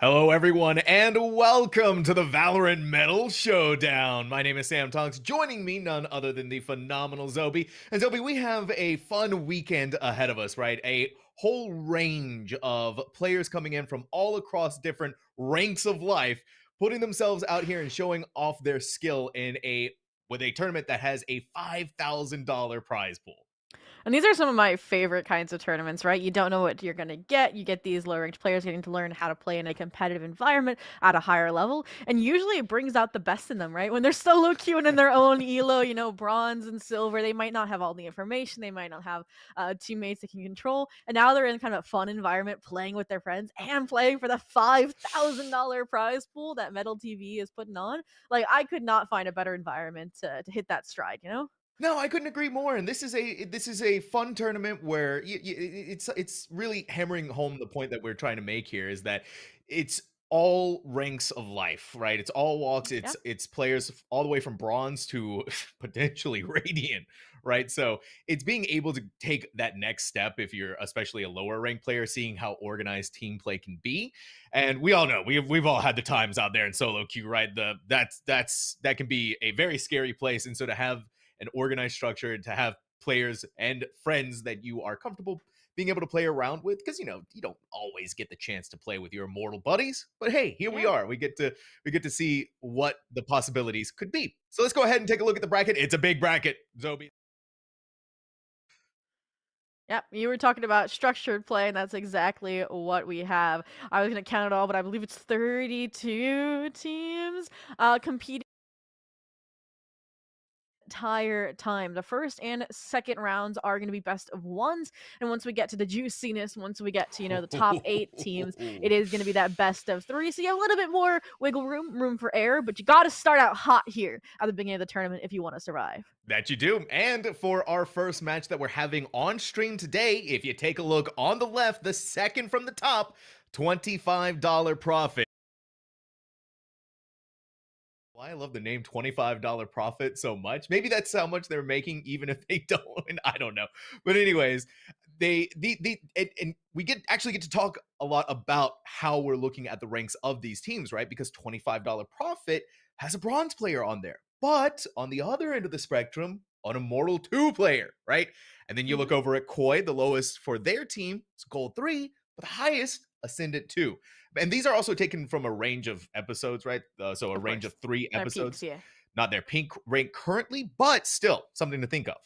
Hello, everyone, and welcome to the Valorant Medal Showdown. My name is Sam Tonks. Joining me, none other than the phenomenal Zobi. And Zobi, we have a fun weekend ahead of us, right? A whole range of players coming in from all across different ranks of life, putting themselves out here and showing off their skill in a tournament that has a $5,000 prize pool. And these are some of my favorite kinds of tournaments, right? You don't know what you're going to get. You get these low ranked players getting to learn how to play in a competitive environment at a higher level. And usually it brings out the best in them, right? When they're solo queuing in their own elo, bronze and silver, they might not have all the information. They might not have teammates they can control. And now they're in kind of a fun environment playing with their friends and playing for the $5,000 prize pool that Metal TV is putting on. Like, I could not find a better environment to hit that stride. No, I couldn't agree more. And this is a fun tournament where it's really hammering home the point that we're trying to make here is that it's all ranks of life, right? It's all walks. Yeah. It's players all the way from bronze to potentially radiant, right? So it's being able to take that next step if you're especially a lower ranked player, seeing how organized team play can be. And we all know we've all had the times out there in solo queue, right? That can be a very scary place, and so to have an organized structure, to have players and friends that you are comfortable being able to play around with, because you don't always get the chance to play with your immortal buddies, but hey, here we Yeah. are. We get to see what the possibilities could be. So let's go ahead and take a look at the bracket. It's a big bracket, Zobi. Yep, you were talking about structured play, and that's exactly what we have. I was gonna count it all, but I believe it's 32 teams competing entire time. The first and second rounds are going to be best of ones, and once we get to the juiciness, once we get to the top 8 teams, it is going to be that best of three. So you have a little bit more wiggle room for error, but you got to start out hot here at the beginning of the tournament if you want to survive. That you do. And for our first match that we're having on stream today, if you take a look on the left, the second from the top, $25 profit. Why I love the name $25 profit so much. Maybe that's how much they're making, even if they don't. I don't know. But anyways, and we actually get to talk a lot about how we're looking at the ranks of these teams, right? Because $25 profit has a bronze player on there. But on the other end of the spectrum, an Immortal 2 player, right? And then you look Mhm. over at Koi, the lowest for their team, it's Gold 3, but the highest, Ascendant 2. And these are also taken from a range of episodes, right? So a Of range course, of 3 their peaks, episodes. yeah. Not their pink rank currently, but still something to think of.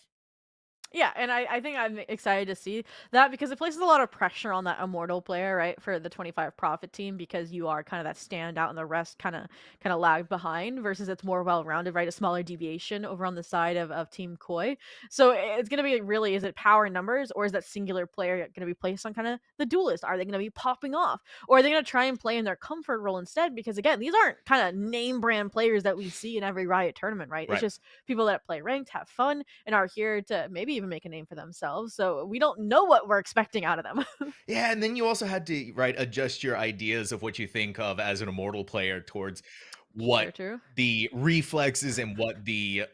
Yeah, and I think I'm excited to see that because it places a lot of pressure on that immortal player, right, for the 25 profit team because you are kind of that standout and the rest kind of lag behind versus it's more well rounded, right? A smaller deviation over on the side of Team Koi. So it's gonna be really, is it power numbers or is that singular player gonna be placed on kind of the duelist? Are they gonna be popping off? Or are they gonna try and play in their comfort role instead? Because again, these aren't kind of name brand players that we see in every Riot tournament, right? It's Right. just people that play ranked, have fun, and are here to maybe even make a name for themselves. So we don't know what we're expecting out of them. Yeah, and then you also had to, right, adjust your ideas of what you think of as an immortal player towards what True, true. the reflexes and what the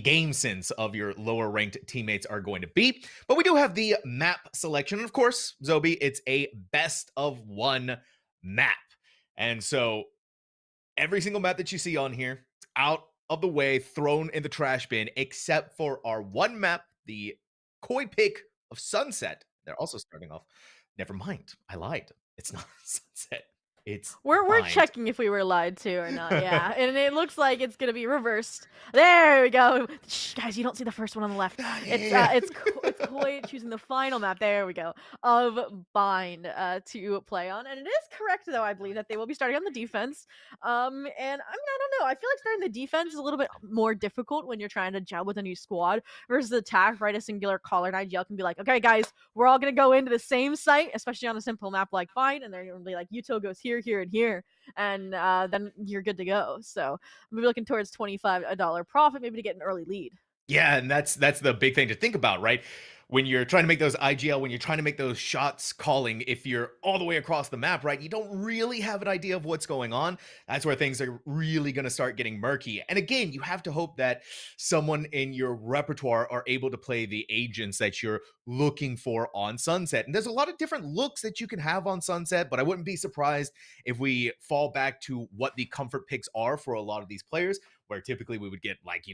game sense of your lower ranked teammates are going to be. But we do have the map selection. And of course, Zobi, it's a best of one map. And so every single map that you see on here, out of the way, thrown in the trash bin, except for our one map, the Koi pick of Sunset. They're also starting off. Never mind. I lied. It's not Sunset. It's We're Bind. checking if we were lied to or not, yeah, and it looks like it's gonna be reversed. There we go. Shh, guys, you don't see the first one on the left. Ah, yeah, It's yeah, it's Koi choosing the final map. There we go of Bind to play on, and it is correct though. I believe that they will be starting on the defense. And I don't know. I feel like starting the defense is a little bit more difficult when you're trying to gel with a new squad versus attack. Right, a singular caller and IGL can be like, okay, guys, we're all gonna go into the same site, especially on a simple map like Bind, and they're gonna be like, Util goes here, and here, and then you're good to go. So maybe looking towards $25 profit, maybe to get an early lead. Yeah, and that's the big thing to think about, right? When you're trying to make those IGL, when you're trying to make those shots calling, if you're all the way across the map, right, you don't really have an idea of what's going on. That's where things are really going to start getting murky. And again, you have to hope that someone in your repertoire are able to play the agents that you're looking for on Sunset. And there's a lot of different looks that you can have on Sunset, but I wouldn't be surprised if we fall back to what the comfort picks are for a lot of these players, where typically we would get like,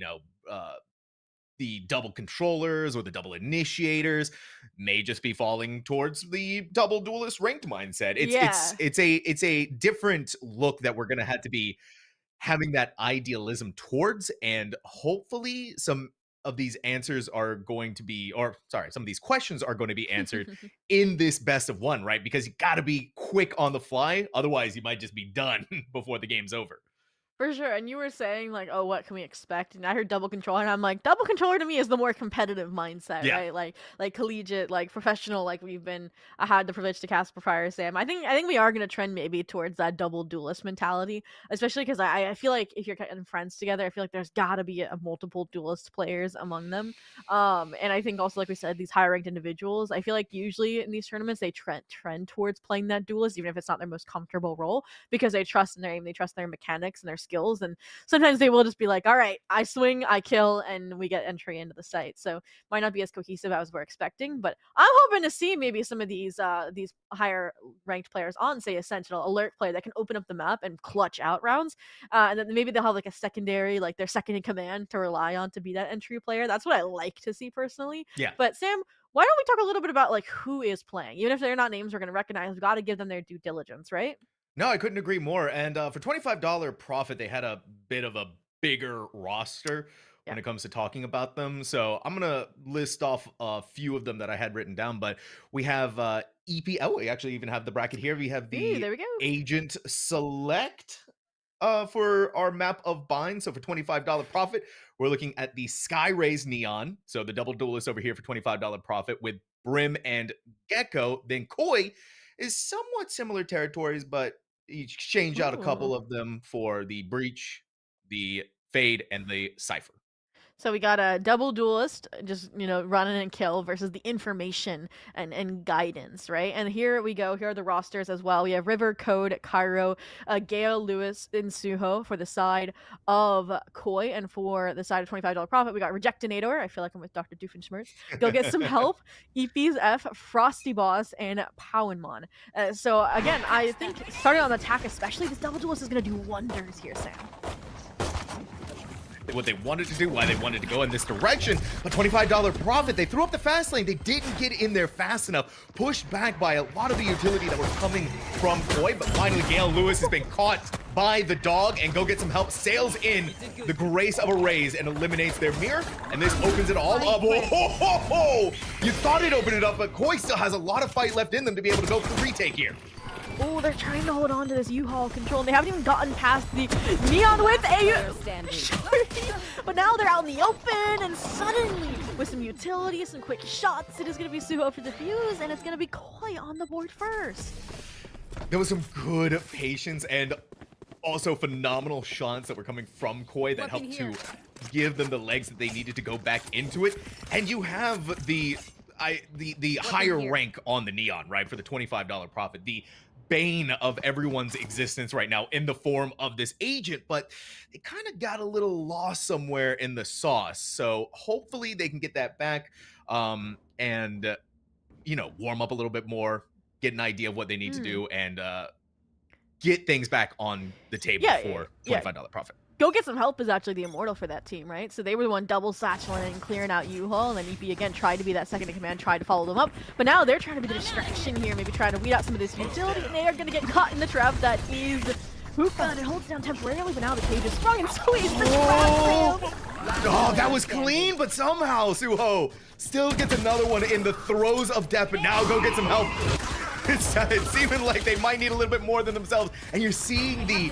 the double controllers or the double initiators may just be falling towards the double duelist ranked mindset. Yeah. It's a different look that we're gonna have to be having that idealism towards, and hopefully some of these answers are going to be, or sorry, some of these questions are going to be answered in this best of one, right? Because you got to be quick on the fly, otherwise you might just be done before the game's over. For sure, and you were saying like, "Oh, what can we expect?" And I heard double controller, and I'm like, double controller to me is the more competitive mindset, Yeah. right? Like collegiate, like professional, like we've been. I had the privilege to cast for Fire Sam. I think we are gonna trend maybe towards that double duelist mentality, especially because I feel like if you're getting friends together, I feel like there's got to be a multiple duelist players among them. And I think also like we said, these higher ranked individuals, I feel like usually in these tournaments they trend towards playing that duelist, even if it's not their most comfortable role because they trust in their aim, they trust their mechanics and their skills. And sometimes they will just be like, all right, I swing, I kill, and we get entry into the site. So might not be as cohesive as we're expecting, but I'm hoping to see maybe some of these higher ranked players on, say, a Sentinel alert player that can open up the map and clutch out rounds. And then maybe they'll have like a secondary, like their second in command to rely on to be that entry player. That's what I like to see personally. Yeah. But Sam, why don't we talk a little bit about like who is playing? Even if they're not names we're gonna recognize, we've got to give them their due diligence, right? No, I couldn't agree more. And for $25 profit, they had a bit of a bigger roster Yeah. when it comes to talking about them. So I'm gonna list off a few of them that I had written down. But we have EP. Oh, we actually even have the bracket here. We have Ooh, the there we go. Agent Select for our map of bind. So for $25 profit, we're looking at the Sky Rays Neon. So the double duelist over here for $25 profit with Brim and Gecko. Then Koi is somewhat similar territories, but you exchange out a Ooh. couple of them for the Breach, the Fade, and the Cipher. So we got a double duelist, just run in and kill versus the information and guidance, right? And here we go. Here are the rosters as well. We have River, Code, Cairo, Gale, Lewis, and Suho for the side of Koi, and for the side of $25 profit, we got Rejectinator. I feel like I'm with Dr. Doofenshmirtz. Go get some help. EP's F, Frosty Boss, and Powenmon. So again, I think starting on the attack, especially this double duelist is going to do wonders here, Sam. What they wanted to do, why they wanted to go in this direction. A $25 profit. They threw up the fast lane. They didn't get in there fast enough. Pushed back by a lot of the utility that was coming from Koi, but finally Gale Lewis has been caught by the dog and go get some help. Sails in the grace of a raise and eliminates their mirror, and this opens it all up. Oh, ho, ho, ho. You thought it opened it up, but Koi still has a lot of fight left in them to be able to go for the retake here. Oh, they're trying to hold on to this U-Haul control, and they haven't even gotten past the Neon with a but now they're out in the open, and suddenly, with some utility, some quick shots, it is going to be Suho to defuse, and it's going to be Koi on the board first. There was some good patience and also phenomenal shots that were coming from Koi that helped to give them the legs that they needed to go back into it. And you have the higher rank on the Neon, right, for the $25 profit. The bane of everyone's existence right now in the form of this agent, but it kind of got a little lost somewhere in the sauce. So hopefully they can get that back, and warm up a little bit more, get an idea of what they need to Mm. do, and get things back on the table Yeah, for yeah. $25 profit. Go Get Some Help is actually the immortal for that team, right? So they were the one double satcheling and clearing out U-Haul, and then EP again tried to be that second in command, tried to follow them up. But now they're trying to be the distraction here, maybe trying to weed out some of this utility, and they are going to get caught in the trap that is Hookah, and it holds down temporarily, but now the cage is sprung and squeezed the trap. Oh, that was clean, but somehow Suho still gets another one in the throes of death, but now Go Get Some Help. It's seeming like they might need a little bit more than themselves, and you're seeing the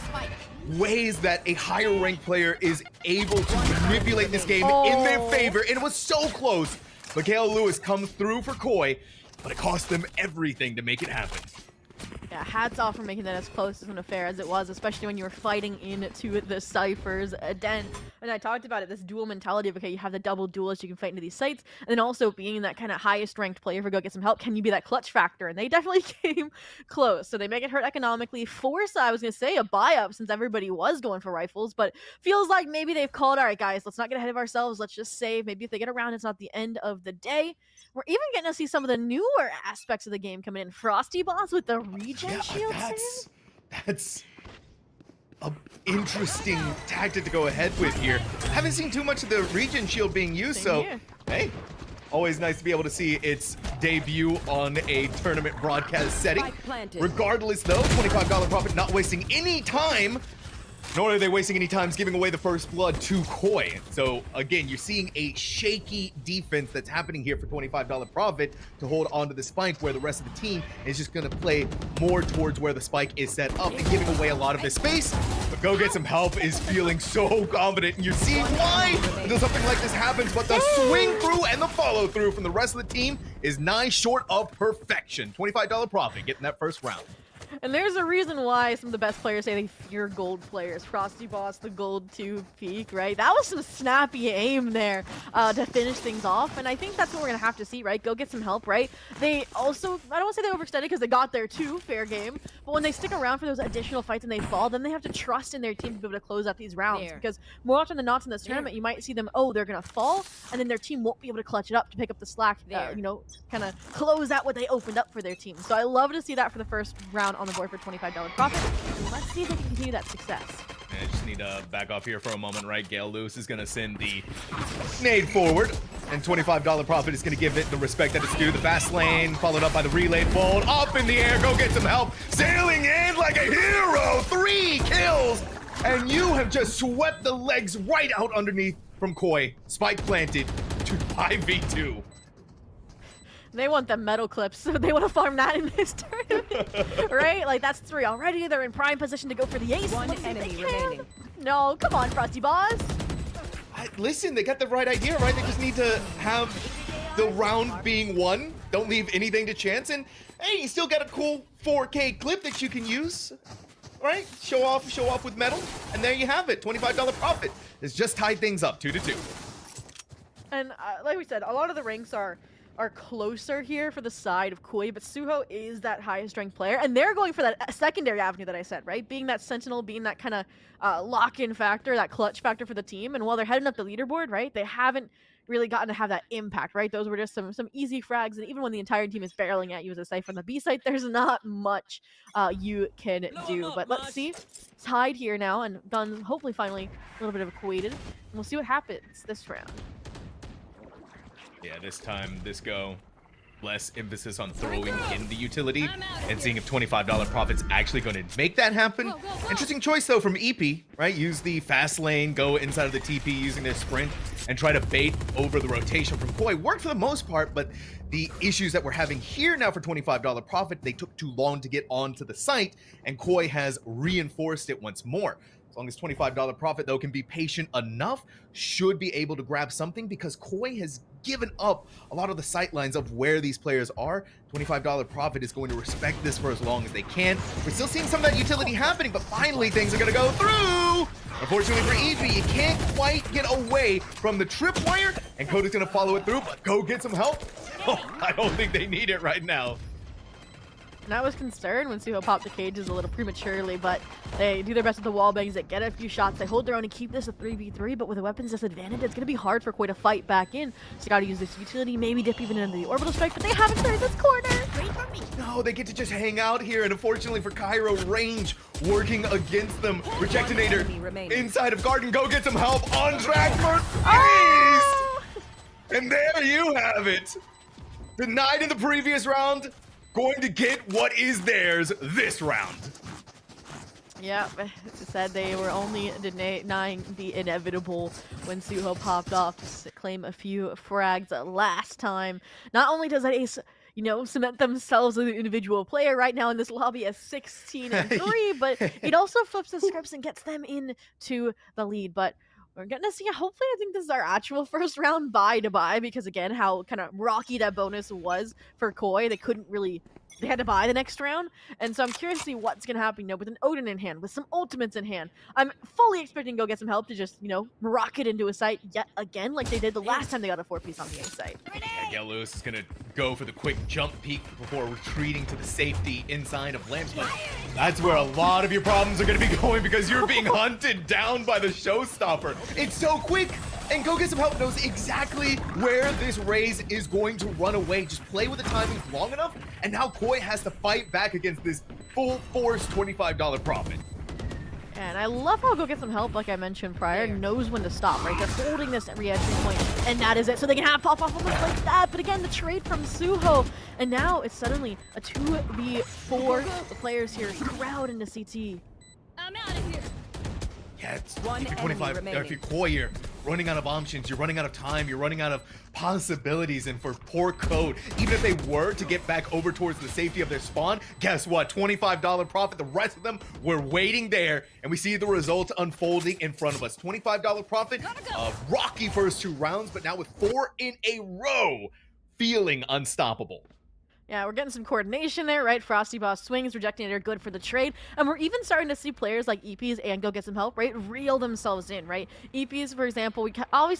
ways that a higher ranked player is able to manipulate this game in their favor, and it was so close. Mikhail Lewis comes through for Koi, but it cost them everything to make it happen. Yeah, hats off for making that as close to an affair as it was, especially when you were fighting into the Cypher's den. And I talked about it, this dual mentality of, okay, you have the double duelist, you can fight into these sites, and then also being that kind of highest ranked player for go get some help, can you be that clutch factor? And they definitely came close. So they make it hurt economically, force, I was going to say, a buy-up since everybody was going for rifles, but feels like maybe they've called, all right, guys, let's not get ahead of ourselves, let's just save. Maybe if they get around, it's not the end of the day. We're even getting to see some of the newer aspects of the game coming in. Frosty Boss with the regen Yeah, shield that's a interesting tactic to go ahead with here. Haven't seen too much of the regen shield being used, Same so here. hey, always nice to be able to see its debut on a tournament broadcast setting. Regardless, though, $25 profit, not wasting any time. Nor are they wasting any time giving away the first blood to Koi. So again, you're seeing a shaky defense that's happening here for $25 profit to hold onto the spike, where the rest of the team is just going to play more towards where the spike is set up and giving away a lot of this space. But Go Get Some Help is feeling so confident, and you're seeing why until something like this happens. But the swing through and the follow through from the rest of the team is nigh short of perfection. $25 profit getting that first round. And there's a reason why some of the best players say they fear gold players. Frosty Boss, the gold 2 peak, right? That was some snappy aim there to finish things off. And I think that's what we're going to have to see, right? Go Get Some Help, right? They also, I don't want to say they overextended because they got there too, fair game. But when they stick around for those additional fights and they fall, then they have to trust in their team to be able to close out these rounds. Because more often than not in this tournament, you might see them, oh, they're going to fall, and then their team won't be able to clutch it up to pick up the slack, you know, kind of close out what they opened up for their team. So I love to see that for the first round on the board for $25 profit. And let's see if they can continue that success. I just need to back off here for a moment, right? Gale Lewis is going to send the nade forward, and $25 profit is going to give it the respect that it's due. The fast lane, followed up by the relay fold. Up in the air, Go Get Some Help. Sailing in like a hero. 3 kills, and you have just swept the legs right out underneath from Koi. Spike planted to 5v2. They want the metal clips, so they want to farm that in this tournament, right? Like, that's 3 already. They're in prime position to go for the ace. One enemy remaining. No, come on, Frosty Boss. Listen, they got the right idea, right? They just need to have the round being won. Don't leave anything to chance. And hey, you still got a cool 4K clip that you can use, right? Show off with metal, and there you have it. $25 profit. It's just tied things up 2-2. And like we said, a lot of the ranks are closer here for the side of Koi, but Suho is that highest ranked player, and they're going for that secondary avenue that I said, right? Being that sentinel, being that kind of lock-in factor, that clutch factor for the team. And while they're heading up the leaderboard, right, they haven't really gotten to have that impact, right? Those were just some easy frags, and even when the entire team is barreling at you as a Cypher on the B site, there's not much you can do. But let's see. Tied here now, and done hopefully finally a little bit of equated, and we'll see what happens this round. Yeah, this time, this go, less emphasis on throwing in the utility and seeing if $25 profit's actually going to make that happen. Interesting choice, though, from EP, right? Use the fast lane, go inside of the TP using their sprint, and try to bait over the rotation from Koi. Worked for the most part, but the issues that we're having here now for $25 profit, they took too long to get onto the site, and Koi has reinforced it once more. As long as $25 profit, though, can be patient enough, should be able to grab something, because Koi has given up a lot of the sight lines of where these players are. $25 profit is going to respect this for as long as they can. We're still seeing some of that utility happening, but finally things are going to go through. Unfortunately for EP, you can't quite get away from the tripwire, and Coda's going to follow it through, but Go Get Some Help. Oh, I don't think they need it right now. And I was concerned when Suho popped the cages a little prematurely, but they do their best with the wall bangs. They get a few shots. They hold their own and keep this a 3v3, but with a weapons disadvantage, it's going to be hard for Koi to fight back in. So got to use this utility, maybe dip even into the orbital strike, but they haven't cleared this corner. No, they get to just hang out here, and unfortunately for Cairo, range working against them. Rejectinator inside of Garden. Go Get Some Help on track for Oh! And there you have it. Denied in the previous round, going to get what is theirs this round. Yeah, as I said, they were only denying the inevitable when Suho popped off to claim a few frags last time. Not only does that ace, you know, cement themselves as an individual player right now in this lobby as 16-3, but it also flips the scripts and gets them into the lead. But We're gonna see. Hopefully, I think this is our actual first round bye to buy because again, how kind of rocky that bonus was for Koi. They couldn't really. They had to buy the next round, and so I'm curious to see what's gonna happen. With an Odin in hand, with some ultimates in hand, I'm fully expecting Go get some help to just rocket into a site yet again, like they did the last time they got a 4-piece on the A site. Yeah, Gail Lewis is gonna go for the quick jump peek before retreating to the safety inside of Lamps. But that's where a lot of your problems are gonna be going because you're being hunted down by the showstopper. It's so quick, and Go Get Some Help knows exactly where this Raze is going to run away. Just play with the timing long enough, and now Koi has to fight back against this full force $25 profit. And I love how Go Get Some Help, like I mentioned prior, knows when to stop, right? They're holding this re-entry point, and that is it. So they can have pop-off almost like that. But again, the trade from Suho. And now it's suddenly a 2v4. The players here crowd into CT. I'm out of here. Yeah, it's One if you're enemy 25, or remaining. if you're Koi, you're running out of options, you're running out of time, you're running out of possibilities, and for poor Code, even if they were to get back over towards the safety of their spawn, guess what? $25 profit. The rest of them were waiting there, and we see the results unfolding in front of us. $25 profit, rocky first 2 rounds, but now with 4 in a row, feeling unstoppable. Yeah, we're getting some coordination there, right? Frosty Boss swings, rejecting it are good for the trade. And we're even starting to see players like EPs and Go Get Some Help, right? Reel themselves in, right? EPs, for example, we kind of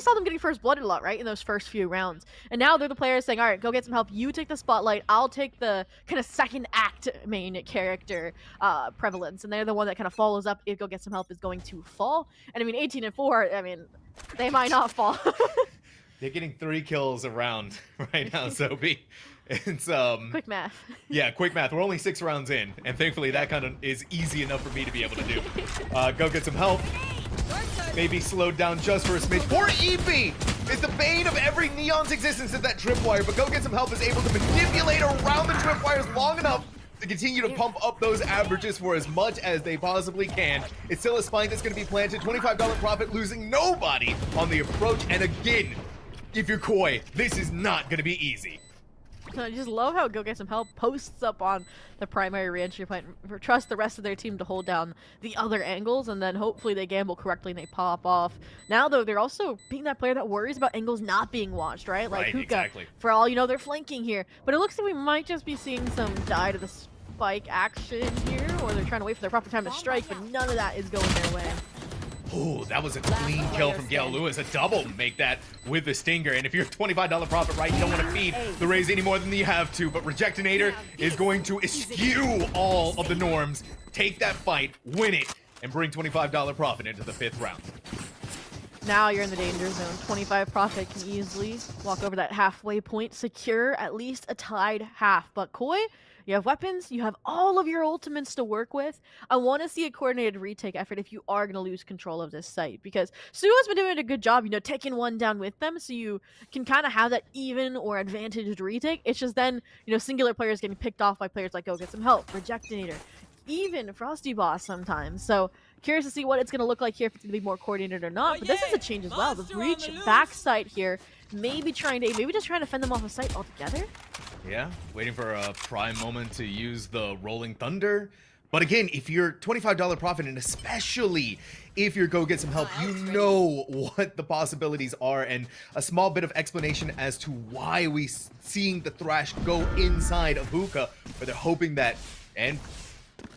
saw them getting first blooded a lot, right? In those first few rounds. And now they're the players saying, all right, Go Get Some Help. You take the spotlight. I'll take the kind of second act main character prevalence. And they're the one that kind of follows up if Go Get Some Help is going to fall. And I mean, 18 and 4, I mean, they might not fall. They're getting 3 kills around right now, Sophie. It's quick math. Yeah, quick math. We're only 6 rounds in, and thankfully that kind of is easy enough for me to be able to do. Go Get Some Help. Maybe slowed down just for a smidge. Poor EP is the bane of every Neon's existence at that tripwire, but Go Get Some Help is able to manipulate around the tripwires long enough to continue to pump up those averages for as much as they possibly can. It's still a spike that's going to be planted. $25 profit, losing nobody on the approach. And again, if you're Koi, this is not going to be easy. I just love how Go Get Some Help posts up on the primary re-entry point. Trust the rest of their team to hold down the other angles, and then hopefully they gamble correctly and they pop off. Now, though, they're also being that player that worries about angles not being watched, right? Like Right, Hookah, exactly. for all you know, they're flanking here. But it looks like we might just be seeing some die to the spike action here, or they're trying to wait for their proper time to strike, but none of that is going their way. Oh, that was a clean kill from Gail Lewis. A double make that with the Stinger. And if you're $25 profit, right, you don't want to feed the Raze any more than you have to. But Rejectinator is going to eschew all of the norms, take that fight, win it, and bring $25 profit into the 5th round. Now you're in the danger zone. 25 profit can easily walk over that halfway point, secure at least a tied half. But Koi, you have weapons, you have all of your ultimates to work with. I want to see a coordinated retake effort if you are going to lose control of this site, because Suho's been doing a good job, taking one down with them, so you can kind of have that even or advantaged retake. It's just then, singular players getting picked off by players like Go Get Some Help, Rejectinator, even Frosty Boss sometimes. So curious to see what it's going to look like here, if it's going to be more coordinated or not. But this is a change as well. The breach backside here, maybe just trying to fend them off a site altogether. Yeah, waiting for a prime moment to use the Rolling Thunder. But again, if you're $25 profit, and especially if you're Go Get Some Help, you know what the possibilities are, and a small bit of explanation as to why we seeing the Thrash go inside of Hookah, where they're hoping that, and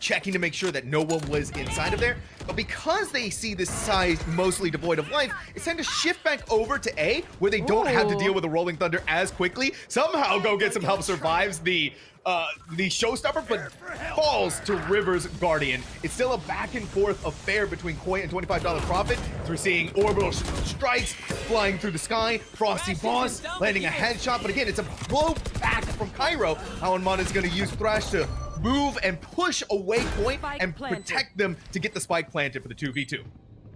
checking to make sure that no one was inside of there. But because they see this side mostly devoid of life, it's time to shift back over to A, where they don't have to deal with the Rolling Thunder as quickly. Somehow Go Get Some Help survives the showstopper, but falls to River's Guardian. It's still a back and forth affair between Koi and $25 profit. So we're seeing orbital strikes flying through the sky. Frosty Boss landing a headshot, but again, it's a blow back from Cairo. How Anmon is going to use Thrash to move and push away Point and protect them to get the spike planted for the 2v2.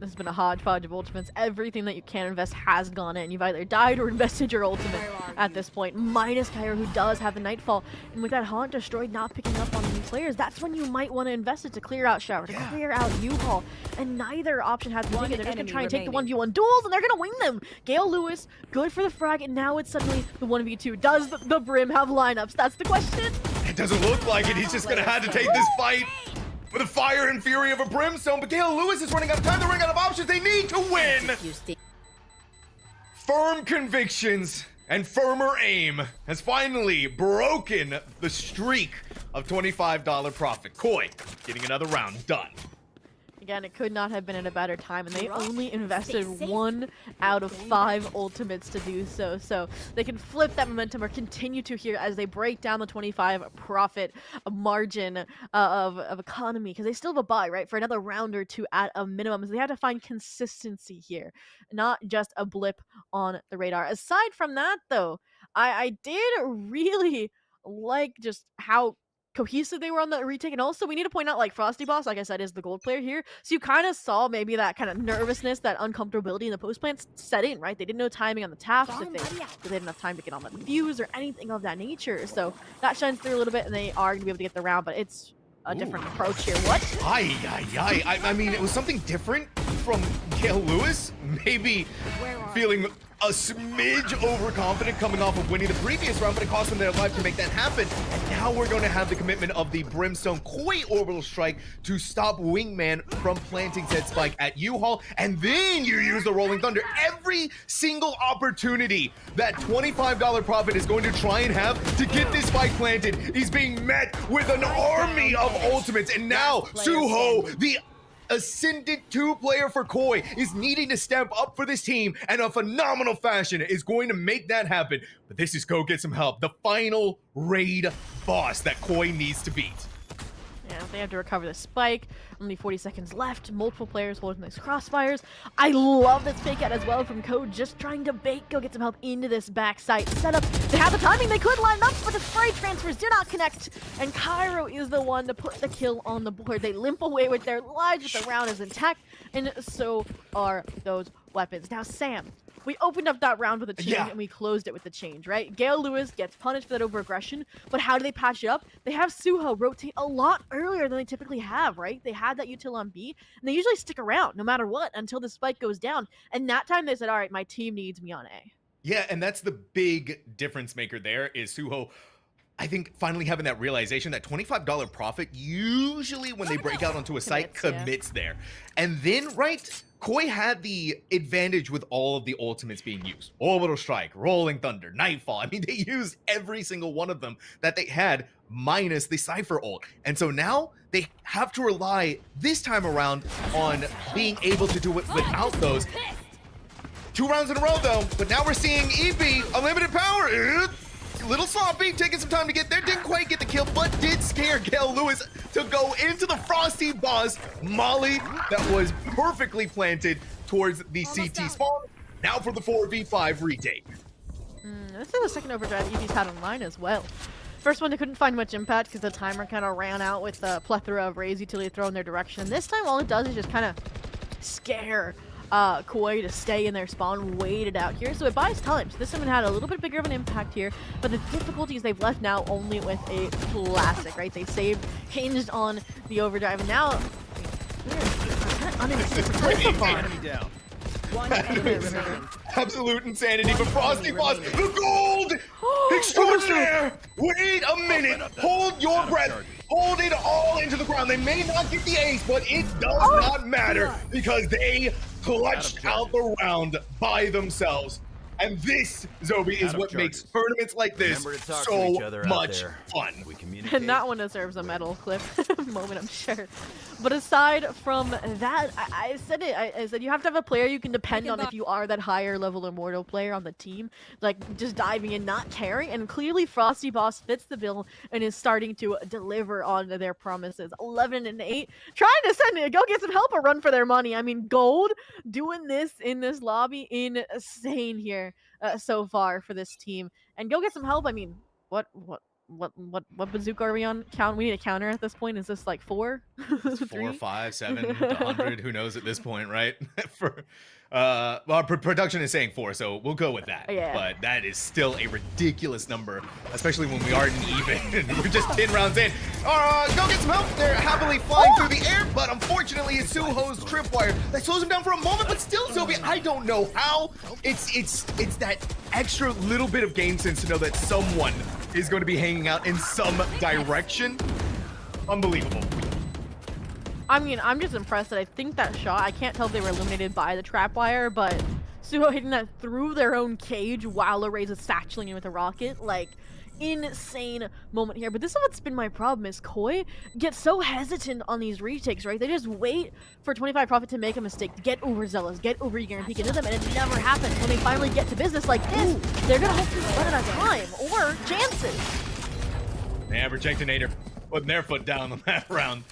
This has been a hodgepodge of ultimates. Everything that you can invest has gone in. You've either died or invested your ultimate at this point. Minus Cairo, who does have the Nightfall. And with that Haunt destroyed, not picking up on any players, that's when you might want to invest it to clear out Shower, to clear out U-Haul. And neither option has been taken. They're just going to try and take the 1v1 duels, and they're going to win them. Gale Lewis, good for the frag, and now it's suddenly the 1v2. Does the Brim have lineups? That's the question. It doesn't look like it. He's just going to have to take this fight with the fire and fury of a brimstone. But Gale Lewis is running out of time. They're running out of options. They need to win. win. Firm convictions and firmer aim has finally broken the streak of $25 profit. Koi getting another round done. Again, it could not have been at a better time, and they only invested 1 out of 5 ultimates to do so. So they can flip that momentum or continue to here as they break down the 25 profit margin of economy, because they still have a buy, right, for another round or two at a minimum. So they have to find consistency here, not just a blip on the radar. Aside from that, though, I did really like just how cohesive they were on the retake. And also we need to point out, like, Frosty Boss, like I said, is the gold player here, so you kind of saw maybe that kind of nervousness, that uncomfortability in the post plants set in, right? They didn't know timing on the taps, if they didn't have time to get on the fuse or anything of that nature, so that shines through a little bit, and they are gonna be able to get the round, but it's a different approach here. What? I mean, it was something different from Gale Lewis. Maybe feeling a smidge overconfident coming off of winning the previous round, but it cost them their life to make that happen. And now we're going to have the commitment of the Brimstone Koi orbital strike to stop Wingman from planting said spike at U-Haul, and then you use the Rolling Thunder. Every single opportunity that $25 profit is going to try and have to get this spike planted is being met with an army of ultimates, and now Suho, the Ascendant 2 player for Koi, is needing to step up for this team, and a phenomenal fashion is going to make that happen. But this is Go Get Some Help, the final raid boss that Koi needs to beat. Yeah, they have to recover the spike. Only 40 seconds left. Multiple players holding these crossfires. I love this fake out as well from Code, just trying to bait Go Get Some Help into this backside setup. They have the timing, they could line up, but the spray transfers do not connect. And Cairo is the one to put the kill on the board. They limp away with their lives, but the round is intact, and so are those weapons. Now, Sam, we opened up that round with a change, and we closed it with the change, right? Gale Lewis gets punished for that over-aggression, but how do they patch it up? They have Suho rotate a lot earlier than they typically have, right? They had that util on B, and they usually stick around no matter what until the spike goes down. And that time they said, all right, my team needs me on A. Yeah, and that's the big difference maker there, is Suho, I think, finally having that realization that $25 profit, usually when they break out onto a site, commits there. And then, right, Koi had the advantage with all of the ultimates being used. Orbital Strike, Rolling Thunder, Nightfall. I mean, they used every single one of them that they had, minus the Cypher ult. And so now they have to rely this time around on being able to do it without those. 2 rounds in a row, though, but now we're seeing EB, unlimited power. Little sloppy, taking some time to get there. Didn't quite get the kill, but did scare Gale Lewis to go into the Frosty Boss molly that was perfectly planted towards the CT spawn. Now for the 4v5 retake. This is the second overdrive EV's had online as well. First one, they couldn't find much impact because the timer kind of ran out with a plethora of raise utility throw in their direction. This time, all it does is just kind of scare Koi to stay in their spawn, wait it out here, so it buys time. So this one had a little bit bigger of an impact here, but the difficulties they've left now only with a classic, right? They saved, hinged on the overdrive, and now Absolute insanity, but Frosty Boss, the gold extraordinaire. Wait a minute, hold your breath. Hold it all into the ground. They may not get the ace, but it does not matter because they clutched out the round by themselves. And this, Zobi, is what makes tournaments like this so much fun. And that one deserves a medal clip moment, I'm sure. But aside from that, I said it. I said you have to have a player you can depend on if you are that higher level Immortal player on the team. Like, just diving in, not caring. And clearly Frosty Boss fits the bill and is starting to deliver on their promises. 11 and 8. Trying to send it, Go Get Some Help, a run for their money. I mean, gold doing this in this lobby, insane here so far for this team. And Go Get Some Help, I mean, what bazooka are we on? We need a counter at this point. Is this like 4? It's 4, 5, 7, 100. Who knows at this point, right? Well, production is saying 4, so we'll go with that. Yeah. But that is still a ridiculous number, especially when we aren't even. We're just 10 rounds in. Go Get Some Help. They're happily flying through the air, but unfortunately, it's Suho's tripwire that slows him down for a moment. But still, Zobi, I don't know how. It's that extra little bit of game sense to know that someone is going to be hanging out in some direction. Unbelievable. I mean, I'm just impressed that I think that shot, I can't tell if they were illuminated by the trap wire, but Suho hitting that through their own cage while Arrays is satcheling in with a rocket, like, insane moment here. But this is what's been my problem is Koi gets so hesitant on these retakes, right? They just wait for 25 Profit to make a mistake, to get overzealous, get overeager and peek into them, and it never happens. When they finally get to business like this, they're gonna hopefully run out of time or chances. Yeah, Projectinator putting their foot down on that round,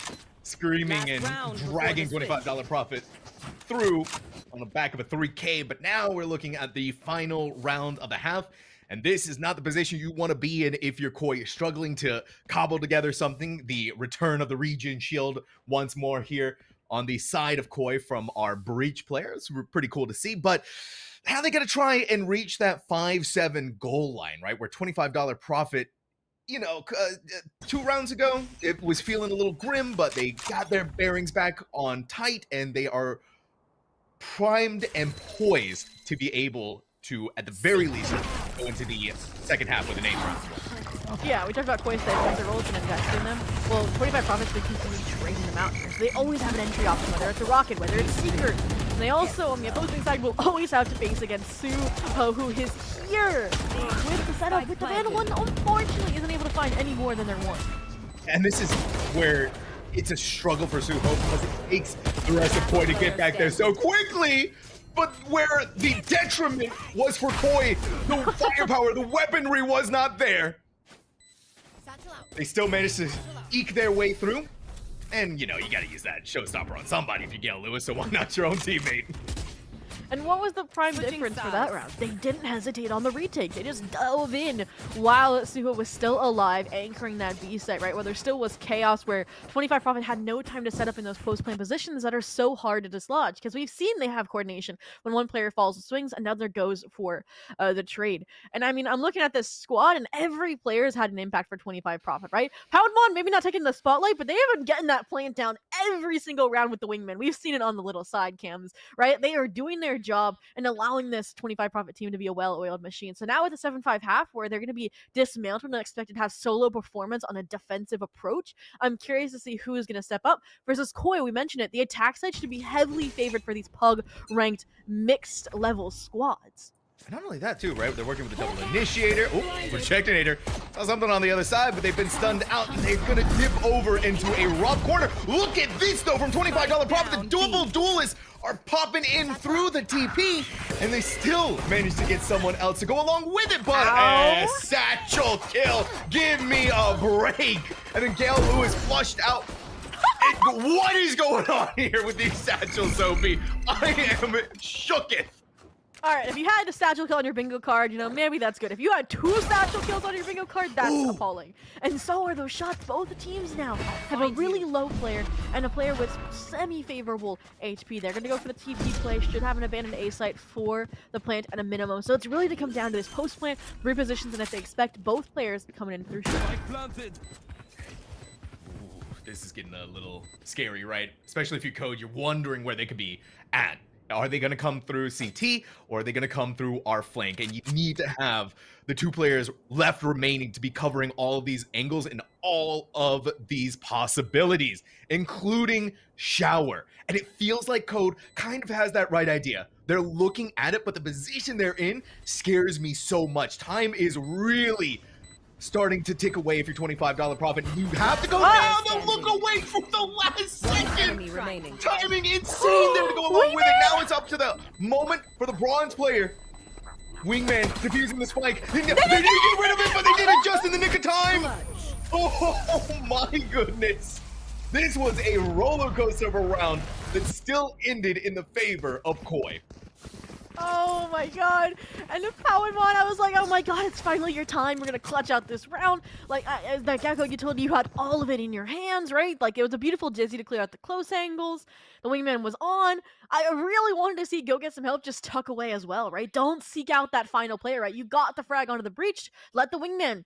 screaming and dragging $25 profit through on the back of a 3K. But now we're looking at the final round of the half. And this is not the position you want to be in if you're Koi. You're struggling to cobble together something. The return of the region shield once more here on the side of Koi from our Breach players. Pretty cool to see. But how are they going to try and reach that 5-7 goal line, right? Where $25 profit, you know, 2 rounds ago, it was feeling a little grim, but they got their bearings back on tight, and they are primed and poised to be able to, at the very least, go into the second half with an 8 round. Yeah, we talked about Koi saying once their roles and invest in them. Well, 25 Profits, they continue trading them out here. So they always have an entry option, whether it's a rocket, whether it's Seeker. And they also, on the opposing side, will always have to face against Su, who is here with the setup, with the Vandal one, unfortunately isn't able to find any more than their one. And this is where it's a struggle for Suho because it takes the rest of Koi to get back there so quickly. But where the detriment was for Koi, the firepower, the weaponry was not there. They still managed to eke their way through. And, you know, you gotta use that showstopper on somebody if you get Lewis, so why not your own teammate? And what was the prime difference for that round? They didn't hesitate on the retake. They just dove in while Suho was still alive, anchoring that B site, right? Where there still was chaos, where 25 Profit had no time to set up in those post-plan positions that are so hard to dislodge. Because we've seen they have coordination. When one player falls and swings, another goes for the trade. And I mean, I'm looking at this squad, and every player has had an impact for 25 Profit, right? Poundmon maybe not taking the spotlight, but they have been getting that plant down every single round with the wingman. We've seen it on the little side cams, right? They are doing their job and allowing this 25 Profit team to be a well-oiled machine. So now with the 7-5 half, where they're going to be dismantled and expected to have solo performance on a defensive approach, I'm curious to see who is going to step up. Versus Koi, we mentioned it, the attack side should be heavily favored for these pug-ranked mixed-level squads. And not only that, too, right? They're working with the double initiator. Oh, Projectinator. Saw something on the other side, but they've been stunned out, and they're going to dip over into a rough corner. Look at this, though, from $25 profit. The double duelists are popping in through the TP, and they still manage to get someone else to go along with it. But satchel kill. Give me a break. And then Gale Lewis flushed out. What is going on here with these satchels, Sophie? I am shooketh. Alright, if you had a satchel kill on your bingo card, you know, maybe that's good. If you had 2 satchel kills on your bingo card, that's appalling. And so are those shots. Both the teams now have a really low player and a player with semi-favorable HP. They're going to go for the TP play, should have an abandoned A site for the plant at a minimum. So it's really to come down to this post-plant repositions, and if they expect both players coming in through shot. This is getting a little scary, right? Especially if you code, you're wondering where they could be at. Are they going to come through CT, or are they going to come through our flank? And you need to have the 2 players left remaining to be covering all of these angles and all of these possibilities, including Shower. And it feels like Code kind of has that right idea. They're looking at it, but the position they're in scares me so much. Time is really starting to tick away if you're $25 profit. You have to go down and look away from the last second. Timing insane there to go along with it. Now it's up to the moment for the bronze player. Wingman defusing the spike. They didn't get rid of it, but they did it just in the nick of time. Oh my goodness. This was a roller coaster of a round that still ended in the favor of Koi. Oh my god. And the Poundmon, I was like, oh my god, it's finally your time. We're gonna clutch out this round. Like, as that Gecko, you told you had all of it in your hands, right? Like, it was a beautiful Dizzy to clear out the close angles. The wingman was on. I really wanted to see go get some help, just tuck away as well, right? Don't seek out that final player, right? You got the frag onto the breach. Let the wingman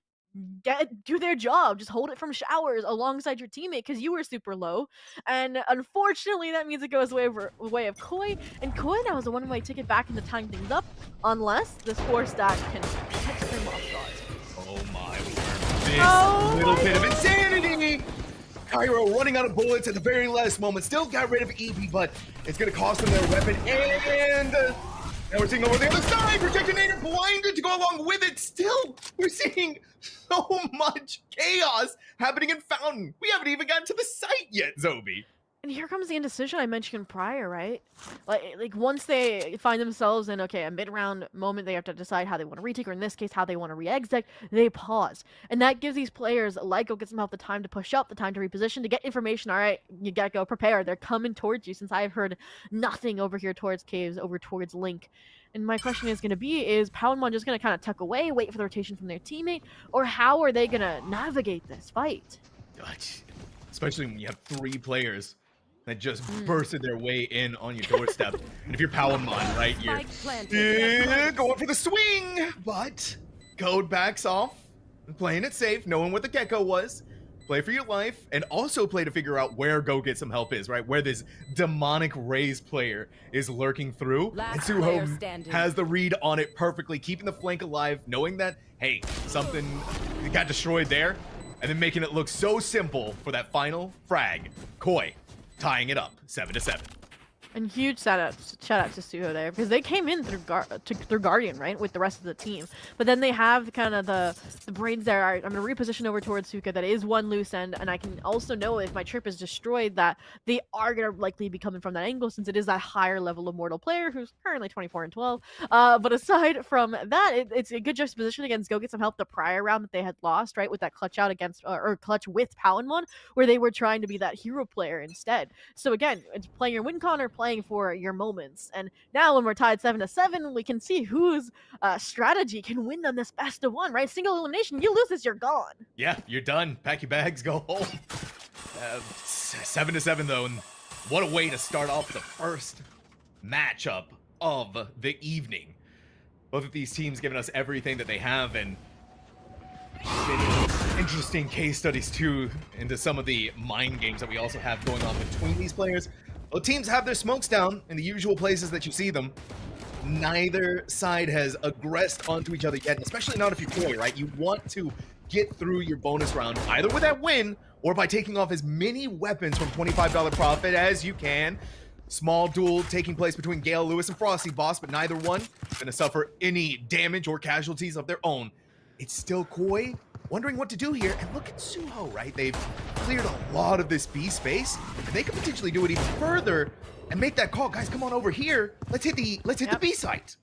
do their job. Just hold it from Showers alongside your teammate, because you were super low. And unfortunately, that means it goes way of Koi. And Koi now is the one-way ticket back into tying things up, unless this 4-stack can catch them off guard. Oh my word. This little bit of insanity Cairo running out of bullets at the very last moment. Still got rid of EP, but it's going to cost them their weapon. And now we're seeing over the other side. Projectinator blinded to go along with it. Still, we're seeing so much chaos happening in Fountain. We haven't even gotten to the site yet, Zobi. And here comes the indecision I mentioned prior, right? Like once they find themselves in, okay, a mid-round moment, they have to decide how they want to retake, or in this case, how they want to re-exec, they pause. And that gives these players, like Go Get Some Help, the time to push up, the time to reposition, to get information. All right, you gotta go prepare. They're coming towards you, since I've heard nothing over here towards Caves, over towards Link. And my question is going to be, is Palmon just going to kind of tuck away, wait for the rotation from their teammate, or how are they going to navigate this fight? Especially when you have 3 players that just bursted their way in on your doorstep. And if you're Palmon, right, you're going for the swing, but Code backs off, playing it safe, knowing what the gecko was. Play for your life, and also play to figure out where Go Get Some Help is, right? Where this demonic Raze player is lurking through. And Suho has the read on it perfectly, keeping the flank alive, knowing that, hey, something got destroyed there, and then making it look so simple for that final frag. Koi tying it up, 7-7. And huge shout out to Suho there, because they came in through Guardian, right, with the rest of the team. But then they have kind of the brains there. All right, I'm going to reposition over towards Suka. That is one loose end, and I can also know if my trip is destroyed that they are going to likely be coming from that angle, since it is that higher level Immortal player who's currently 24-12. But aside from that, it's a good juxtaposition against Go Get Some Help the prior round that they had lost, right, with that clutch out against, or clutch with Palinmon, where they were trying to be that hero player instead. So again, it's playing your win con or playing for your moments. And now when we're tied 7-7, we can see whose strategy can win them this best of one, right? Single elimination, you lose this, you're gone. Yeah, you're done. Pack your bags, go home. 7-7 though, and what a way to start off the first matchup of the evening. Both of these teams giving us everything that they have, and interesting case studies too into some of the mind games that we also have going on between these players. Both teams have their smokes down in the usual places that you see them. Neither side has aggressed onto each other yet, especially not if you're Koi, right? You want to get through your bonus round either with that win or by taking off as many weapons from $25 profit as you can. Small duel taking place between Gale Lewis and Frosty Boss, but neither one gonna suffer any damage or casualties of their own. It's still Koi wondering what to do here, and look at Suho, right? They've cleared a lot of this B space, and they could potentially do it even further and make that call. Guys, come on over here. Let's hit the B site.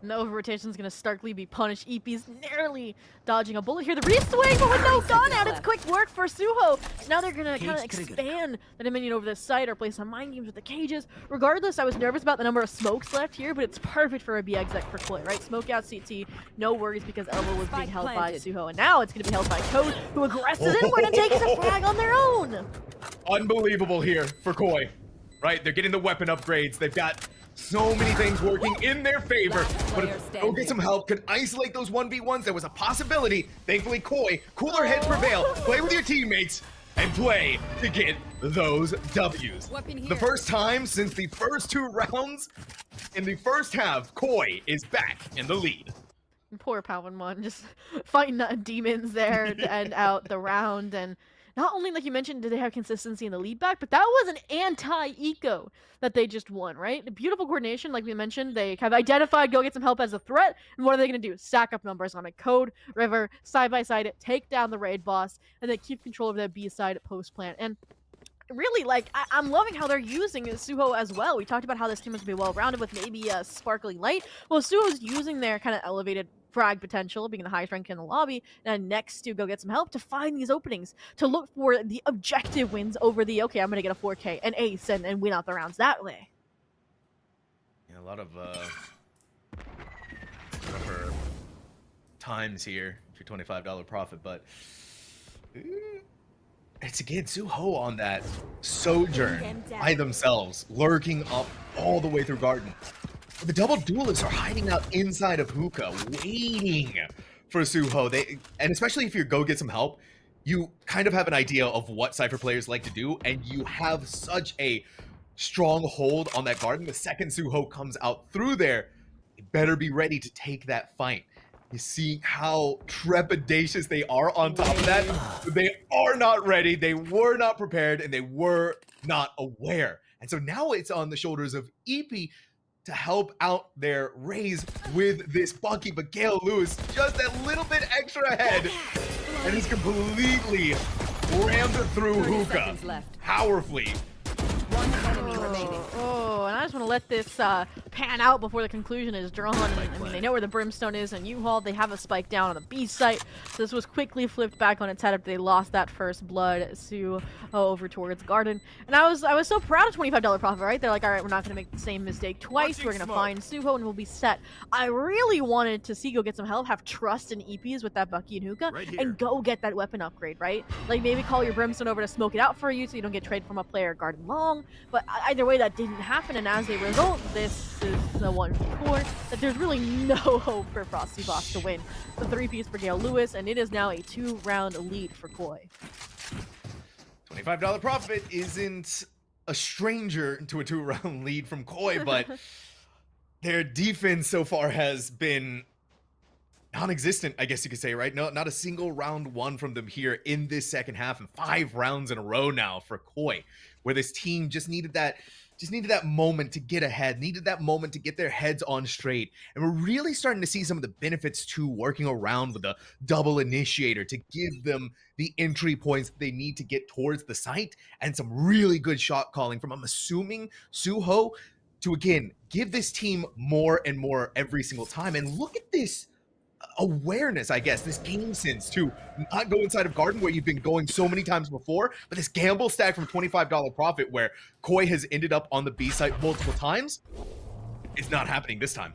And the over-rotation is going to starkly be punished. EP's narrowly dodging a bullet here. The re-swing, but with no gun out, it's quick work for Suho. So now they're going to kind of expand the Dominion over this site or play some mind games with the cages. Regardless, I was nervous about the number of smokes left here, but it's perfect for a B exec for Koi, right? Smoke out CT, no worries because Elbow was being held by Suho, and now it's going to be held by Code, who aggresses inward and takes a frag on their own. Unbelievable here for Koi, right? They're getting the weapon upgrades. They've got so many things working in their favor, but if Go Get Some Help could isolate those 1v1s, there was a possibility. Thankfully, Koi, cooler heads prevail. Play with your teammates and play to get those W's. The first time since the first 2 rounds in the first half, Koi is back in the lead. Poor Palmon just fighting demons there to end out the round. And not only, like you mentioned, did they have consistency in the lead back, but that was an anti-eco that they just won, right? The beautiful coordination, like we mentioned, they have identified Go Get Some Help as a threat, and what are they going to do? Stack up numbers on a Code, River, side by side, take down the raid boss, and then keep control of that B side at post plant. And really, like, I'm loving how they're using Suho as well. We talked about how this team is going to be well-rounded with maybe a sparkling light. Well, Suho's using their kind of elevated frag potential, being the highest rank in the lobby, and next to Go Get Some Help to find these openings, to look for the objective wins over the, okay, I'm going to get a 4K, an ace, and win out the rounds that way. Yeah, a lot of rougher times here for $25 profit, but it's again Suho on that sojourn by themselves, lurking up all the way through Garden. The double duelists are hiding out inside of Hookah, waiting for Suho. And especially if you Go Get Some Help, you kind of have an idea of what Cypher players like to do, and you have such a strong hold on that Garden. The second Suho comes out through there, you better be ready to take that fight. You see how trepidatious they are on top of that? Way. They are not ready, they were not prepared, and they were not aware. And so now it's on the shoulders of EP to help out their Rays with this Bucky, but Gale Lewis just that little bit extra ahead and is completely rammed through 30 Hookah seconds left. powerfully. One enemy remaining. Oh, and I just want to let this pan out before the conclusion is drawn. I mean, they know where the brimstone is and U-Haul. They have a spike down on the B site. So this was quickly flipped back on its head after they lost that first blood. Sue over towards Garden. And I was so proud of $25 profit, right? They're like, all right, we're not going to make the same mistake twice. We're going to find Suho and we'll be set. I really wanted to see go get some help, have trust in EPs with that Bucky and Hookah, and go get that weapon upgrade, right? Like maybe call your brimstone over to smoke it out for you so you don't get traded from a player Garden long. But either way, that didn't happen, and as a result, this is the 1v4 that there's really no hope for Frosty Boss to win. The 3-piece for Gale Lewis, and it is now a 2-round lead for Koi. $25 profit isn't a stranger to a 2-round lead from Koi, but their defense so far has been non-existent, I guess you could say, right? No, not a single round won from them here in this second half, and 5 rounds in a row now for Koi, where this team just needed that moment to get ahead, needed that moment to get their heads on straight. And we're really starting to see some of the benefits to working around with the double initiator to give them the entry points they need to get towards the site, and some really good shot calling from, I'm assuming, Suho to, again, give this team more and more every single time. And look at this awareness, I guess, this game sense to not go inside of Garden where you've been going so many times before, but this gamble stack from $25 profit where Koi has ended up on the B site multiple times. It's not happening this time.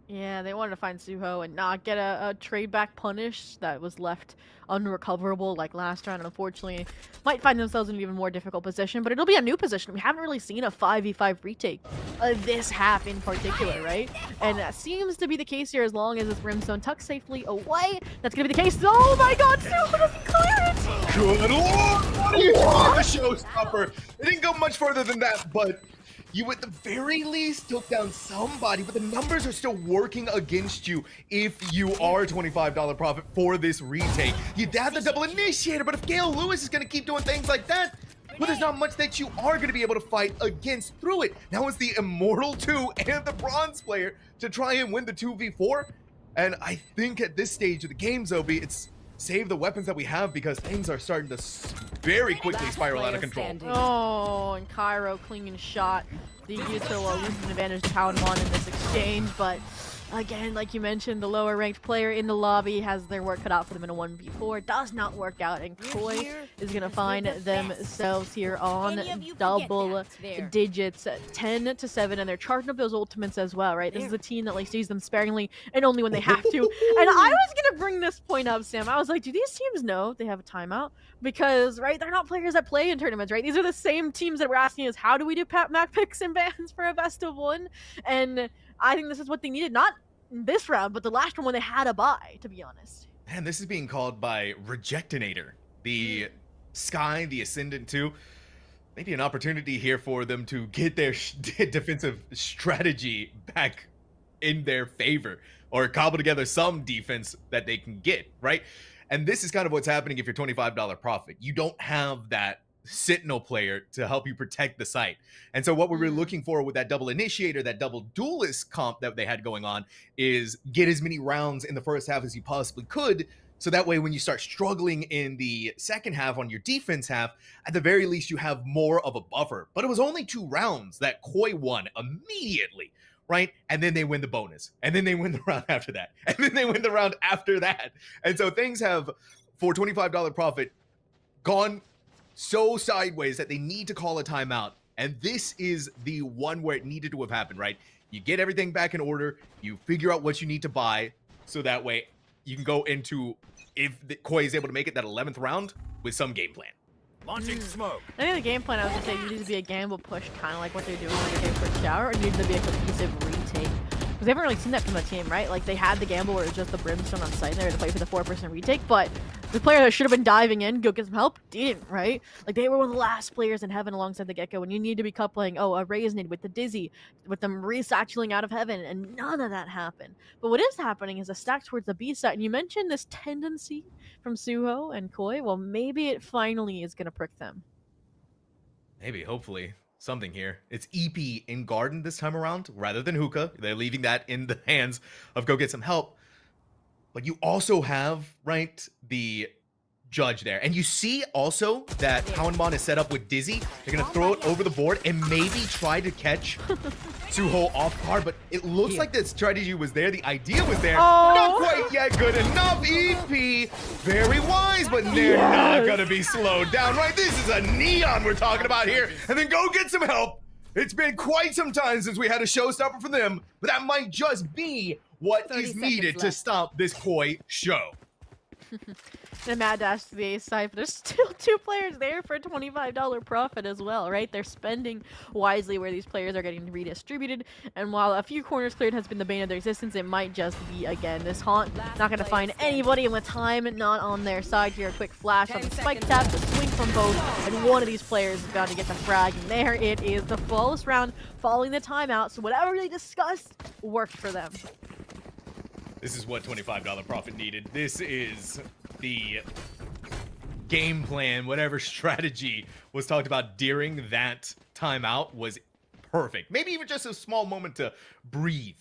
Yeah, they wanted to find Suho and not get a trade back punish that was left unrecoverable like last round, and unfortunately might find themselves in an even more difficult position, but it'll be a new position. We haven't really seen a 5v5 retake this half in particular, right? And that seems to be the case here as long as this Brimstone tucks safely away. That's gonna be the case. Oh my god, Suho doesn't clear it! Good lord, what are you doing, the showstopper? It didn't go much further than that, but you at the very least took down somebody, but the numbers are still working against you if you are $25 profit for this retake. You'd have the double initiator, but if Gale Lewis is going to keep doing things like that, well, there's not much that you are going to be able to fight against through it. Now it's the Immortal 2 and the Bronze player to try and win the 2v4. And I think at this stage of the game, Zobi, it's save the weapons that we have because things are starting to very quickly spiral out of control. Oh, and Cairo clean shot. The Yuto will lose an advantage to Poundmon in this exchange, but again, like you mentioned, the lower ranked player in the lobby has their work cut out for them in a 1v4. Does not work out, and Koi is going to find themselves here on double digits, 10-7, and they're charging up those ultimates as well, right? This is a team that likes to use them sparingly and only when they have to. And I was going to bring this point up, Sam. I was like, do these teams know they have a timeout? Because, right, they're not players that play in tournaments, right? These are the same teams that were asking us, how do we do map picks and bans for a best of 1? And I think this is what they needed, not this round, but the last one when they had a bye, to be honest. Man, this is being called by Rejectinator. The Sky, the Ascendant 2. Maybe an opportunity here for them to get their defensive strategy back in their favor, or cobble together some defense that they can get, right? And this is kind of what's happening if you're $25 profit. You don't have that Sentinel player to help you protect the site. And so what we were looking for with that double initiator, that double duelist comp that they had going on, is get as many rounds in the first half as you possibly could. So that way, when you start struggling in the second half on your defense half, at the very least, you have more of a buffer. But it was only 2 rounds that Koi won immediately, right? And then they win the bonus. And then they win the round after that. And then they win the round after that. And so things have, for $25 profit, gone so sideways that they need to call a timeout. And this is the one where it needed to have happened, right? You get everything back in order. You figure out what you need to buy. So that way you can go into, if the Koi is able to make it that 11th round, with some game plan. Launching smoke. I think the game plan, I was going to say, needed to be a gamble push, kind of like what they're doing when they get first shower, or needed to be a cohesive retake. Because we haven't really seen that from the team, right? Like, they had the gamble where it was just the Brimstone on site, and they were to play for the 4% retake, but The player that should have been diving in, go get some help, didn't, right? Like, they were one of the last players in heaven alongside the Gecko, and you need to be coupling, a Raised with the Dizzy, with them recycling out of heaven, and none of that happened. But what is happening is a stack towards the B side, and you mentioned this tendency from Suho and Koi. Well, maybe it finally is going to prick them. Maybe, hopefully, something here. It's EP in Garden this time around, rather than Hookah. They're leaving that in the hands of Go Get Some Help. But you also have, right, the Judge there. And you see also that Poundmon is set up with Dizzy. They're going to throw it over the board and maybe try to catch Suho off guard. But it looks like the strategy was there. The idea was there. Not quite yet good enough. EP, very wise, but they're not going to be slowed down, right? This is a Neon we're talking about here. And then Go Get Some Help. It's been quite some time since we had a showstopper for them, but that might just be what is needed to stop this Koi show. The mad dash to the A side, but there's still 2 players there for a $25 profit as well, right? They're spending wisely where these players are getting redistributed, and while a few corners cleared has been the bane of their existence, it might just be, again, this Haunt not going to find anybody, and with time not on their side here, a quick flash on the spike tap, the swing from both, and one of these players is bound to get the frag, and there it is, the flawless round following the timeout, so whatever they discussed worked for them. This is what $25 profit needed. This is the game plan, whatever strategy was talked about during that timeout was perfect. Maybe even just a small moment to breathe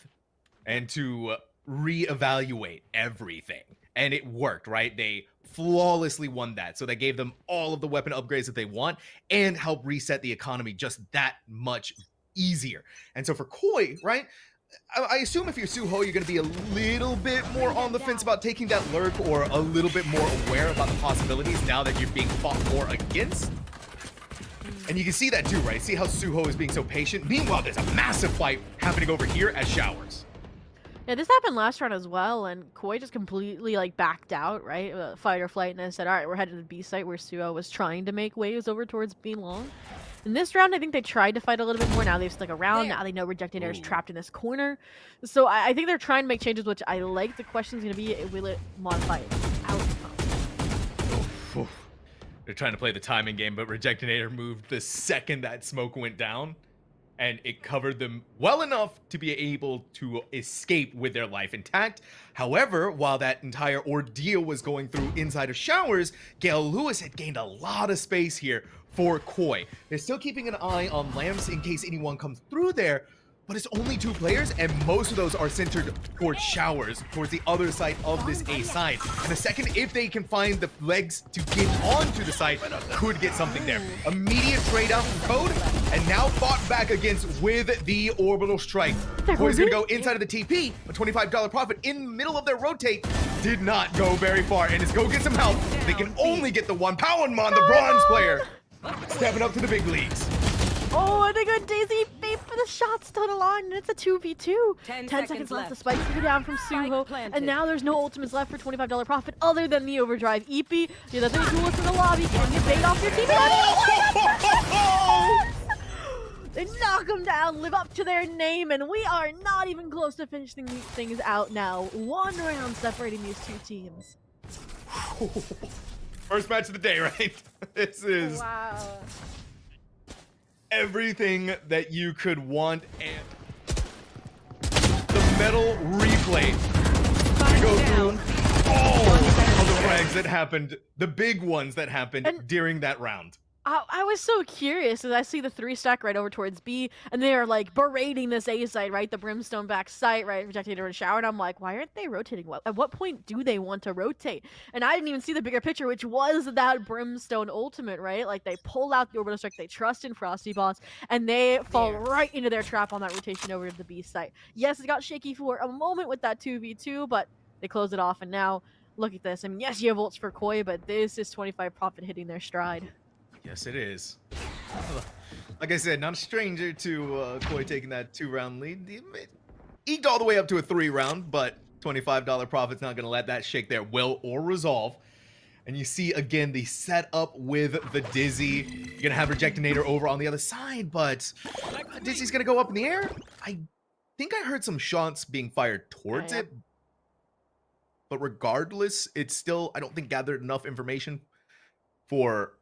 and to reevaluate everything. And it worked, right? They flawlessly won that. So that gave them all of the weapon upgrades that they want and helped reset the economy just that much easier. And so for Koi, right? I assume if you're Suho, you're going to be a little bit more on the fence about taking that lurk or a little bit more aware about the possibilities now that you're being fought more against. And you can see that too, right? See how Suho is being so patient? Meanwhile, there's a massive fight happening over here at Showers. Yeah, this happened last round as well, and Koi just completely, like, backed out, right? Fight or flight, and said, all right, we're headed to the B site where Suho was trying to make waves over towards B long. In this round, I think they tried to fight a little bit more. Now they've stuck around. Now they know Rejected Air is trapped in this corner. So I think they're trying to make changes, which I like. The question is going to be, will it modify its outcome? They're trying to play the timing game, but Rejectinator moved the second that smoke went down, and it covered them well enough to be able to escape with their life intact. However, while that entire ordeal was going through inside of Showers, Gale Lewis had gained a lot of space here for Koi. They're still keeping an eye on lamps in case anyone comes through there, but it's only 2 players, and most of those are centered towards Showers, towards the other side of this A side. And the second, if they can find the legs to get onto the side, could get something there. Immediate trade out from Code, and now fought back against with the Orbital Strike. Koi's gonna go inside of the TP, a $25 profit in the middle of their rotate. Did not go very far, and it's Go Get Some Help. They can only get the one. Poundmon, the bronze player, stepping up to the big leagues. Oh, and they got Daisy bait for the shot still on the line, and it's a 2v2. 10 seconds left. The spike's going down from Suho, and now there's no ultimates left for $25 profit other than the overdrive. EP, you're the thing to the lobby. Can you bait off your team? They knock them down, live up to their name, and we are not even close to finishing these things out now. 1 round separating these 2 teams. First match of the day, right? This is everything that you could want, and the metal replay to go through all of the frags that happened, the big ones that happened during that round. I was so curious as I see the 3 stack right over towards B, and they are like berating this A side, right? The Brimstone back site, right? Rejected and Shower, and I'm like, why aren't they rotating? At what point do they want to rotate? And I didn't even see the bigger picture, which was that Brimstone ultimate, right? Like, they pull out the Orbital Strike, they trust in Frosty Boss, and they fall right into their trap on that rotation over to the B site. Yes, it got shaky for a moment with that 2v2, but they close it off, and now look at this. I mean, yes, you have ults for Koi, but this is 25 profit hitting their stride. Yes, it is. Like I said, not a stranger to Koi taking that 2-round lead. Eked all the way up to a 3-round, but $25 profit's not going to let that shake their will or resolve. And you see, again, the setup with the Dizzy. You're going to have Rejectinator over on the other side, but Dizzy's going to go up in the air. I think I heard some shots being fired towards it. but regardless, it's still, I don't think, gathered enough information for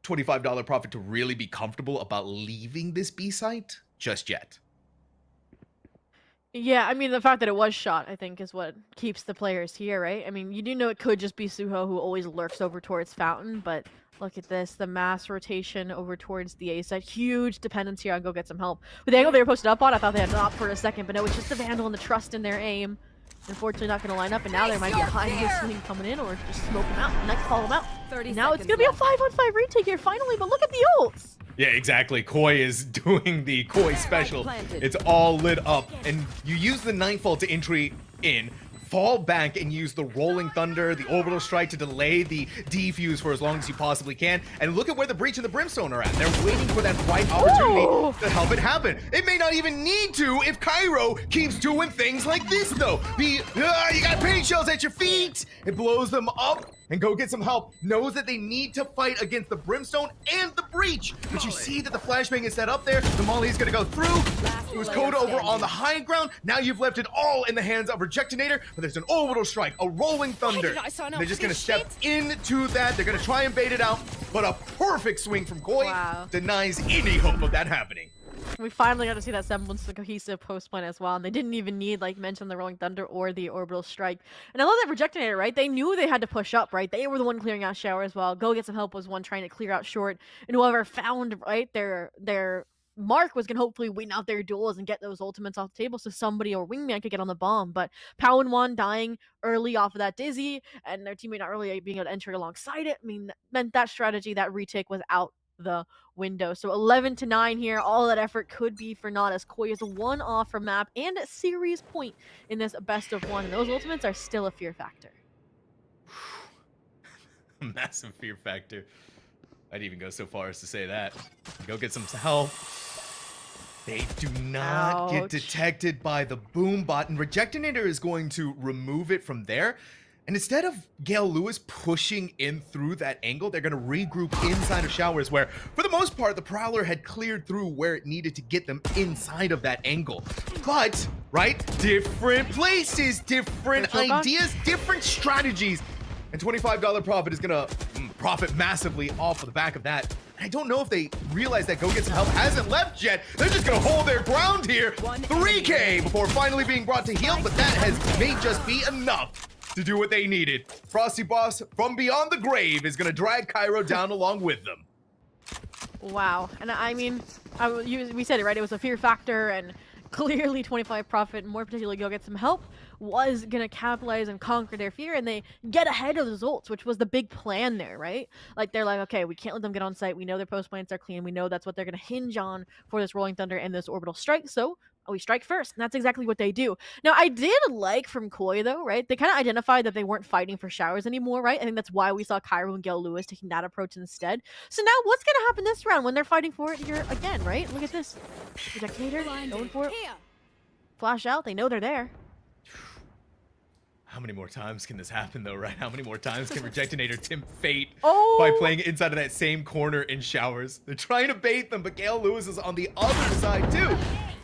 $25 profit to really be comfortable about leaving this B site just yet. Yeah, I mean, the fact that it was shot, I think, is what keeps the players here, right? I mean, you do know it could just be Suho who always lurks over towards Fountain, but look at this, the mass rotation over towards the A side. Huge dependency on Go Get Some Help. With the angle they were posted up on, I thought they had an op for a second, but no, it's just the Vandal and the trust in their aim. Unfortunately, not going to line up, and now there might be a high swing coming in, or just smoke them out, next call them out. 30 Now it's seconds going to be a left. 5-on-5 retake here, finally, but look at the ults! Yeah, exactly. Koi is doing the Koi special. planted. It's all lit up. And you use the Nightfall to entry in, fall back and use the Rolling Thunder, the Orbital Strike to delay the defuse for as long as you possibly can. And look at where the Breach and the Brimstone are at. They're waiting for that right opportunity Ooh. to help it happen. It may not even need to if Cairo keeps doing things like this, though. You got paint shells at your feet. It blows them up. And Go Get Some Help knows that they need to fight against the Brimstone and the Breach. But you see that the flashbang is set up there. The Molly is going to go through. It was Coda over on the high ground. Now you've left it all in the hands of Rejectinator. But there's an Orbital Strike, a Rolling Thunder. did I sign up They're just for going to this step into that. They're going to try and bait it out. But a perfect swing from Koi Wow. denies any hope of that happening. We finally got to see that semblance of a cohesive post plan as well, and they didn't even need, like mentioned, the Rolling Thunder or the Orbital Strike. And I love that Rejectinator, right? They knew they had to push up, right? They were the one clearing out shower as well. Go Get Some Help was one trying to clear out short, and whoever found, right, their mark was going to hopefully win out their duels and get those ultimates off the table so somebody or Wingman could get on the bomb. But Pow and Wan dying early off of that Dizzy, and their teammate not really being able to enter alongside it, I mean, meant that strategy, that retake was out the window. So 11-9 here. All that effort could be for naught as Koi is one off from map and a series point in this best of one. And those ultimates are still a fear factor. Massive fear factor. I'd even go so far as to say that. Go Get Some Help. They do not get Ouch. detected by the boom bot, and Rejectinator is going to remove it from there. And instead of Gale Lewis pushing in through that angle, they're going to regroup inside of showers where, for the most part, the Prowler had cleared through where it needed to get them inside of that angle. But, right, different places, different ideas, different strategies. And $25 profit is going to profit massively off of the back of that. I don't know if they realize that Go Get Some Help hasn't left yet. They're just going to hold their ground here. 3K before finally being brought to heel, but that may just be enough to do what they needed. Frosty Boss from beyond the grave is going to drag Cairo down along with them. Wow. And I mean, we said it, right? It was a fear factor, and clearly 25 profit, and more particularly Go Get Some Help, was going to capitalize and conquer their fear, and they get ahead of the ults, which was the big plan there, right? Like, they're like, okay, we can't let them get on site. We know their post plans are clean. We know that's what they're going to hinge on for this Rolling Thunder and this Orbital Strike, so we strike first, and that's exactly what they do. Now, I did like from Koi, though, right? They kind of identified that they weren't fighting for showers anymore, right? I think that's why we saw Cairo and Gale Lewis taking that approach instead. So now what's going to happen this round when they're fighting for it here again, right? Look at this. Rejectinator going for it. Flash out. They know they're there. How many more times can this happen, though, right? How many more times can Rejectinator tempt fate Oh! by playing inside of that same corner in showers? They're trying to bait them, but Gale Lewis is on the other side, too.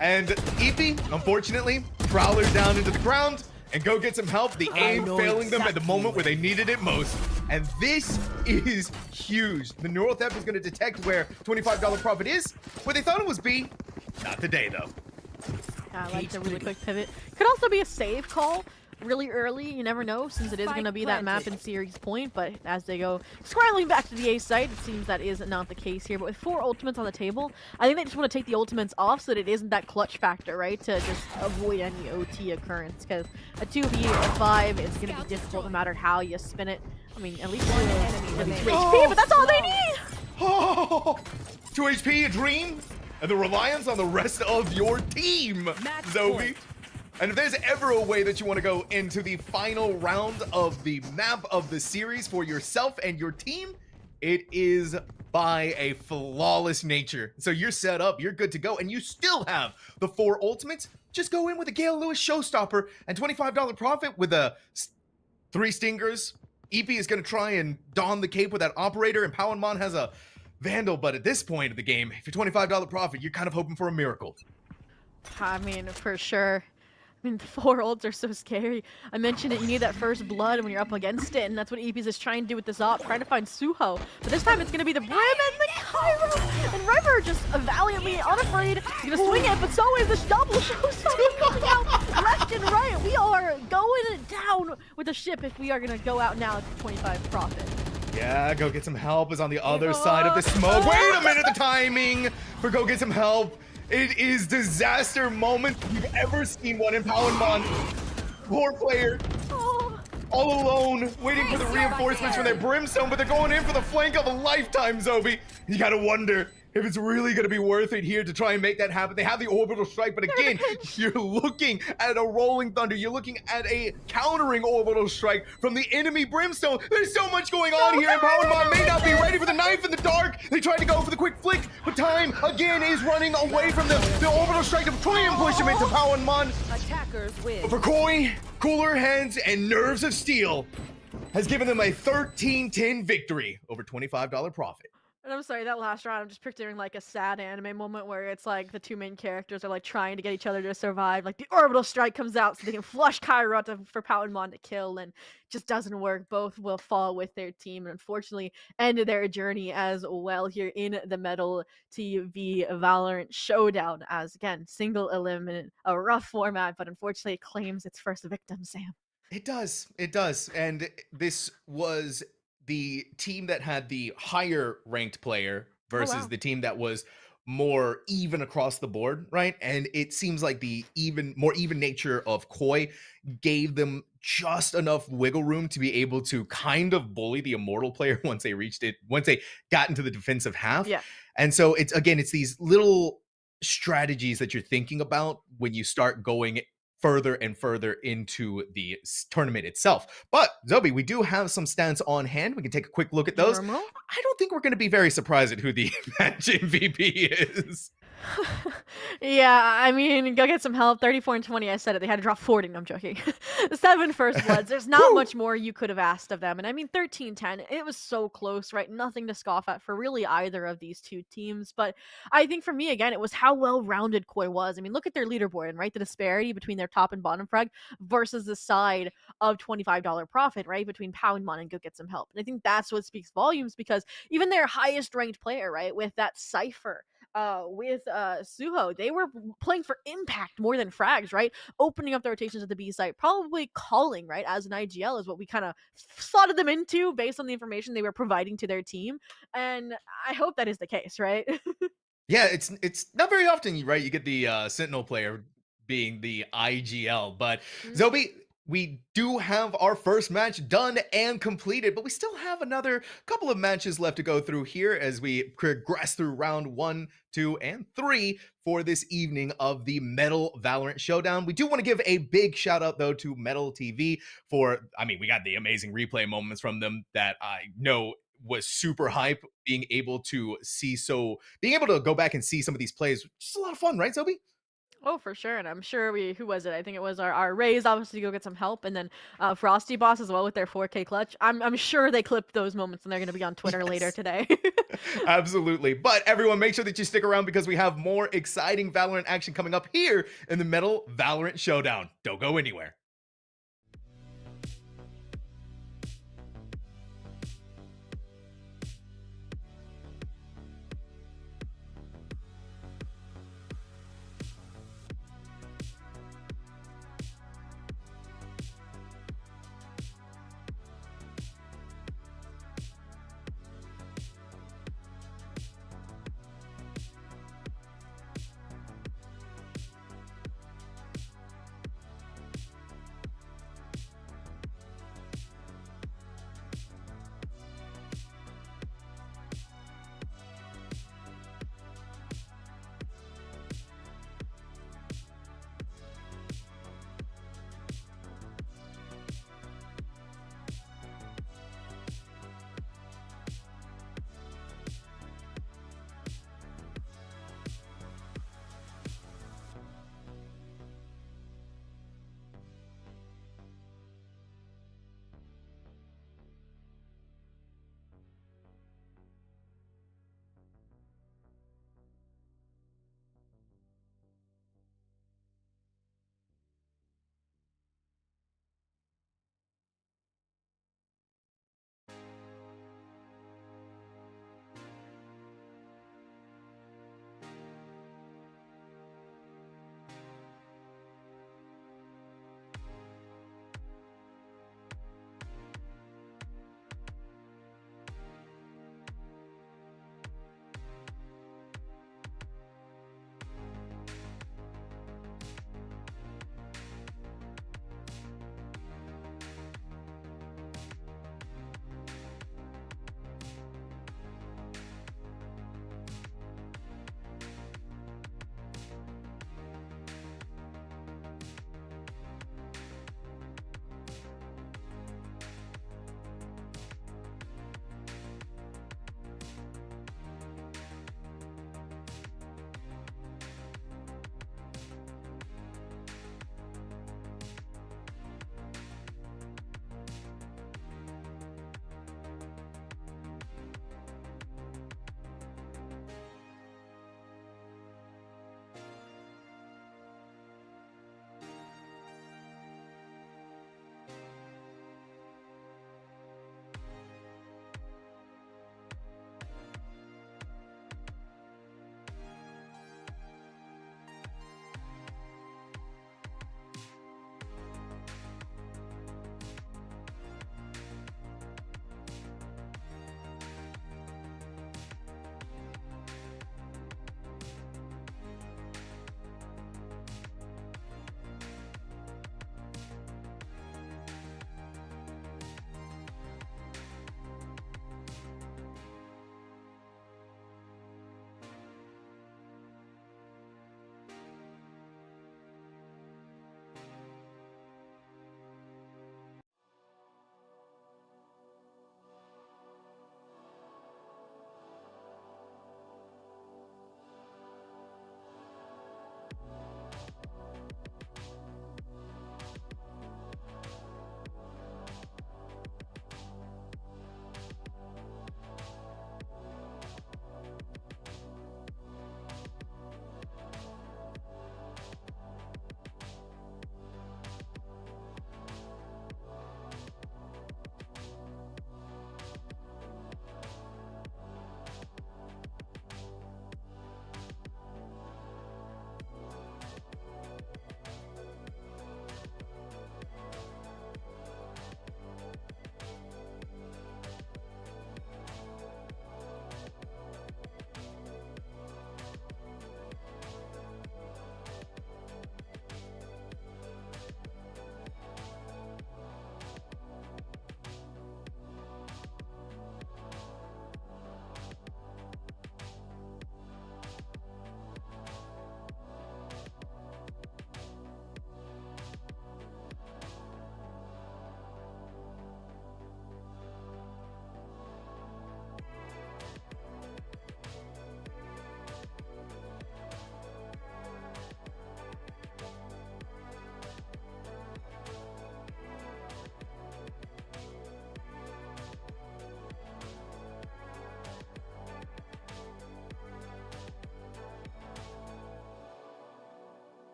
And Eepy, unfortunately, Prowler down into the ground, and Go Get Some Help. The aim failing them at the moment where they needed it most. And this is huge. The Neural Theft is going to detect where $25 profit is, where they thought it was B. Not today, though. I like the really quick pivot. Could also be a save call really early. You never know, since it is going to be that map in series point. But as they go scrambling back to the A site, it seems that is not the case here. But with 4 ultimates on the table, I think they just want to take the ultimates off so that it isn't that clutch factor, right? To just avoid any OT occurrence. Because a 2v or a 5 is going to be difficult no matter how you spin it. I mean, at least one enemy with 2 HP, but that's all they need! Oh, 2 HP, a dream, and the reliance on the rest of your team, Zoe. And if there's ever a way that you want to go into the final round of the map of the series for yourself and your team, it is by a flawless nature. So you're set up, you're good to go, and you still have the 4 ultimates. Just go in with a Gale Lewis showstopper and $25 profit with a 3 stingers. Eepy is going to try and don the cape with that operator, and Powenmon has a Vandal, but at this point of the game, if you're $25 profit, you're kind of hoping for a miracle. I mean, for sure. I mean, the 4 ults are so scary. I mentioned it, you need that first blood when you're up against it, and that's what EPs is trying to do with this op, trying to find Suho. But this time it's going to be the Brim and the Cairo! And River just valiantly unafraid. He's going to swing it, but so is this double show. So coming out left and right. We are going down with the ship if we are going to go out now to 25 profit. Yeah, go get some help is on the other side of the smoke. Wait a minute, the timing for go get some help. It is disaster moment if you've ever seen one in Power. Poor player, Oh. all alone, waiting for the reinforcements from their Brimstone, but they're going in for the flank of a lifetime, Zobi. You gotta wonder if it's really gonna be worth it here to try and make that happen. They have the orbital strike, but again, you're looking at a rolling thunder. You're looking at a countering orbital strike from the enemy Brimstone. There's so much going on here, and Power may not be ready for the knife in the dark. They tried to go for the quick flick, but time again is running away from them. The orbital strike to try and push him into Power. Attackers win. But for Koi, cooler heads and nerves of steel has given them a 13-10 victory over $25 profit. And I'm sorry, that last round, I'm just picturing like a sad anime moment where it's like the two main characters are like trying to get each other to survive. Like the orbital strike comes out so they can flush Kyra for Poundmon to kill, and just doesn't work. Both will fall with their team and unfortunately end their journey as well here in the Metal TV Valorant Showdown. As again, single eliminate, a rough format, but unfortunately it claims its first victim, Sam. It does. And this was the team that had the higher ranked player versus wow. the team that was more even across the board, right? And it seems like the more even nature of Koi gave them just enough wiggle room to be able to kind of bully the immortal player once they got into the defensive half. Yeah. And so it's these little strategies that you're thinking about when you start going further and further into the tournament itself. But Zobi, we do have some stats on hand. We can take a quick look at those. Normal? I don't think we're going to be very surprised at who the match MVP is. Yeah, I mean, go get some help. 34 and 20, I said it. They had to drop 40. No, I'm joking. 7 first bloods. There's not much more you could have asked of them. And I mean, 13-10, it was so close, right? Nothing to scoff at for really either of these two teams. But I think for me, again, it was how well-rounded Koi was. I mean, look at their leaderboard and, right, the disparity between their top and bottom frag versus the side of $25 profit, right, between Poundmon and Go Get Some Help. And I think that's what speaks volumes because even their highest ranked player, right, with that Cypher, with Suho, they were playing for impact more than frags, right? Opening up the rotations at the B site, probably calling, right, as an IGL is what we kind of slotted them into based on the information they were providing to their team. And I hope that is the case, right? Yeah, it's not very often, right? You get the Sentinel player being the IGL, but Zobi, we do have our first match done and completed, but we still have another couple of matches left to go through here as we progress through round 1, 2, and 3 for this evening of the Metal Valorant Showdown. We do want to give a big shout out though to Metal TV we got the amazing replay moments from them that I know was super hype. Being able to go back and see some of these plays, just a lot of fun, right, Zobi? Oh, for sure. And I'm sure who was it? I think it was our Rays, obviously, Go Get Some Help. And then Frosty Boss as well with their 4K clutch. I'm sure they clipped those moments and they're going to be on Twitter later today. Absolutely. But everyone, make sure that you stick around because we have more exciting Valorant action coming up here in the Metal Valorant Showdown. Don't go anywhere.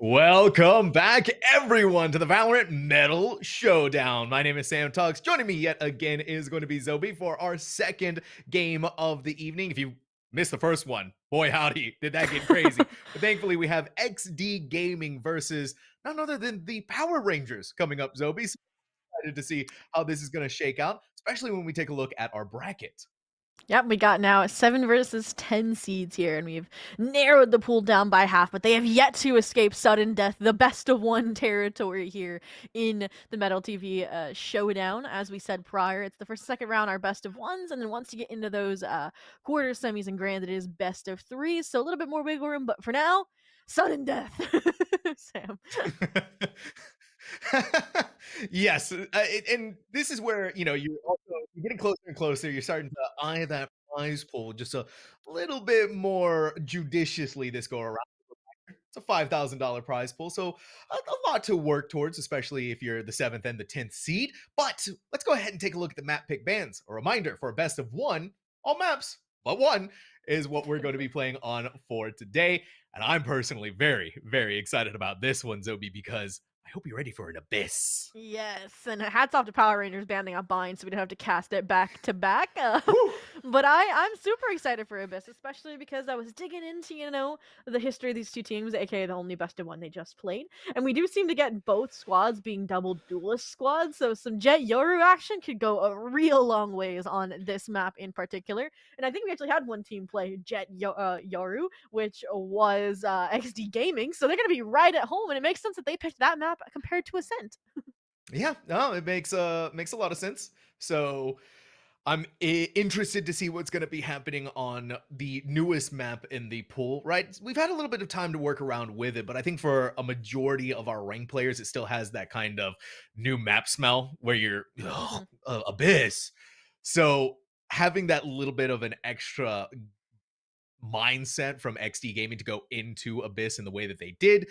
Welcome back, everyone, to the Valorant Medal Showdown. My name is Sam Tuggs. Joining me yet again is going to be Zobi for our second game of the evening. If you missed the first one, boy howdy, did that get crazy. But thankfully, we have XD Gaming versus none other than the Power Rangers coming up, Zobi. So excited to see how this is going to shake out, especially when we take a look at our bracket. Yep, we got now 7 versus 10 seeds here, and we've narrowed the pool down by half, but they have yet to escape sudden death, the best of one territory here in the Metal TV showdown. As we said prior, it's the first, second round, our best of ones, and then once you get into those quarter, semis, and grand, it is best of three, so a little bit more wiggle room, but for now, sudden death. Sam. Yes, and this is where you're getting closer and closer. You're starting to eye that prize pool just a little bit more judiciously this go around. It's a $5,000 prize pool, so a lot to work towards, especially if you're the 7th and the 10th seed. But let's go ahead and take a look at the map pick bans. A reminder for a best of one, all maps but one is what we're going to be playing on for today. And I'm personally very, very excited about this one, Zobi, because I hope you're ready for an abyss. Yes, and hats off to Power Rangers banning a bind so we don't have to cast it back to back. But I'm super excited for Abyss, especially because I was digging into, the history of these two teams, aka the only best of one they just played. And we do seem to get both squads being double duelist squads, so some Jet Yoru action could go a real long ways on this map in particular. And I think we actually had one team play Jet Yoru, which was XD Gaming, so they're going to be right at home, and it makes sense that they picked that map compared to Ascent. Yeah, no, it makes a lot of sense. So I'm interested to see what's going to be happening on the newest map in the pool, right? We've had a little bit of time to work around with it, but I think for a majority of our ranked players, it still has that kind of new map smell where you're abyss. So having that little bit of an extra mindset from XD Gaming to go into Abyss in the way that they did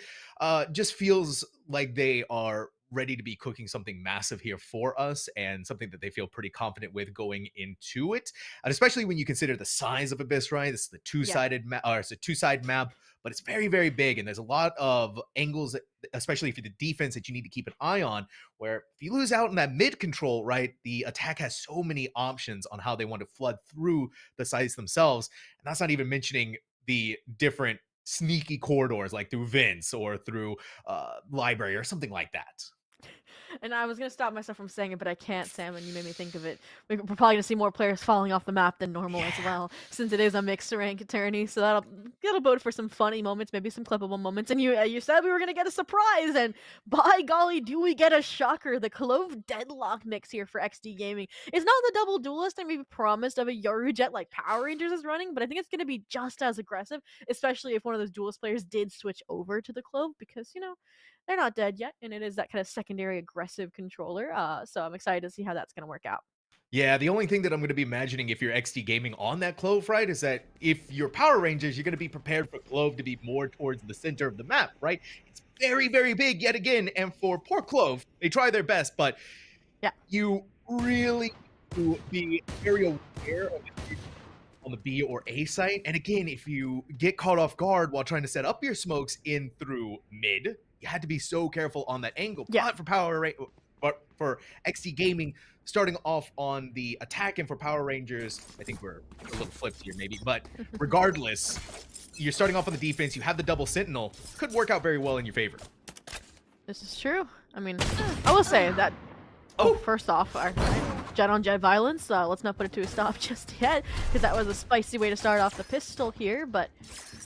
just feels like they are ready to be cooking something massive here for us and something that they feel pretty confident with going into it. And especially when you consider the size of Abyss, right? This is the two-sided map, or it's a two-side map, but it's very, very big. And there's a lot of angles, especially for the defense, that you need to keep an eye on, where if you lose out in that mid control, right, the attack has so many options on how they want to flood through the sites themselves. And that's not even mentioning the different sneaky corridors like through vents or through library or something like that. And I was gonna stop myself from saying it, but I can't, Sam, and you made me think of it. We're probably gonna see more players falling off the map than normal as well, since it is a mixed rank attorney. So that'll bode for some funny moments, maybe some clippable moments. And you said we were gonna get a surprise, and by golly, do we get a shocker? The Clove Deadlock mix here for XD Gaming. It's not the double duelist I maybe promised of a Yoru Jet like Power Rangers is running, but I think it's gonna be just as aggressive, especially if one of those duelist players did switch over to the Clove, because they're not dead yet, and it is that kind of secondary aggressive controller. So I'm excited to see how that's going to work out. Yeah, the only thing that I'm going to be imagining if you're XD Gaming on that Clove, right, is that if you're Power Rangers, you're going to be prepared for Clove to be more towards the center of the map, right? It's very, very big yet again, and for poor Clove, they try their best, but Yeah. you really need to be very aware of it on the B or A site. And again, if you get caught off guard while trying to set up your smokes in through mid, you had to be so careful on that angle. Yeah. But for XD Gaming, starting off on the attack and for Power Rangers, I think we're a little flipped here maybe, but regardless, you're starting off on the defense, you have the double sentinel, could work out very well in your favor. This is true. I mean, I will say that. Oh, first off, our jet on jet violence. Let's not put it to a stop just yet, because that was a spicy way to start off the pistol here. But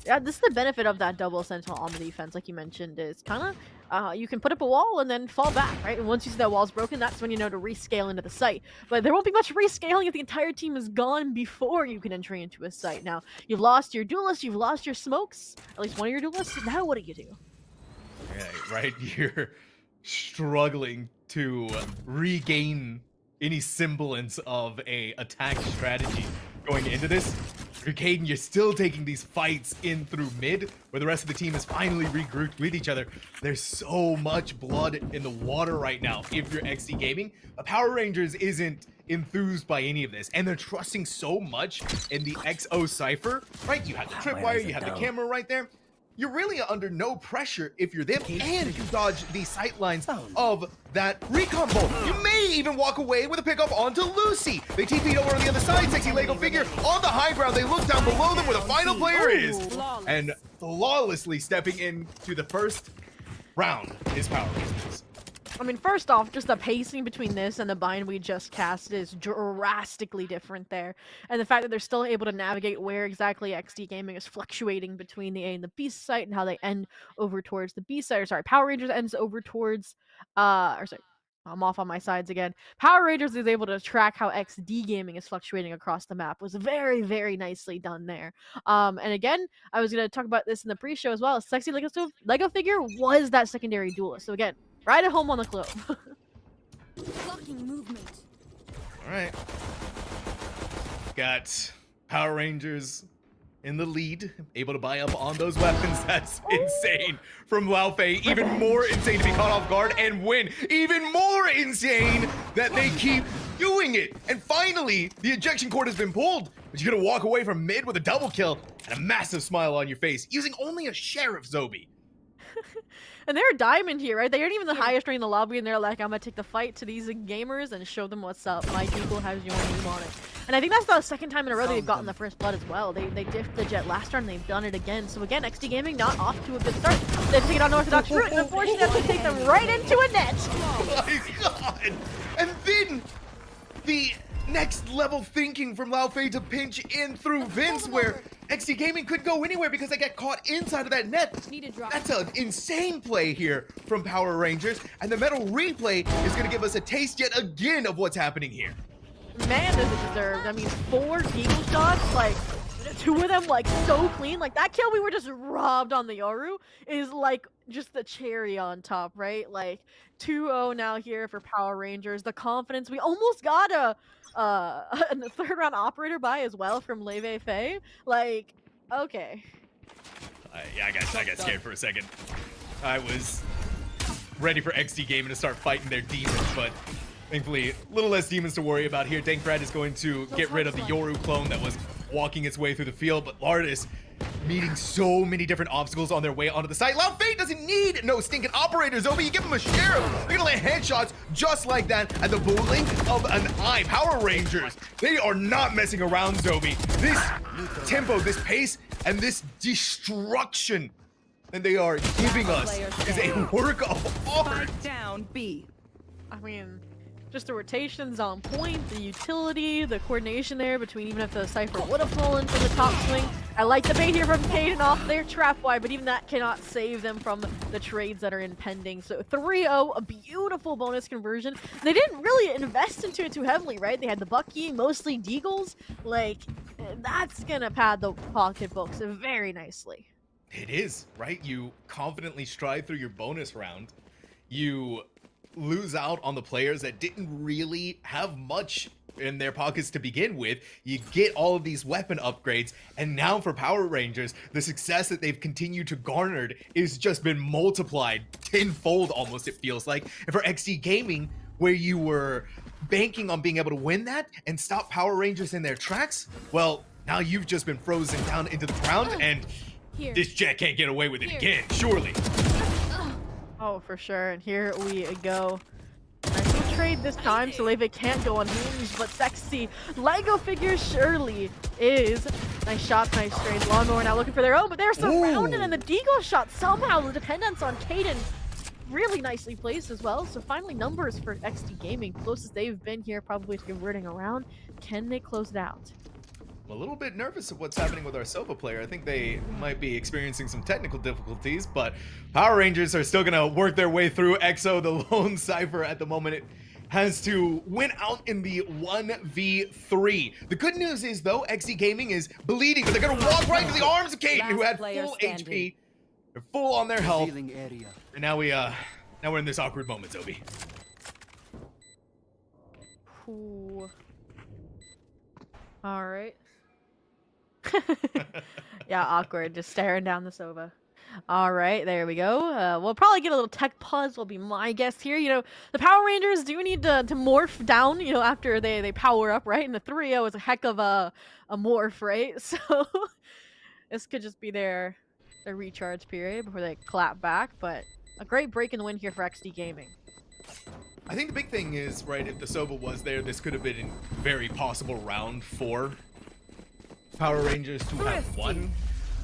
yeah, this is the benefit of that double sentinel on the defense, like you mentioned, is kind of you can put up a wall and then fall back, right? And once you see that wall's broken, that's when you know to rescale into the site. But there won't be much rescaling if the entire team is gone before you can entry into a site. Now, you've lost your duelist, you've lost your smokes, at least one of your duelists. Now what do? Yeah, right. You're struggling to regain any semblance of a attack strategy going into this. For Caden, you're still taking these fights in through mid, where the rest of the team is finally regrouped with each other. There's so much blood in the water right now if you're XD Gaming. But Power Rangers isn't enthused by any of this, and they're trusting so much in the XO Cypher, right? You have the tripwire, you have the camera right there. you're really under no pressure if you're them, and you dodge the sight lines of that recon bolt. You may even walk away with a pickup onto Lucy. They TP'd over on the other side. Sexy Lego figure on the high ground. They look down below them where the final player is. And flawlessly stepping into the first round is Power Rangers. I mean, first off, just the pacing between this and the bind we just cast is drastically different there. And the fact that they're still able to navigate where exactly XD Gaming is fluctuating between the A and the B site and how they end over towards the B site. Or sorry, Power Rangers ends over towards, or sorry, I'm off on my sides again. Power Rangers is able to track how XD Gaming is fluctuating across the map. Was very, very nicely done there. And again, I was going to talk about this in the pre-show as well. Sexy Lego figure was that secondary duelist. So again, right at home on the globe. Blocking movement. All right. Got Power Rangers in the lead, able to buy up on those weapons. That's insane from Lao Fei. Even more insane to be caught off guard and win. Even more insane that they keep doing it. And finally, the ejection cord has been pulled, but you're gonna walk away from mid with a double kill and a massive smile on your face, using only a Sheriff Zobi. And they're a diamond here, right? They aren't even the highest rank in the lobby, and they're like, I'm gonna take the fight to these gamers and show them what's up. My people has your name on it. And I think that's the second time in a row they've gotten the first blood as well. They diffed the jet last round, and they've done it again. So again, XD Gaming not off to a good start. They've taken on Orthodox route, and unfortunately take them right into a net. Oh my god! And then the next level thinking from Lao Fei to pinch in through Vince, where XD Gaming could go anywhere because they get caught inside of that net. That's an insane play here from Power Rangers, and the metal replay is going to give us a taste yet again of what's happening here. Man, does it deserve. That means 4 Deagle shots, like 2 of them like so clean. Like that kill we were just robbed on the Yoru is like just the cherry on top, right? Like 2-0 now here for Power Rangers. The confidence, we almost got a third round operator buy as well from Leve Fei. Like, okay. Yeah, I got scared for a second. I was ready for XD Gaming to start fighting their demons, but thankfully, a little less demons to worry about here. Dankbrad is going to get rid of the Yoru clone that was walking its way through the field, but Lardis meeting so many different obstacles on their way onto the site. Lao Fei doesn't need no stinking operators over. You give him a sheriff, you're gonna land headshots just like that at the blink of an eye. Power Rangers, they are not messing around, Zobi. This tempo, this pace, and this destruction that they are giving us is a work of art. Spike down B. I mean, just the rotations on point, the utility, the coordination there between even if the Cypher would have fallen from the top swing. I like the bait here from Caden off their trap wide, but even that cannot save them from the trades that are impending. So 3-0, a beautiful bonus conversion. They didn't really invest into it too heavily, right? They had the Bucky, mostly Deagles. Like, that's gonna pad the pocketbooks very nicely. It is, right? You confidently stride through your bonus round. You lose out on the players that didn't really have much in their pockets to begin with. You get all of these weapon upgrades, and now for Power Rangers, the success that they've continued to garnered is just been multiplied tenfold almost, it feels like. And for XD Gaming, where you were banking on being able to win that and stop Power Rangers in their tracks, well, now you've just been frozen down into the ground, and this jet can't get away with it again, surely. Oh, for sure. And here we go. Nice little trade this time, so Leve can't go unhinged, but Sexy Lego figure surely is. Nice shots, nice trades. Lawnmower now looking for their own, but they're surrounded, and the Deagle shot somehow, the dependence on Caden really nicely placed as well. So finally numbers for XD Gaming, closest they've been here probably to converting around. Can they close it out? I'm a little bit nervous of what's happening with our Sova player. I think they might be experiencing some technical difficulties, but Power Rangers are still gonna work their way through. EXO, the lone Cypher at the moment, it has to win out in the 1v3. The good news is, though, XD Gaming is bleeding, but they're gonna walk right into the arms of Caden, who had full HP. They're full on their health. And now we're in this awkward moment, Zobi. Ooh. All right. Yeah, awkward. Just staring down the Sova. All right, there we go. We'll probably get a little tech pause, will be my guess here. You know, the Power Rangers do need to morph down, you know, after they power up, right? And the 3-0 is a heck of a morph, right? So this could just be their their recharge period before they clap back, but a great break in the win here for XD Gaming. I think the big thing is, right, if the Sova was there, this could have been a very possible round for Power Rangers to have won.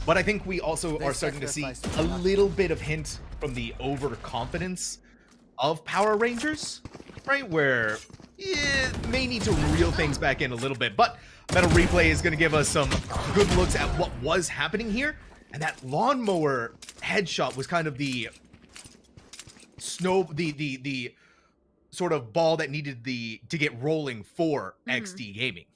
But I think we also are starting to see a little bit of hint from the overconfidence of Power Rangers, right? Where may need to reel things back in a little bit. But Metal Replay is going to give us some good looks at what was happening here. And that lawnmower headshot was kind of the sort of ball that needed to get rolling for XD Gaming.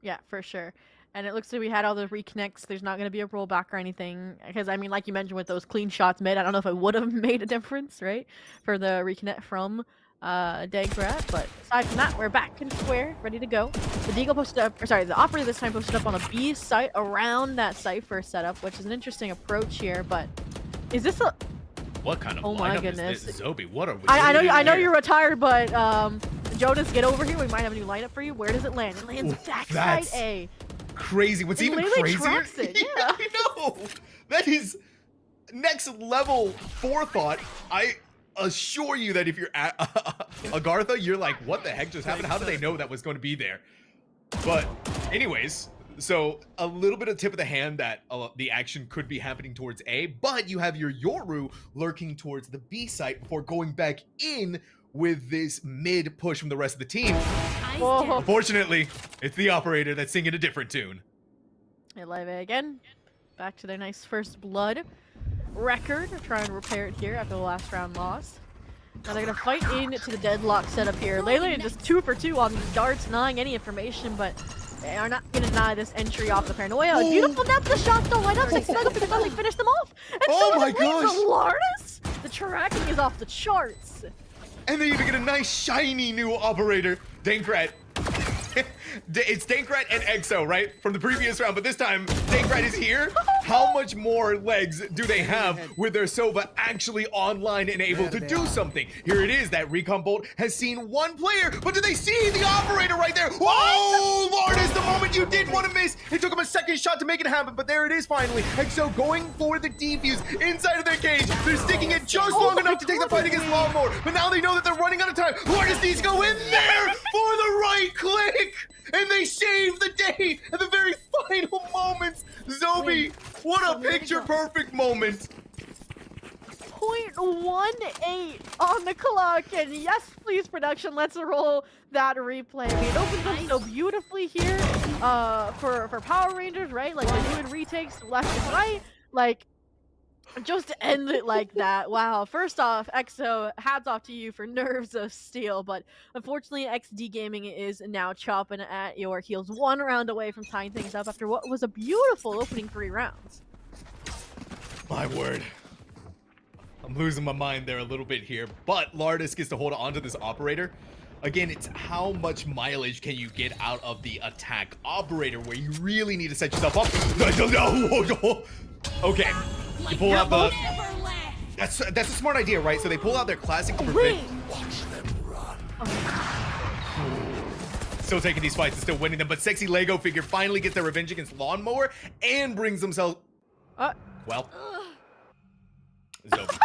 Yeah, for sure. And it looks like we had all the reconnects. There's not going to be a rollback or anything. Because, I mean, like you mentioned with those clean shots made, I don't know if it would have made a difference, right? For the reconnect from Dagrat. But aside from that, we're back in square, ready to go. The Deagle posted up, or sorry, the operator this time posted up on a B site around that Cypher setup, which is an interesting approach here. But is this a... What kind of lineup is this? Zobi, what are we doing I know here? you're retired, but Jonas, get over here. We might have a new lineup for you. Where does it land? It lands backside A. Crazy. What's even Lele crazier? tracks it, yeah. I know. That is next level forethought. I assure you that if you're at Agartha, you're like, what the heck just happened? How did they know that was going to be there? But anyways, so a little bit of tip of the hand that the action could be happening towards A, but you have your Yoru lurking towards the B site before going back in with this mid push from the rest of the team. Whoa. Unfortunately, it's the operator that's singing a different tune. Leve again. Back to their nice first blood record. Trying to repair it here after the last round loss. Now they're going to fight into the deadlock setup here. Lele just 2 for 2 on the darts, denying any information, but they are not going to deny this entry off the paranoia. Oh. Beautiful depth of shots though. Why not take Snuggle because they finish them off? And Oh so my gosh! gosh. The tracking is off the charts. And they even get a nice shiny new operator, Dankrat. It's Dankrat and EXO, right? From the previous round, but this time Dankrat is here. How much more legs do they have with their Sova actually online and able to do something? Here it is, that recon bolt has seen one player, but do they see the operator right there? Oh, Lord, is the moment you did want to miss. It took him a second shot to make it happen, but there it is finally. EXO going for the defuse inside of their cage. They're sticking it just long enough to take the fight against Lawnmower, but now they know that they're running out of time. Lourdes needs to go in there for the right click. And they save the day at the very final moments. Zobi, what a picture-perfect moment. 0.18 on the clock, and yes, please, production, let's roll that replay. I mean, it opens up so beautifully here for Power Rangers, right? Like, they're doing retakes left and right. Like, just to end it like that. Wow. First off, EXO, hats off to you for nerves of steel, but unfortunately, XD Gaming is now chopping at your heels, 1 round away from tying things up after what was a beautiful opening 3 rounds. My word. I'm losing my mind there a little bit here, but Lourdes gets to hold on to this operator. Again, it's how much mileage can you get out of the attack operator where you really need to set yourself up. No. Okay. You pull out the... That's a smart idea, right? So they pull out their classic to prevent... Watch them run. Still taking these fights and still winning them, but Sexy Lego Figure finally gets their revenge against Lawnmower and brings themselves... Well... Zobi.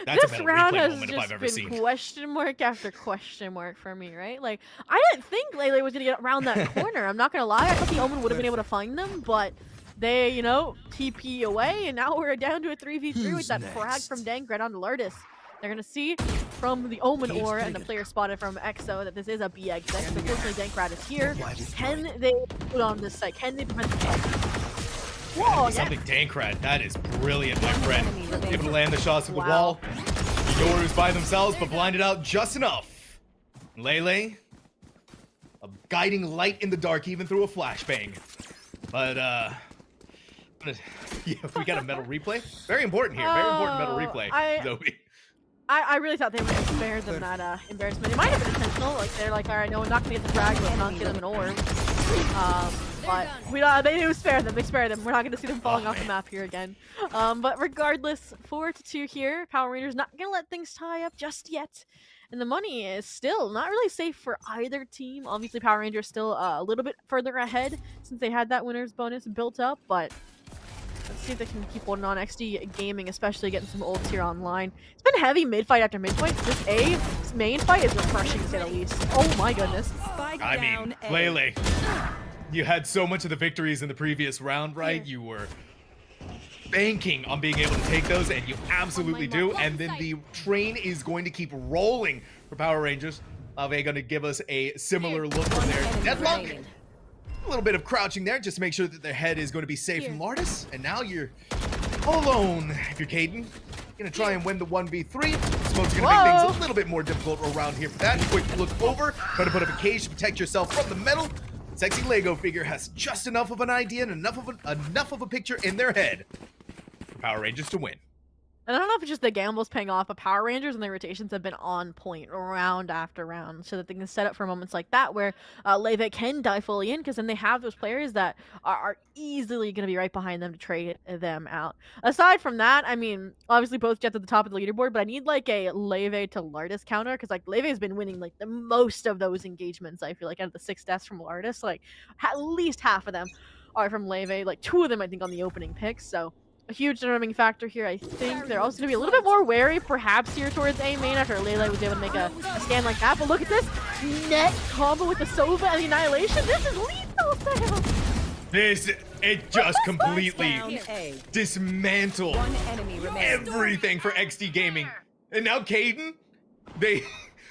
That's this a round replay has moment if just I've ever been seen. question mark after question mark for me, right? Like, I didn't think Lele was going to get around that corner. I'm not going to lie. I thought the Omen would have been able to find them, but... They, you know, TP away, and now we're down to a 3v3 with that frag from Dankrat onto Lourdes. They're going to see from the Omen aura and the player spotted from EXO that this is a B exit. Unfortunately, Dankrat is here. Can they put on this site? Can they prevent the kill? Whoa, yes. Something Dankrat. That is brilliant, my friend. Able to land the shots of the wall. Yoru's by themselves, but blinded out just enough. Lele, a guiding light in the dark, even through a flashbang. But, yeah, we got a metal replay. Very important here. Very important metal replay, Zobi. I really thought they would have spared them that embarrassment. It might have been intentional. Like, they're like, all right, no, we're not going to get the frag, but not give them an orb. But they do spare them. They spare them. We're not going to see them falling off the map here again. But regardless, 4-2 here. Power Rangers not going to let things tie up just yet. And the money is still not really safe for either team. Obviously, Power Rangers still a little bit further ahead since they had that winner's bonus built up, but Let's see if they can keep holding on. XD Gaming, especially getting some ults here online. It's been heavy mid fight after mid fight. This A main fight is refreshing to say the least. Oh my goodness. Spike I down mean, A. Lele, you had so much of the victories in the previous round, right? You were banking on being able to take those, and you absolutely do. And then the train is going to keep rolling for Power Rangers. Lave going to give us a similar look from their enemy deadlock. remaining. A little bit of crouching there just to make sure that their head is going to be safe from Lardis. And now you're all alone if you're Caden. Gonna try and win the 1v3. Smoke's gonna make things a little bit more difficult around here for that. Quick look over, try to put up a cage to protect yourself from the metal. Sexy Lego figure has just enough of an idea and enough of a picture in their head for Power Rangers to win. And I don't know if it's just the gambles paying off, but Power Rangers and their rotations have been on point round after round so that they can set up for moments like that where Leve can dive fully in because then they have those players that are easily going to be right behind them to trade them out. Aside from that, I mean, obviously both Jets at the top of the leaderboard, but I need like a Leve to Lardis counter because like Leve has been winning like the most of those engagements, I feel like, out of the 6 deaths from Lardis. Like at least half of them are from Leve, like 2 of them I think on the opening picks, so a huge determining factor here. I think they're also going to be a little bit more wary, perhaps, here towards A main after Lele was able to make a stand like that. But look at this net combo with the Sova and the Annihilation. This is lethal, Sam! It just completely Down A. dismantled One enemy remaining. everything for XD Gaming. And now Caden,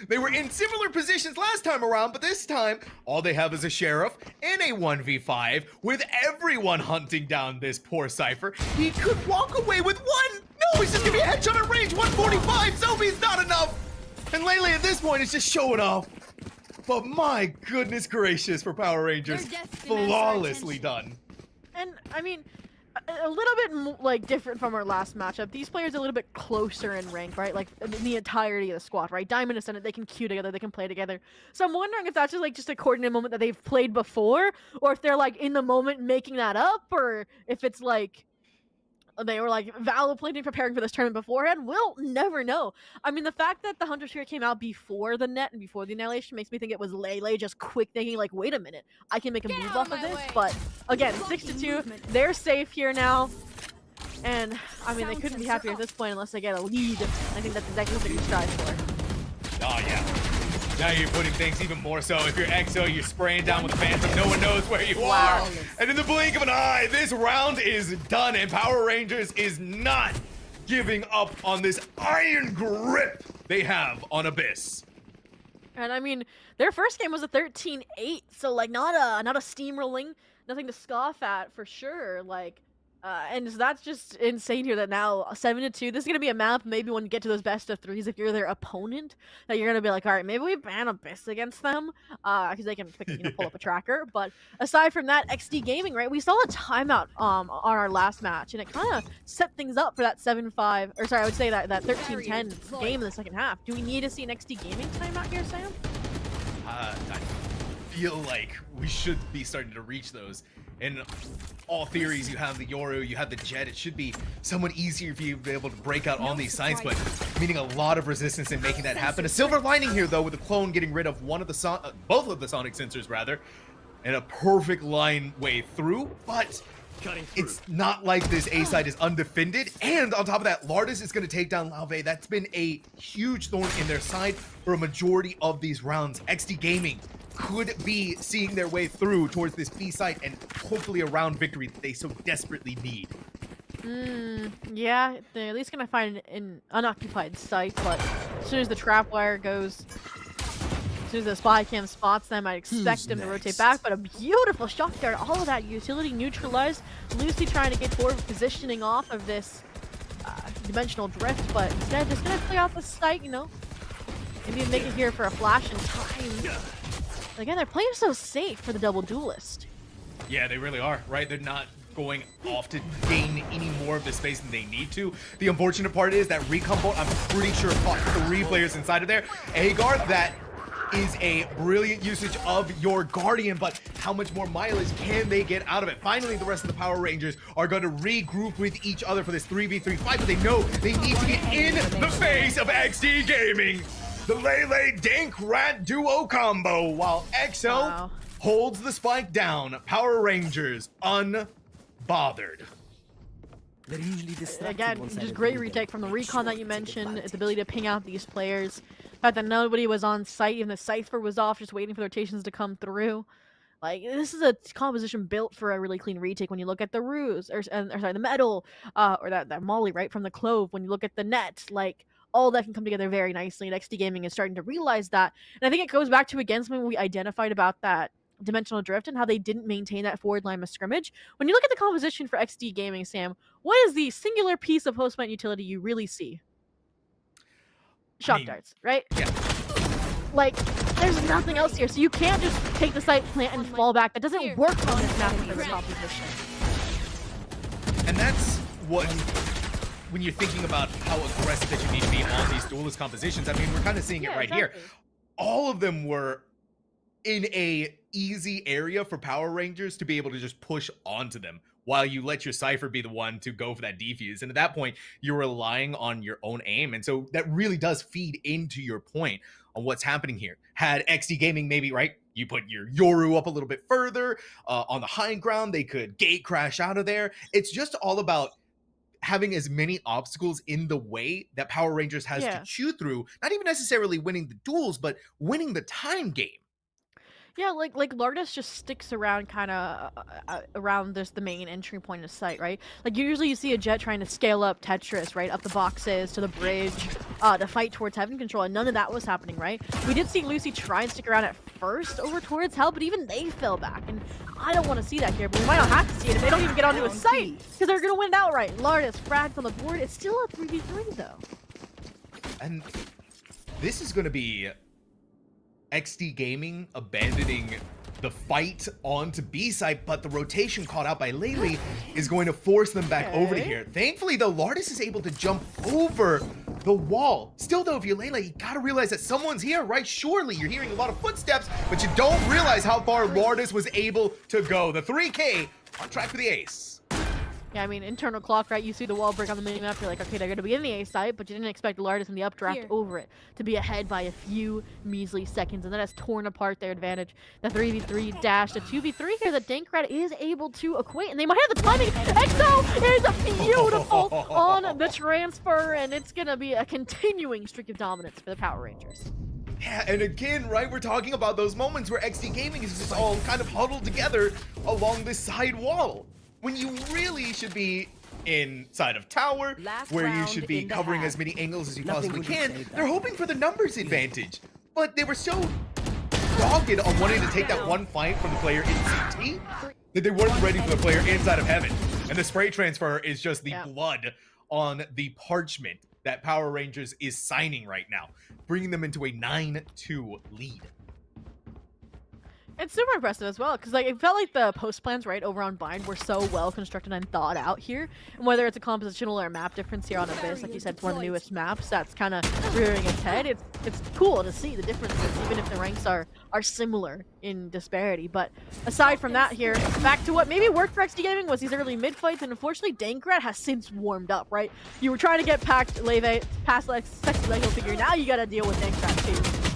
they were in similar positions last time around, but this time, all they have is a sheriff in a 1v5 with everyone hunting down this poor Cypher. He could walk away with one. No, he's just gonna be a headshot at range, 145. Sophie's not enough. And Lele at this point is just showing off. But my goodness gracious for Power Rangers, Their deaths demands our flawlessly attention. done. And, I mean, a little bit like different from our last matchup. These players are a little bit closer in rank, right? Like the entirety of the squad, right? Diamond and Senate, they can queue together, they can play together. So I'm wondering if that's just a coordinated moment that they've played before, or if they're like in the moment making that up, or if it's like they were like Valor planning, preparing for this tournament beforehand. We'll never know. I mean, the fact that the Hunter Sphere came out before the net and before the Annihilation makes me think it was Lele just quick thinking like, wait a minute, I can make a move off of this. But again, 6-2, they're safe here now. And I mean, they couldn't be happier at this point unless they get a lead. I think that's exactly what they can strive for. Oh yeah. Now you're putting things even more so. If you're EXO, you're spraying down with a Phantom. No one knows where you are. And in the blink of an eye, this round is done. And Power Rangers is not giving up on this iron grip they have on Abyss. And I mean, their first game was a 13-8, so like not a steamrolling, nothing to scoff at for sure. Like, and so that's just insane here that now 7-2. This is gonna be a map. Maybe when you get to those best of threes, if you're their opponent, that you're gonna be like, all right, maybe we ban Abyss against them, because they can quickly pull up a tracker. But aside from that, XD Gaming, right? We saw a timeout on our last match, and it kind of set things up for that 7-5, or sorry, I would say that 13-10 game in the second half. Do we need to see an XD Gaming timeout here, Sam? I feel like we should be starting to reach those. In all theories, you have the Yoru, you have the Jet. It should be somewhat easier for you to be able to break out on these sides, but meaning a lot of resistance in making that happen. A silver lining here, though, with the clone getting rid of one of the both of the sonic sensors, rather, and a perfect line way through. But it's not like this A side is undefended. And on top of that, Lardis is going to take down Lave. That's been a huge thorn in their side for a majority of these rounds. XD Gaming could be seeing their way through towards this B site and hopefully a round victory that they so desperately need. Yeah, they're at least gonna find an unoccupied site, but as soon as the trap wire goes, as soon as the spy cam spots them, I expect them to rotate back. But a beautiful shot there, all of that utility neutralized. Lucy trying to get forward, positioning off of this dimensional drift, but instead just gonna play out the site, you know. Maybe make it here for a flash in time. Again, they're playing so safe for the double duelist. Yeah, they really are, right? They're not going off to gain any more of the space than they need to. The unfortunate part is that recon bolt, I'm pretty sure, caught 3 players inside of there. Agar, that is a brilliant usage of your Guardian, but how much more mileage can they get out of it? Finally, the rest of the Power Rangers are going to regroup with each other for this 3v3 fight, but they know they need to get in the face of XD Gaming. The Lele Dink Rat duo combo, while XO holds the spike down. Power Rangers unbothered. They're usually distracted Again, once I just reveal great them. retake from the Make recon sure that you to take mentioned, its advantage. ability to ping out these players. The fact that nobody was on site, even the Cypher was off, just waiting for the rotations to come through. Like, this is a composition built for a really clean retake when you look at the ruse, or sorry, the metal, or that molly, right, from the clove. When you look at the net, like, all that can come together very nicely, and XD Gaming is starting to realize that. And I think it goes back to, again, something we identified about that dimensional drift and how they didn't maintain that forward line of scrimmage. When you look at the composition for XD Gaming, Sam, what is the singular piece of post-plant utility you really see? I Shock mean, darts, right? yeah. Like, there's nothing else here, so you can't just take the site, plant, and fall back. That doesn't work on this map for the composition. And that's what, when you're thinking about how aggressive that you need to be on these duelist compositions, I mean, we're kind of seeing it right here. All of them were in a easy area for Power Rangers to be able to just push onto them while you let your Cypher be the one to go for that defuse. And at that point, you're relying on your own aim. And so that really does feed into your point on what's happening here. Had XD Gaming maybe, right, you put your Yoru up a little bit further on the high ground, they could gate crash out of there. It's just all about having as many obstacles in the way that Power Rangers has to chew through, not even necessarily winning the duels, but winning the time game. Yeah, like Lardis just sticks around kind of around this the main entry point of sight, right? Like usually you see a jet trying to scale up Tetris, right, up the boxes to the bridge, to fight towards Heaven Control, and none of that was happening, right? We did see Lucy try and stick around at first over towards Hell, but even they fell back, and I don't want to see that here. But we might not have to see it if they don't even get onto a site because they're gonna win it outright. Lardis frags on the board. It's still a 3v3 though, and this is going to be XD Gaming abandoning the fight onto B side, but the rotation caught out by Laylee is going to force them back over to here. Thankfully, though, Lardis is able to jump over the wall. Still, though, if you're Layla, you gotta realize that someone's here, right? Surely you're hearing a lot of footsteps, but you don't realize how far Lardis was able to go. The 3K on track for the ace. Yeah, I mean, internal clock, right? You see the wall break on the minimap, you're like, okay, they're going to be in the A site, but you didn't expect Lardis in the updraft over it to be ahead by a few measly seconds, and that has torn apart their advantage. The 3v3 dash, the 2v3 here that Dankrat is able to equate, and they might have the timing. EXO is beautiful on the transfer, and it's going to be a continuing streak of dominance for the Power Rangers. Yeah, and again, right, we're talking about those moments where XD Gaming is just all kind of huddled together along this side wall, when you really should be inside of tower, where you should be covering as many angles as you possibly can. They're hoping for the numbers advantage, but they were so dogged on wanting to take that one fight from the player in CT that they weren't ready for the player inside of Heaven. And the spray transfer is just the blood on the parchment that Power Rangers is signing right now, bringing them into a 9-2 lead. It's super impressive as well, because like it felt like the post plans right over on Bind were so well constructed and thought out here. And whether it's a compositional or a map difference here on Abyss, like you said, it's one of the newest maps that's kind of rearing its head. It's cool to see the differences, even if the ranks are similar in disparity. But aside from that here, back to what maybe worked for XD Gaming was these early mid fights, and unfortunately Dankrat has since warmed up, right? You were trying to get past like sexy Lego figure, now you gotta deal with Dankrat too.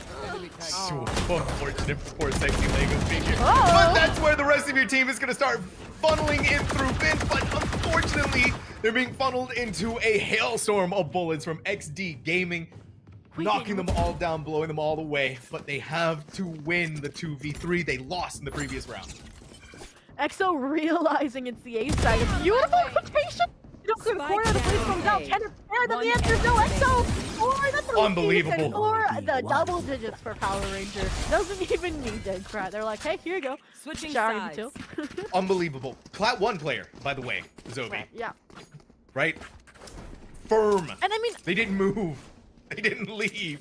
So unfortunate for Sexy Lego figure. But that's where the rest of your team is going to start funneling in through Vince. But unfortunately, they're being funneled into a hailstorm of bullets from XD Gaming, knocking them all down, blowing them all away. But they have to win the 2v3 they lost in the previous round. EXO realizing it's the A side. A beautiful rotation. You don't clear the corner, the place comes out. Can it fair? Then the answer is no. EXO, or that's a unbelievable. Or the double digits for Power Ranger. Doesn't even need Dankrat. They're like, hey, here you go. Switching sides. Unbelievable. Plat 1 player, by the way, Zobi. Yeah. Right? Firm. And I mean, they didn't move. They didn't leave.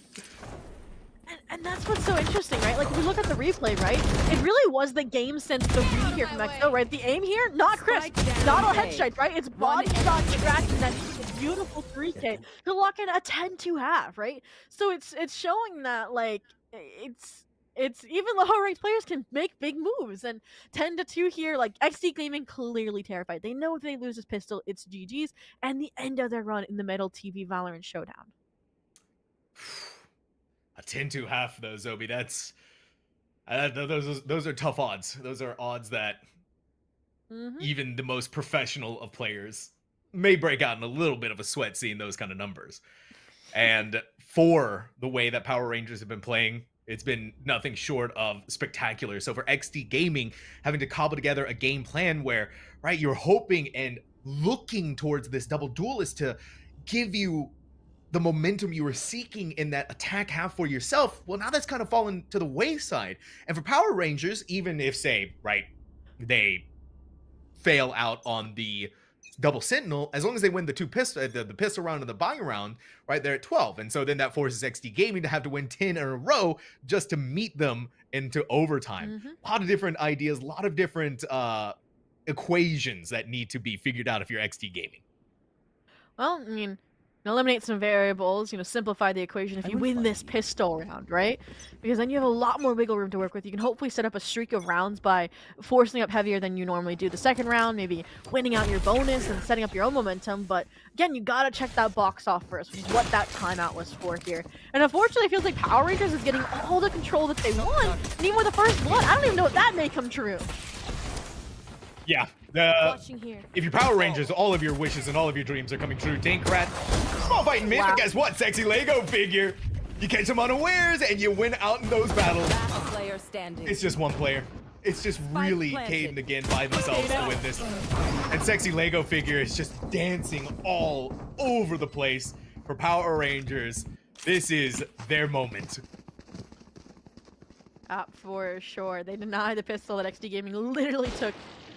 And that's what's so interesting, right? Like, if we look at the replay, right? It really was the game sense, the read here from EXO, right? The aim here, not crisp, not a headshot, right? It's body shot tracking that beautiful 3K to lock in a 10-2 half, right? So it's showing that, like, it's even lower ranked players can make big moves, and 10-2 here, like XD Gaming clearly terrified. They know if they lose this pistol, it's GG's, and the end of their run in the Metal TV Valorant Showdown. A 10-2 half though, Zobi. That's those are tough odds. Those are odds that even the most professional of players may break out in a little bit of a sweat seeing those kind of numbers. And for the way that Power Rangers have been playing, it's been nothing short of spectacular. So for XD Gaming, having to cobble together a game plan where, right, you're hoping and looking towards this double duelist to give you the momentum you were seeking in that attack half for yourself, well, now that's kind of fallen to the wayside. And for Power Rangers, even if, say, right, they fail out on the double sentinel, as long as they win the the pistol round and the buying round, right, they're at 12. And so then that forces XD Gaming to have to win 10 in a row just to meet them into overtime. A lot of different ideas, a lot of different equations that need to be figured out if you're XD Gaming. Well, I mean, eliminate some variables, simplify the equation if you win this pistol round, right? Because then you have a lot more wiggle room to work with. You can hopefully set up a streak of rounds by forcing up heavier than you normally do the second round, maybe winning out your bonus and setting up your own momentum. But again, you gotta check that box off first, which is what that timeout was for here. And unfortunately, it feels like Power Rangers is getting all the control that they want. And even with the first blood, I don't even know if that may come true. Yeah. If you're Power Rangers, all of your wishes and all of your dreams are coming true. Dankrat, small fighting mid, but guess what? Sexy Lego figure. You catch them unawares and you win out in those battles. Last player standing. It's just one player. It's just really Caden again by themselves to win this. And Sexy Lego figure is just dancing all over the place for Power Rangers. This is their moment. For sure. They deny the pistol that XD Gaming literally took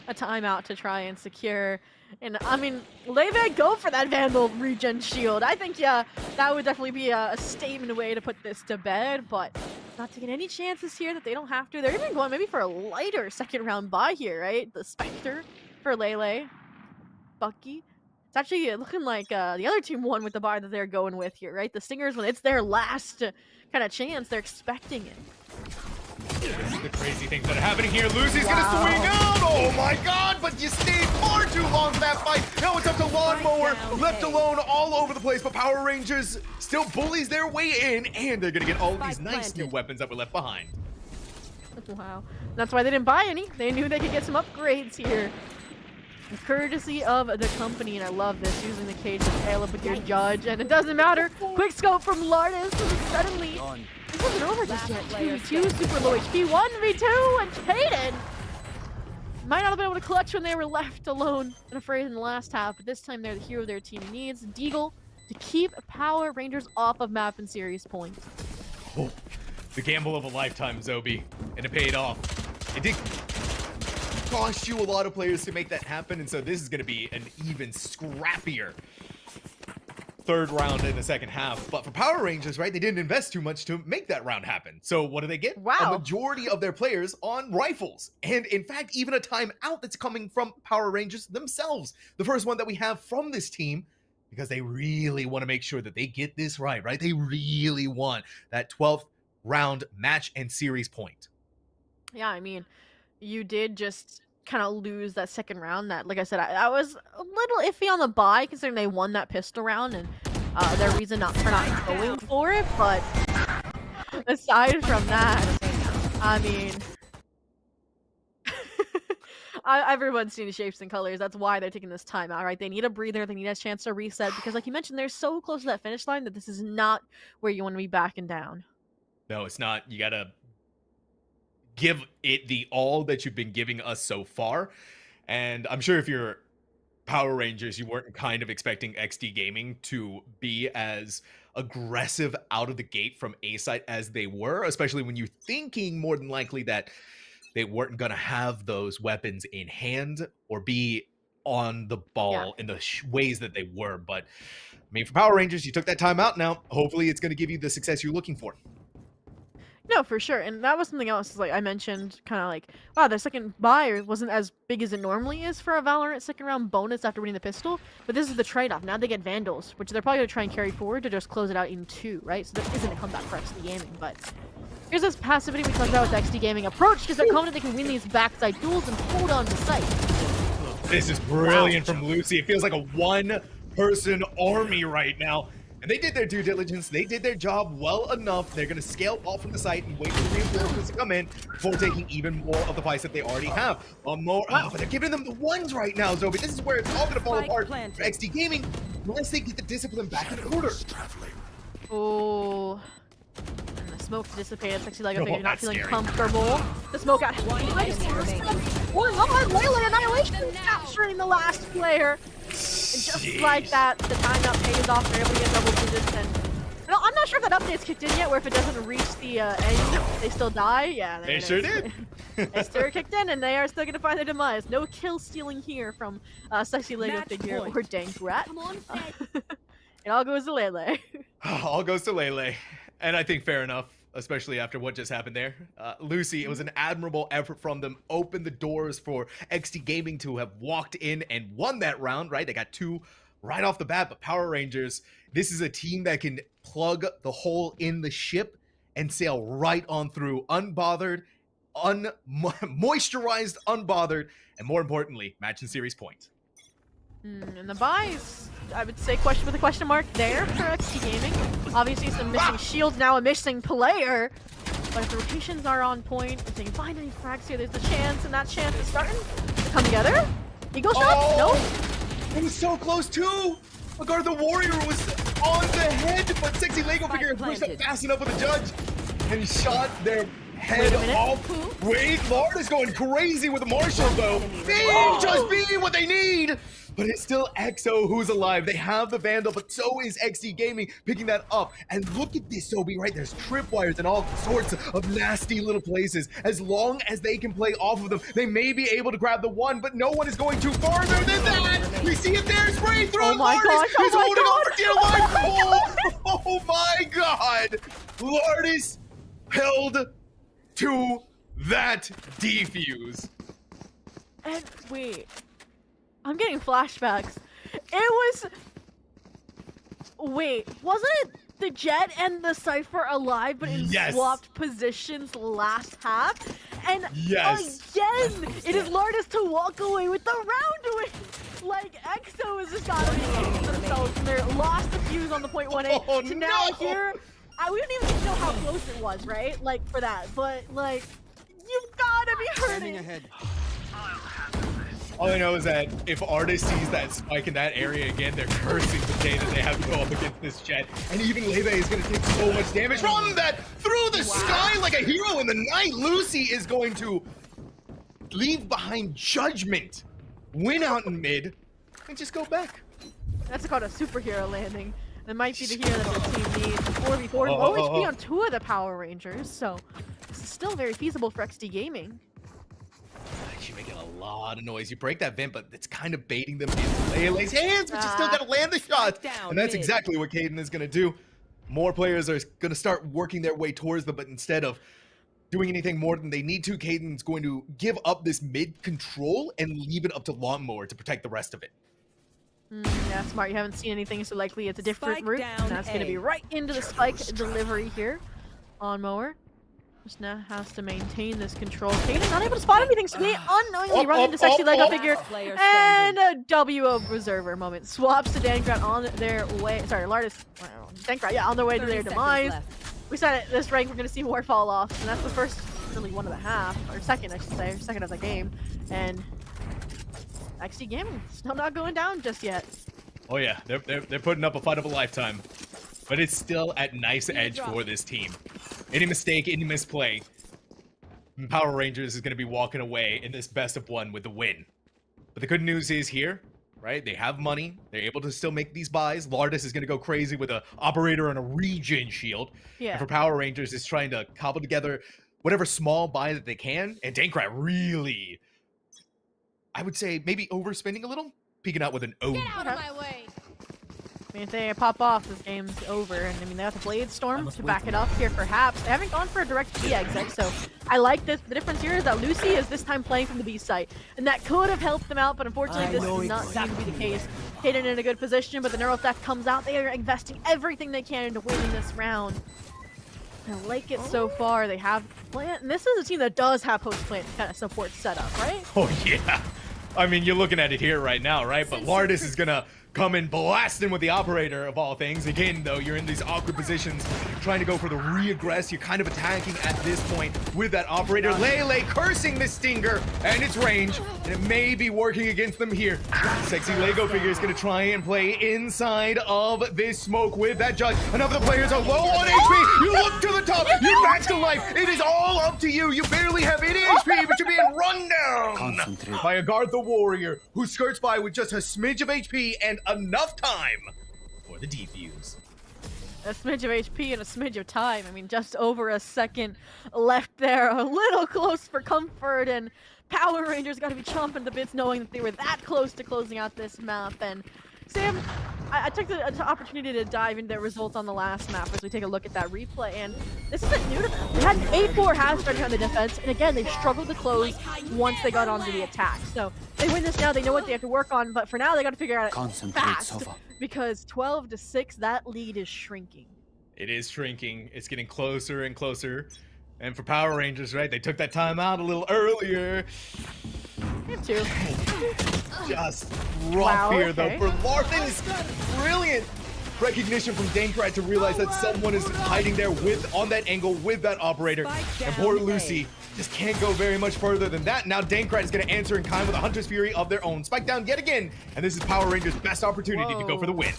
a timeout to try and secure. And I mean, Leve, go for that Vandal regen shield. I think, yeah, that would definitely be a statement way to put this to bed, but not taking any chances here that they don't have to. They're even going maybe for a lighter second round buy here, right? The Spectre for Lele. Bucky. It's actually looking like the other team won with the buy that they're going with here, right? The Stingers, when it's their last kind of chance, they're expecting it. This is the crazy things that are happening here. Lucy's gonna swing out! Oh my god, but you stayed far too long for that fight. Now it's up to Lawnmower, left alone all over the place, but Power Rangers still bullies their way in, and they're gonna get all of these nice new weapons that were left behind. Wow. That's why they didn't buy any. They knew they could get some upgrades here. Courtesy of the company, and I love this, using the cage to tail up with your judge, and it doesn't matter. Quick scope from Lardis, and suddenly it wasn't over just yet. 2v2, super low HP, 1v2, and Caden might not have been able to clutch when they were left alone and afraid in the last half, but this time they're the hero their team needs. Deagle to keep Power Rangers off of map and series points. Oh, the gamble of a lifetime, Zobi, and it paid off. It did cost you a lot of players to make that happen, and so this is going to be an even scrappier third round in the second half. But for Power Rangers, right, they didn't invest too much to make that round happen. So what do they get? Wow. A majority of their players on rifles, and in fact, even a timeout that's coming from Power Rangers themselves. The first one that we have from this team, because they really want to make sure that they get this right? They really want that 12th round match and series point. Yeah, I mean, you did just kind of lose that second round. That, like I said, I was a little iffy on the buy considering they won that pistol round and their reason for not going for it. But aside from that, I mean, everyone's seen the shapes and colors. That's why they're taking this time out, right? They need a breather. They need a chance to reset because, like you mentioned, they're so close to that finish line that this is not where you want to be backing down. No, it's not. You gotta give it the all that you've been giving us so far. And I'm sure if you're Power Rangers, you weren't kind of expecting XD Gaming to be as aggressive out of the gate from A site as they were, especially when you're thinking more than likely that they weren't going to have those weapons in hand or be on the ball in the ways that they were. But I mean, for Power Rangers, you took that time out now. Hopefully it's going to give you the success you're looking for. No, for sure. And that was something else, like I mentioned, kind of like, wow, their second buy wasn't as big as it normally is for a Valorant second round bonus after winning the pistol. But this is the trade-off. Now they get Vandals, which they're probably going to try and carry forward to just close it out in 2, right? So there isn't a comeback for XD Gaming. But here's this passivity we talked about with XD Gaming approach, because they're confident they can win these backside duels and hold on to sight. This is brilliant from Lucy. It feels like a one-person army right now. And they did their due diligence. They did their job well enough. They're going to scale off from the site and wait for reinforcements to come in before taking even more of the fights that they already have. But they're giving them the ones right now, Zobi. This is where it's all going to fall apart for XD Gaming unless they get the discipline back in order. Oh. And the smoke dissipated. Sexy Lego figure not feeling scary. comfortable. The smoke got one on Layla Annihilation capturing the last player. And just like that, the timeout pays off. They're able to get double digits. And I'm not sure if that update's kicked in yet, where if it doesn't reach the end, they still die. Yeah, They sure did. They still kicked in, and they are still gonna find their demise. No kill stealing here from Sexy Lego Match figure point. or Dank Rat. Come on, It all goes to Lele. All goes to Lele. And I think fair enough, especially after what just happened there. Lucy, it was an admirable effort from them. Opened the doors for XD Gaming to have walked in and won that round, right? They got 2 right off the bat, but Power Rangers, this is a team that can plug the hole in the ship and sail right on through, unbothered, moisturized, unbothered, and more importantly, match and series point. And the buys, I would say with a question mark there for XT Gaming. Obviously some missing shields, now a missing player. But if the rotations are on point, if they can find any frags here, there's a chance, and that chance is starting to come together. Eagle shots? No. It was so close too! Agar the Warrior was on the head, but Sexy Lego figure pushed up fast enough with the judge and shot their head off. Wait, Lard is going crazy with the Marshall though. They just be what they need! But it's still EXO who's alive. They have the Vandal, but so is XD Gaming picking that up. And look at this, Sobi, right? There's tripwires and all sorts of nasty little places. As long as they can play off of them, they may be able to grab the one, but no one is going too farther than that. We see it there, spray through. Oh my gosh, He's holding on for dear life. Oh my God. Lardis held to that defuse. And wait. I'm getting flashbacks. It was... Wait, wasn't it the Jet and the Cypher alive, but in swapped positions last half? And again, it is Lardis to walk away with the round win. Like, EXO has just gotta be kicking themselves. And they're lost the fuse on the .18 to now here. We don't even know how close it was, right? Like, for that. But, like, you've gotta be hurting. All I know is that if Artist sees that spike in that area again, they're cursing the day that they have to go up against this Jet. And even Leve is going to take so much damage from that through the sky like a hero in the night. Lucy is going to leave behind Judgment, win out in mid, and just go back. That's called a superhero landing. It might be the hero that the team needs. 4v4, low HP on 2 of the Power Rangers, so this is still very feasible for XD Gaming. She's making a lot of noise. You break that vent, but it's kind of baiting them in Lele's hands, but you still got to land the shot. And that's exactly what Caden is going to do. More players are going to start working their way towards them, but instead of doing anything more than they need to, Caden's going to give up this mid control and leave it up to Lawnmower to protect the rest of it. Yeah, smart. You haven't seen anything, so likely it's a different route. And that's going to be right into the spike delivery here on Mower. Just now has to maintain this control. Caden not able to spot anything, so they unknowingly run into Sexy Lego figure. And a WO Reserver moment. Swaps to Dankrat on their way. Sorry, Lardis. Dankrat, yeah, on their way to their demise. We said at this rank we're going to see more fall off, and that's the first, really, one of the half. Or second, I should say. Second of the game. And XD Gaming still not going down just yet. Oh yeah, they're putting up a fight of a lifetime. But it's still at nice edge for this team. Any mistake, any misplay, Power Rangers is going to be walking away in this best of one with the win. But the good news is here, right? They have money. They're able to still make these buys. Lardis is going to go crazy with an operator and a regen shield. Yeah. And for Power Rangers, is trying to cobble together whatever small buy that they can. And Dankrat really, I would say, maybe overspending a little. Peeking out with an O. Get out of my way. I mean, if they pop off, this game's over. And I mean, they have the Blade Storm to back it up here, perhaps. They haven't gone for a direct B exit, so I like this. The difference here is that Lucy is this time playing from the B site, and that could have helped them out, but unfortunately, this does not seem to be the case. Hayden in a good position, but the Neural Theft comes out. They are investing everything they can into winning this round. I like it so far. They have plant, and this is a team that does have post-plant kind of support set up, right? Oh, yeah. I mean, you're looking at it here right now, right? But Lardis is going to coming blasting with the operator of all things. Again, though, you're in these awkward positions trying to go for the re-aggress. You're kind of attacking at this point with that operator. Lele cursing the Stinger and its range, and it may be working against them here. Sexy Lego figure is going to try and play inside of this smoke with that judge. Enough of the players are low on HP. You look to the top. You're back to life. It is all up to you. You barely have any HP, but you're being run down by a guard the warrior who skirts by with just a smidge of HP and enough time for the defuse. A smidge of HP and a smidge of time. I mean, just over a second left there. A little close for comfort, and Power Rangers got to be chomping the bits knowing that they were that close to closing out this map. And Sam, I took the opportunity to dive into their results on the last map as we take a look at that replay, and this isn't new to them. They had an 8-4 half starting on the defense, and again, they struggled to close once they got onto the attack. So they win this now, they know what they have to work on, but for now, they got to figure out it fast, because 12-6, that lead is shrinking. It is shrinking. It's getting closer and closer. And for Power Rangers, right, they took that time out a little earlier. Him too. Just rough here, though. For Larthen's brilliant recognition from Dankrat to realize that someone is hiding there on that angle with that operator. And poor Lucy just can't go very much further than that. Now Dankrat is going to answer in kind with a Hunter's Fury of their own. Spike down yet again. And this is Power Rangers' best opportunity to go for the win.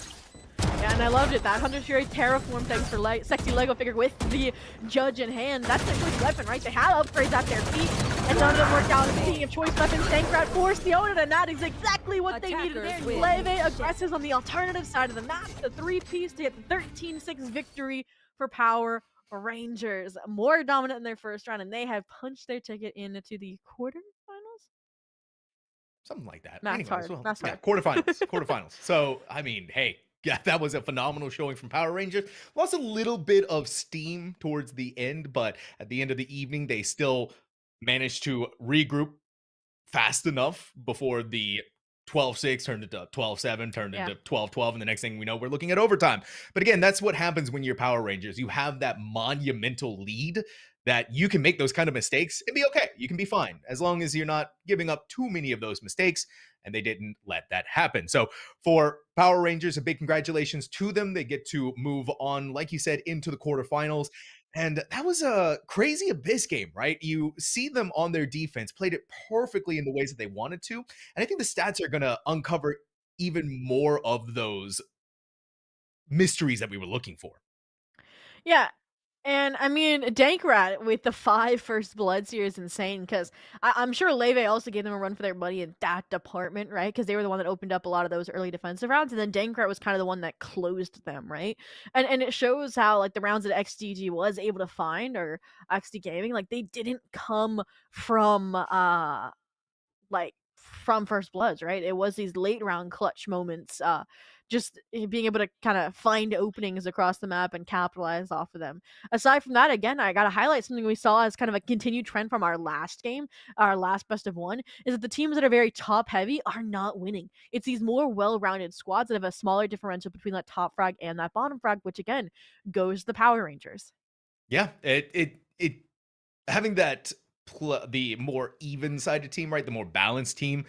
Yeah, and I loved it. That Hunter's Fury Terraform, thanks for Sexy Lego figure with the Judge in hand. That's their choice weapon, right? They had upgrades at their feet, and none of them worked out. Speaking of choice weapons, Dankrat forced the Oden, and that is exactly what they needed there. Leve aggressive on the alternative side of the map. The 3-piece to get the 13-6 victory for Power Rangers. More dominant in their first round, and they have punched their ticket into the quarterfinals? Something like that. Math's hard. Well, Math's yeah, hard. quarterfinals. So, I mean, hey, yeah, that was a phenomenal showing from Power Rangers. Lost a little bit of steam towards the end, but at the end of the evening, they still managed to regroup fast enough before the 12-6 turned into 12-7, turned into 12-12, and the next thing we know, we're looking at overtime. But again, that's what happens when you're Power Rangers. You have that monumental lead that you can make those kind of mistakes and be okay. You can be fine as long as you're not giving up too many of those mistakes, and they didn't let that happen. So for Power Rangers, a big congratulations to them. They get to move on, like you said, into the quarterfinals. And that was a crazy Abyss game, right? You see them on their defense, played it perfectly in the ways that they wanted to. And I think the stats are going to uncover even more of those mysteries that we were looking for. Yeah. And I mean, Dankrat with the 5 first bloods here is insane, because I'm sure Leve also gave them a run for their money in that department, right? Because they were the one that opened up a lot of those early defensive rounds, and then Dankrat was kind of the one that closed them, right? And it shows how like the rounds that XDG was able to find, or XD Gaming, like they didn't come from from first bloods, right? It was these late round clutch moments, just being able to kind of find openings across the map and capitalize off of them. Aside from that, again, I got to highlight something we saw as kind of a continued trend from our last game, our last best of one, is that the teams that are very top heavy are not winning. It's these more well-rounded squads that have a smaller differential between that top frag and that bottom frag, which again goes to the Power Rangers. Yeah, it having that the more even-sided team, right? The more balanced team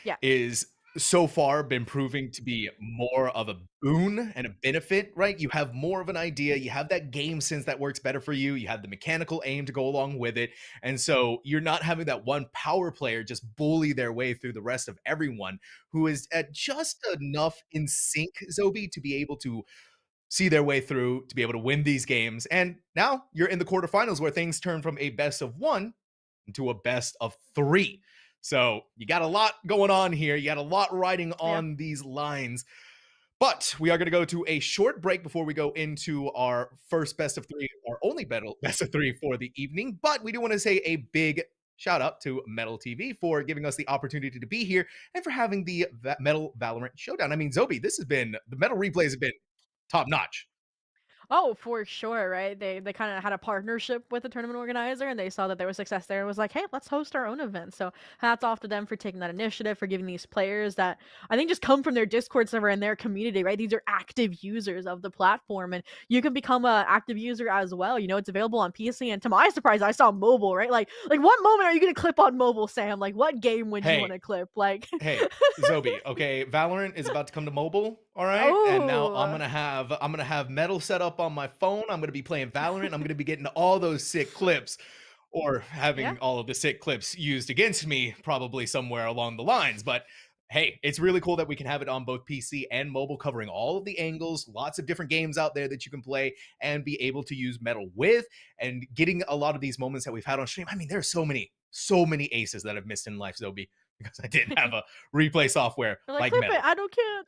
Yeah. is so far been proving to be more of a boon and a benefit, right? You have more of an idea, you have that game sense that works better for you, you have the mechanical aim to go along with it, and so you're not having that one power player just bully their way through the rest of everyone who is at just enough in sync, Zobi, to be able to see their way through, to be able to win these games. And now you're in the quarterfinals where things turn from a best of one into a best of three. So you got a lot going on here. You got a lot riding on these lines. But we are going to go to a short break before we go into our first best of three, our only best of three for the evening. But we do want to say a big shout out to Metal TV for giving us the opportunity to be here and for having the Metal Valorant Showdown. I mean, Zobi, this has been, the Metal replays have been top notch. Oh, for sure, right? They kind of had a partnership with the tournament organizer and they saw that there was success there and was like, "Hey, let's host our own event." So, hats off to them for taking that initiative, for giving these players that I think just come from their Discord server and their community, right? These are active users of the platform and you can become a active user as well. You know, it's available on PC and to my surprise, I saw mobile, right? Like what moment are you going to clip on mobile, Sam? Like what game would you want Hey, to clip? Like hey, Zobi, okay, Valorant is about to come to mobile, all right? And now oh, I'm gonna have Metal set up on my phone. I'm gonna be playing Valorant. I'm gonna be getting all those sick clips, or yeah. having all of the sick clips used against me, probably somewhere along the lines. But hey, it's really cool that we can have it on both PC and mobile, covering all of the angles, lots of different games out there that you can play and be able to use Metal with, and getting a lot of these moments that we've had on stream. I mean, there's so many aces that I've missed in life, Zobi, because I didn't have a replay software They're like, like clip it, Metal. I don't care.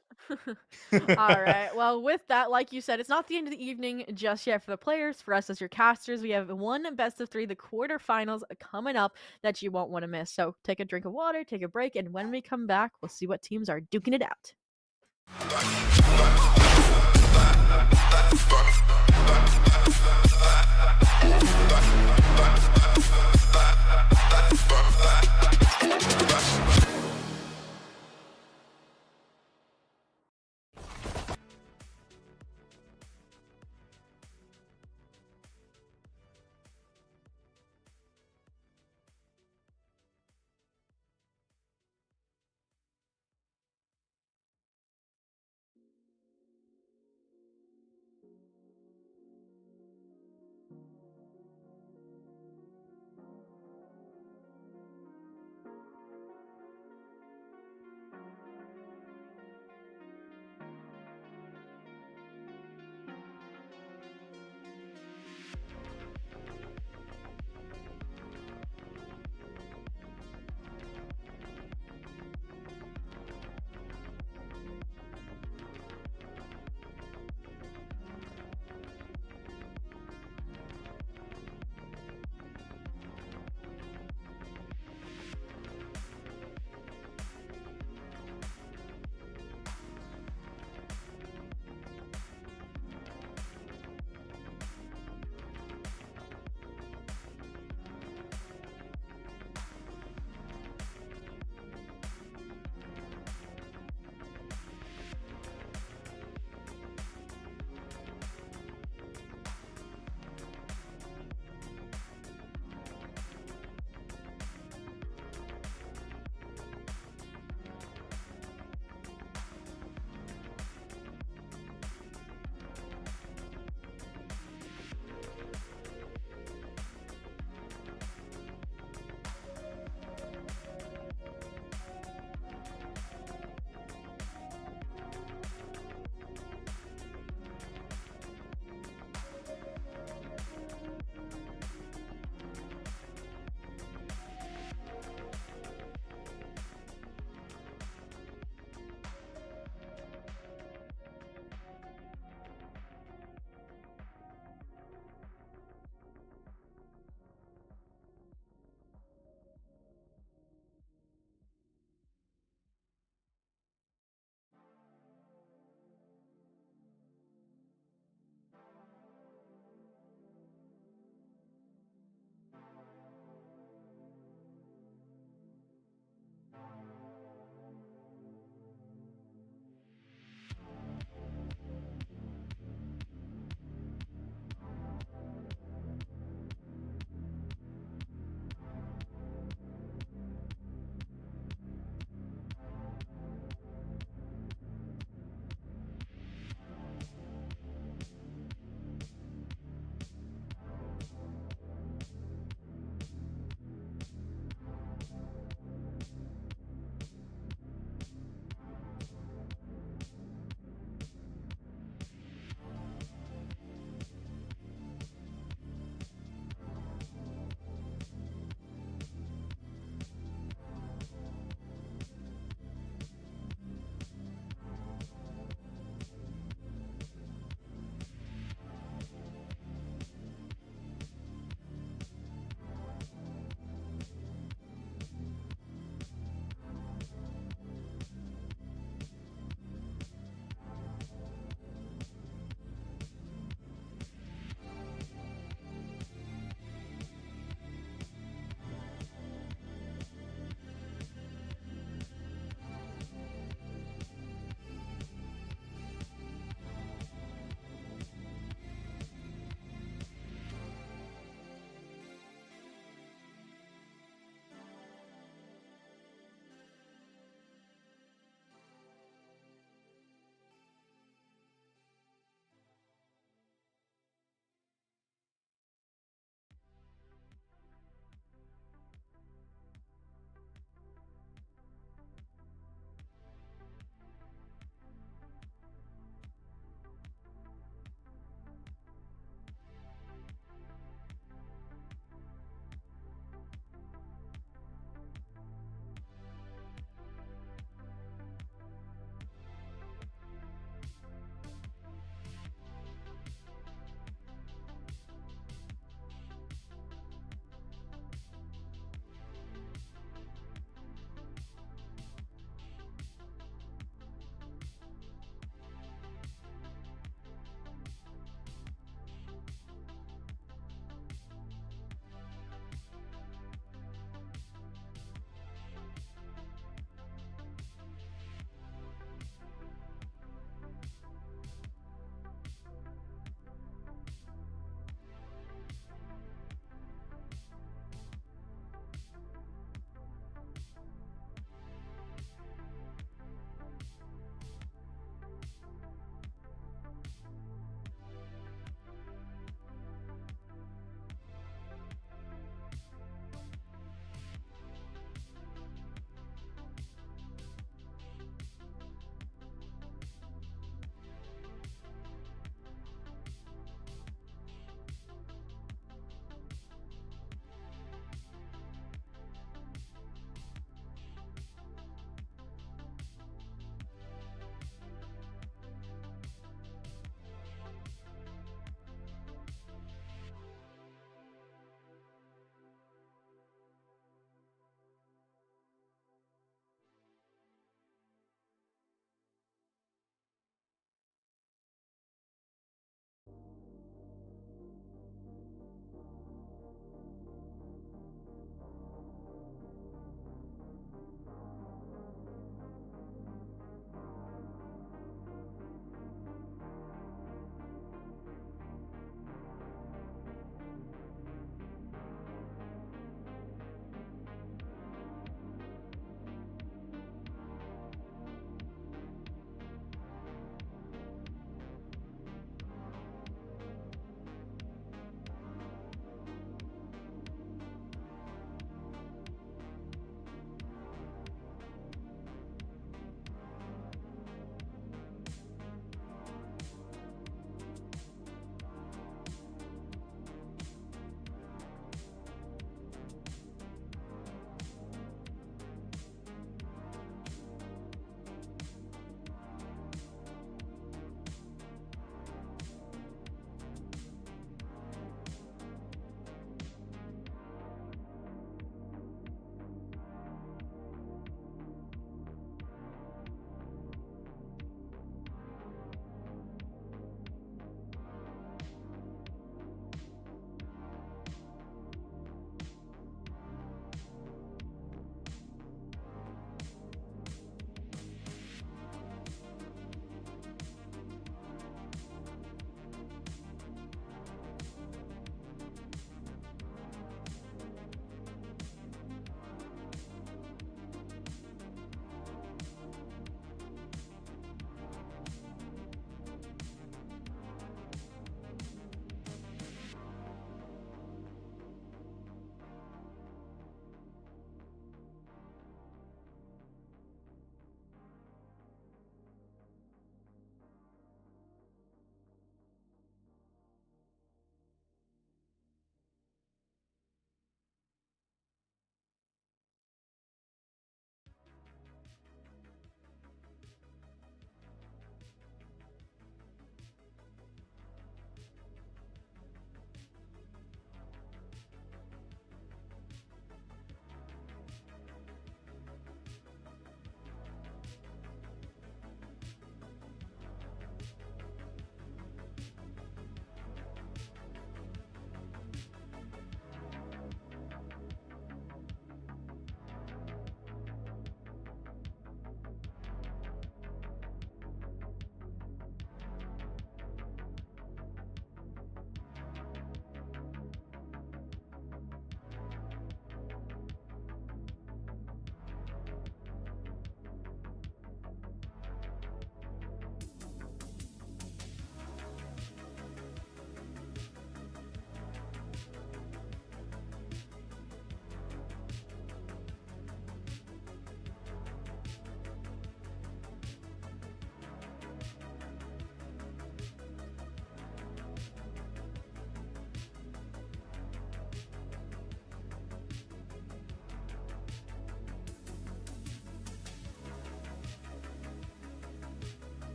All right. Well, with that, like you said, it's not the end of the evening just yet for the players. For us as your casters, we have one best of three, the quarterfinals coming up that you won't want to miss. So take a drink of water, take a break, and when we come back, we'll see what teams are duking it out.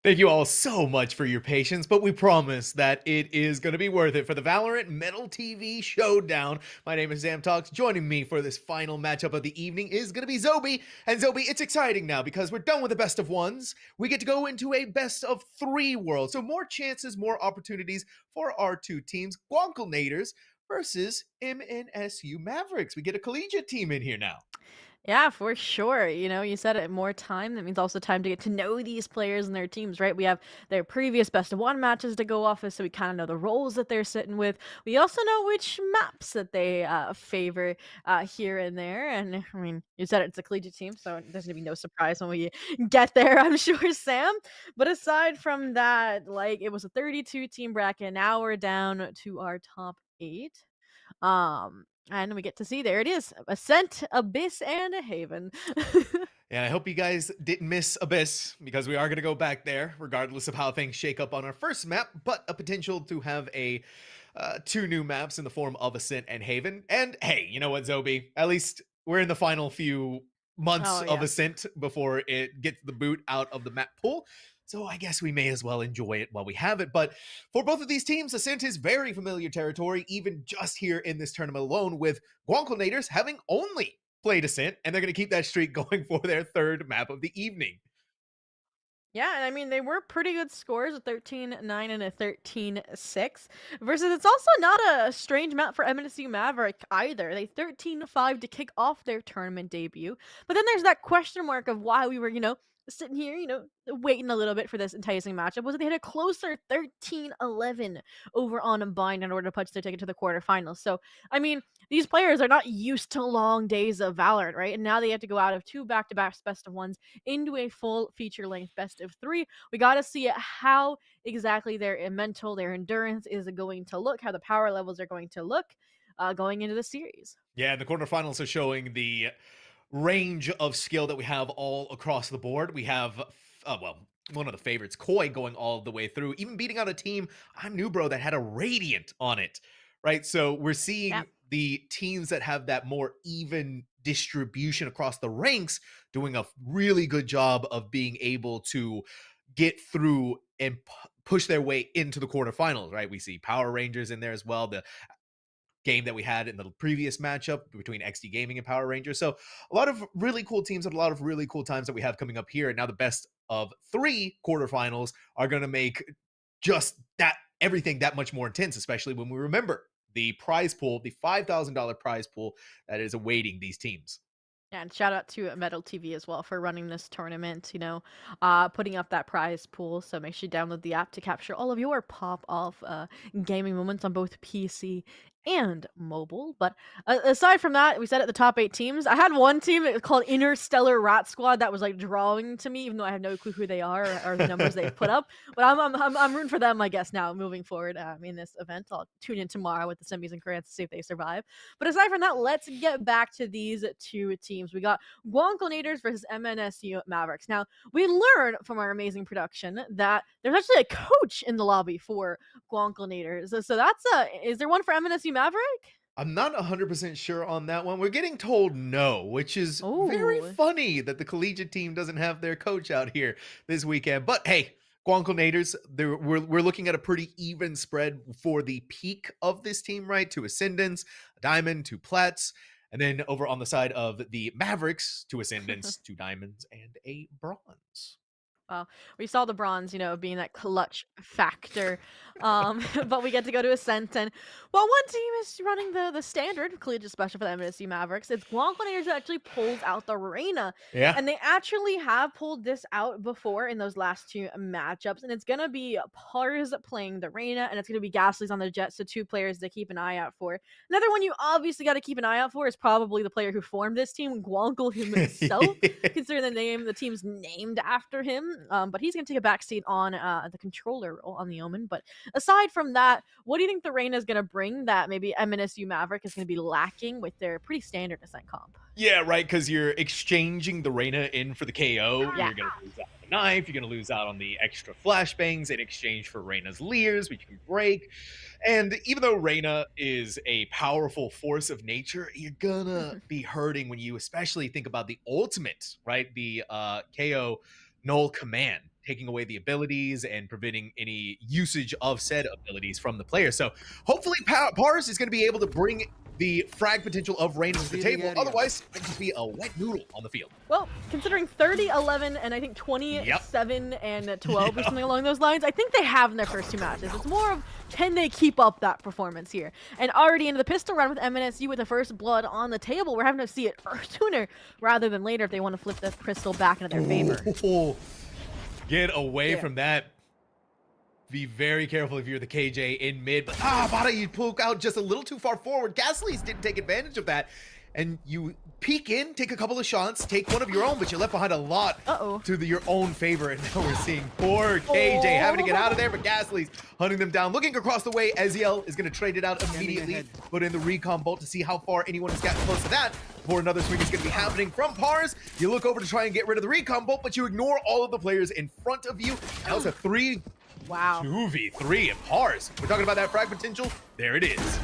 Thank you all so much for your patience, but we promise that it is going to be worth it for the Valorant Metal TV Showdown. My name is Zam Talks. Joining me for this final matchup of the evening is going to be Zobi. And Zobi, it's exciting now because we're done with the best of ones. We get to go into a best of three world. So more chances, more opportunities for our two teams. Guankelnators versus MNSU Mavericks. We get a collegiate team in here now. Yeah, for sure. You know, you said it, more time. That means also time to get to know these players and their teams, right? We have their previous best of one matches to go off of, so we kind of know the roles that they're sitting with. We also know which maps that they favor here and there. And I mean, you said it's a collegiate team, so there's gonna be no surprise when we get there, I'm sure, Sam. But aside from that, like it was a 32 team bracket. Now we're down to our top eight. And we get to see there it is, Ascent, Abyss, and a Haven. And I hope you guys didn't miss Abyss because we are going to go back there, regardless of how things shake up on our first map, but a potential to have a two new maps in the form of Ascent and Haven. And hey, you know what, Zobi? At least we're in the final few months Oh of yeah. Ascent before it gets the boot out of the map pool. So I guess we may as well enjoy it while we have it. But for both of these teams, Ascent is very familiar territory, even just here in this tournament alone, with Guankelnators having only played Ascent, and they're going to keep that streak going for their third map of the evening. Yeah, and I mean they were pretty good scores, a 13-9 and a 13-6. Versus it's also not a strange map for MNSU Maverick either. They 13-5 to kick off their tournament debut. But then there's that question mark of why we were, sitting here, waiting a little bit for this enticing matchup. Was that they had a closer 13-11 over on Unbind in order to punch their ticket to the quarterfinals. So I mean, these players are not used to long days of Valorant, right? And now they have to go out of two back-to-back best of ones into a full feature-length best of three. We got to see how exactly their mental, their endurance is going to look, how the power levels are going to look going into the series. Yeah, the quarterfinals are showing the range of skill that we have all across the board. We have, well, one of the favorites, Koi, going all the way through, even beating out a team, I'm new, bro, that had a Radiant on it, right? So we're Yeah. seeing the teams that have that more even distribution across the ranks doing a really good job of being able to get through and push their way into the quarterfinals, right? We see Power Rangers in there as well. The game that we had in the previous matchup between XD Gaming and Power Rangers. So a lot of really cool teams and a lot of really cool times that we have coming up here. And now the best of three quarterfinals are going to make just that everything that much more intense, especially when we remember the prize pool, the $5,000 prize pool that is awaiting these teams. Yeah, and shout out to Metal TV as well for running this tournament, putting up that prize pool. So make sure you download the app to capture all of your pop off gaming moments on both PC and mobile. But aside from that, we said at the top eight teams. I had one team called Interstellar Rat Squad that was like drawing to me, even though I have no clue who they are or the numbers they've put up. But I'm rooting for them, I guess, now moving forward in this event. I'll tune in tomorrow with the semis and Koreans to see if they survive. But aside from that, let's get back to these two teams. We got Guankelnators versus MNSU Mavericks. Now, we learned from our amazing production that there's actually a coach in the lobby for Guankelnators. So that's is there one for MNSU Maverick? I'm not 100% sure on that one. We're getting told no, which is very Oh, funny that the collegiate team doesn't have their coach out here this weekend. But hey, Guankelnators, we're looking at a pretty even spread for the peak of this team, right? Two Ascendants, a Diamond, two Plats. And then over on the side of the Mavericks, two Ascendants, two Diamonds, and a Bronze. well, we saw the bronze, being that clutch factor. But we get to go to Ascent, and while one team is running the standard collegiate special for the MSC Mavericks, it's Guanconators that actually pulls out the Reina. Yeah. And they actually have pulled this out before in those last two matchups. And it's gonna be Pars playing the Reina, and it's gonna be Ghastly's on the Jets, so two players to keep an eye out for. Another one you obviously got to keep an eye out for is probably the player who formed this team, Guankle himself, considering the team's named after him. But he's going to take a backseat on the controller role on the Omen. But aside from that, what do you think the Reina is going to bring that maybe MNSU Maverick is going to be lacking with their pretty standard Ascent comp? Yeah, right. Because you're exchanging the Reina in for the KO. Yeah. You're going to lose out on the knife. You're going to lose out on the extra flashbangs in exchange for Reina's Leers, which you can break. And even though Reina is a powerful force of nature, you're going to be hurting when you especially think about the ultimate, right? The KO Null Command. taking away the abilities and preventing any usage of said abilities from the player. So hopefully Pars is going to be able to bring the frag potential of Rain to the table. Otherwise, it could just be a wet noodle on the field. Well, considering 30, 11, and I think 27 and 12 or something along those lines, I think they have in their first 2 matches. It's more of, can they keep up that performance here? And already into the pistol round with MNSU with the first blood on the table, we're having to see it sooner rather than later if they want to flip the pistol back into their favor. Get away from that. Be very careful if you're the KJ in mid. But Bada, you poke out just a little too far forward. Gasly's didn't take advantage of that. And you peek in, take a couple of shots, take one of your own, but you left behind a lot to your own favor. And now we're seeing poor KJ having to get out of there, but Gasly's hunting them down. Looking across the way, Eziel is going to trade it out immediately. Put in the recon bolt to see how far anyone has gotten close to that before another swing is going to be happening from Pars. You look over to try and get rid of the recon bolt, but you ignore all of the players in front of you. Now it's a 2v3 at Pars. We're talking about that frag potential. There it is.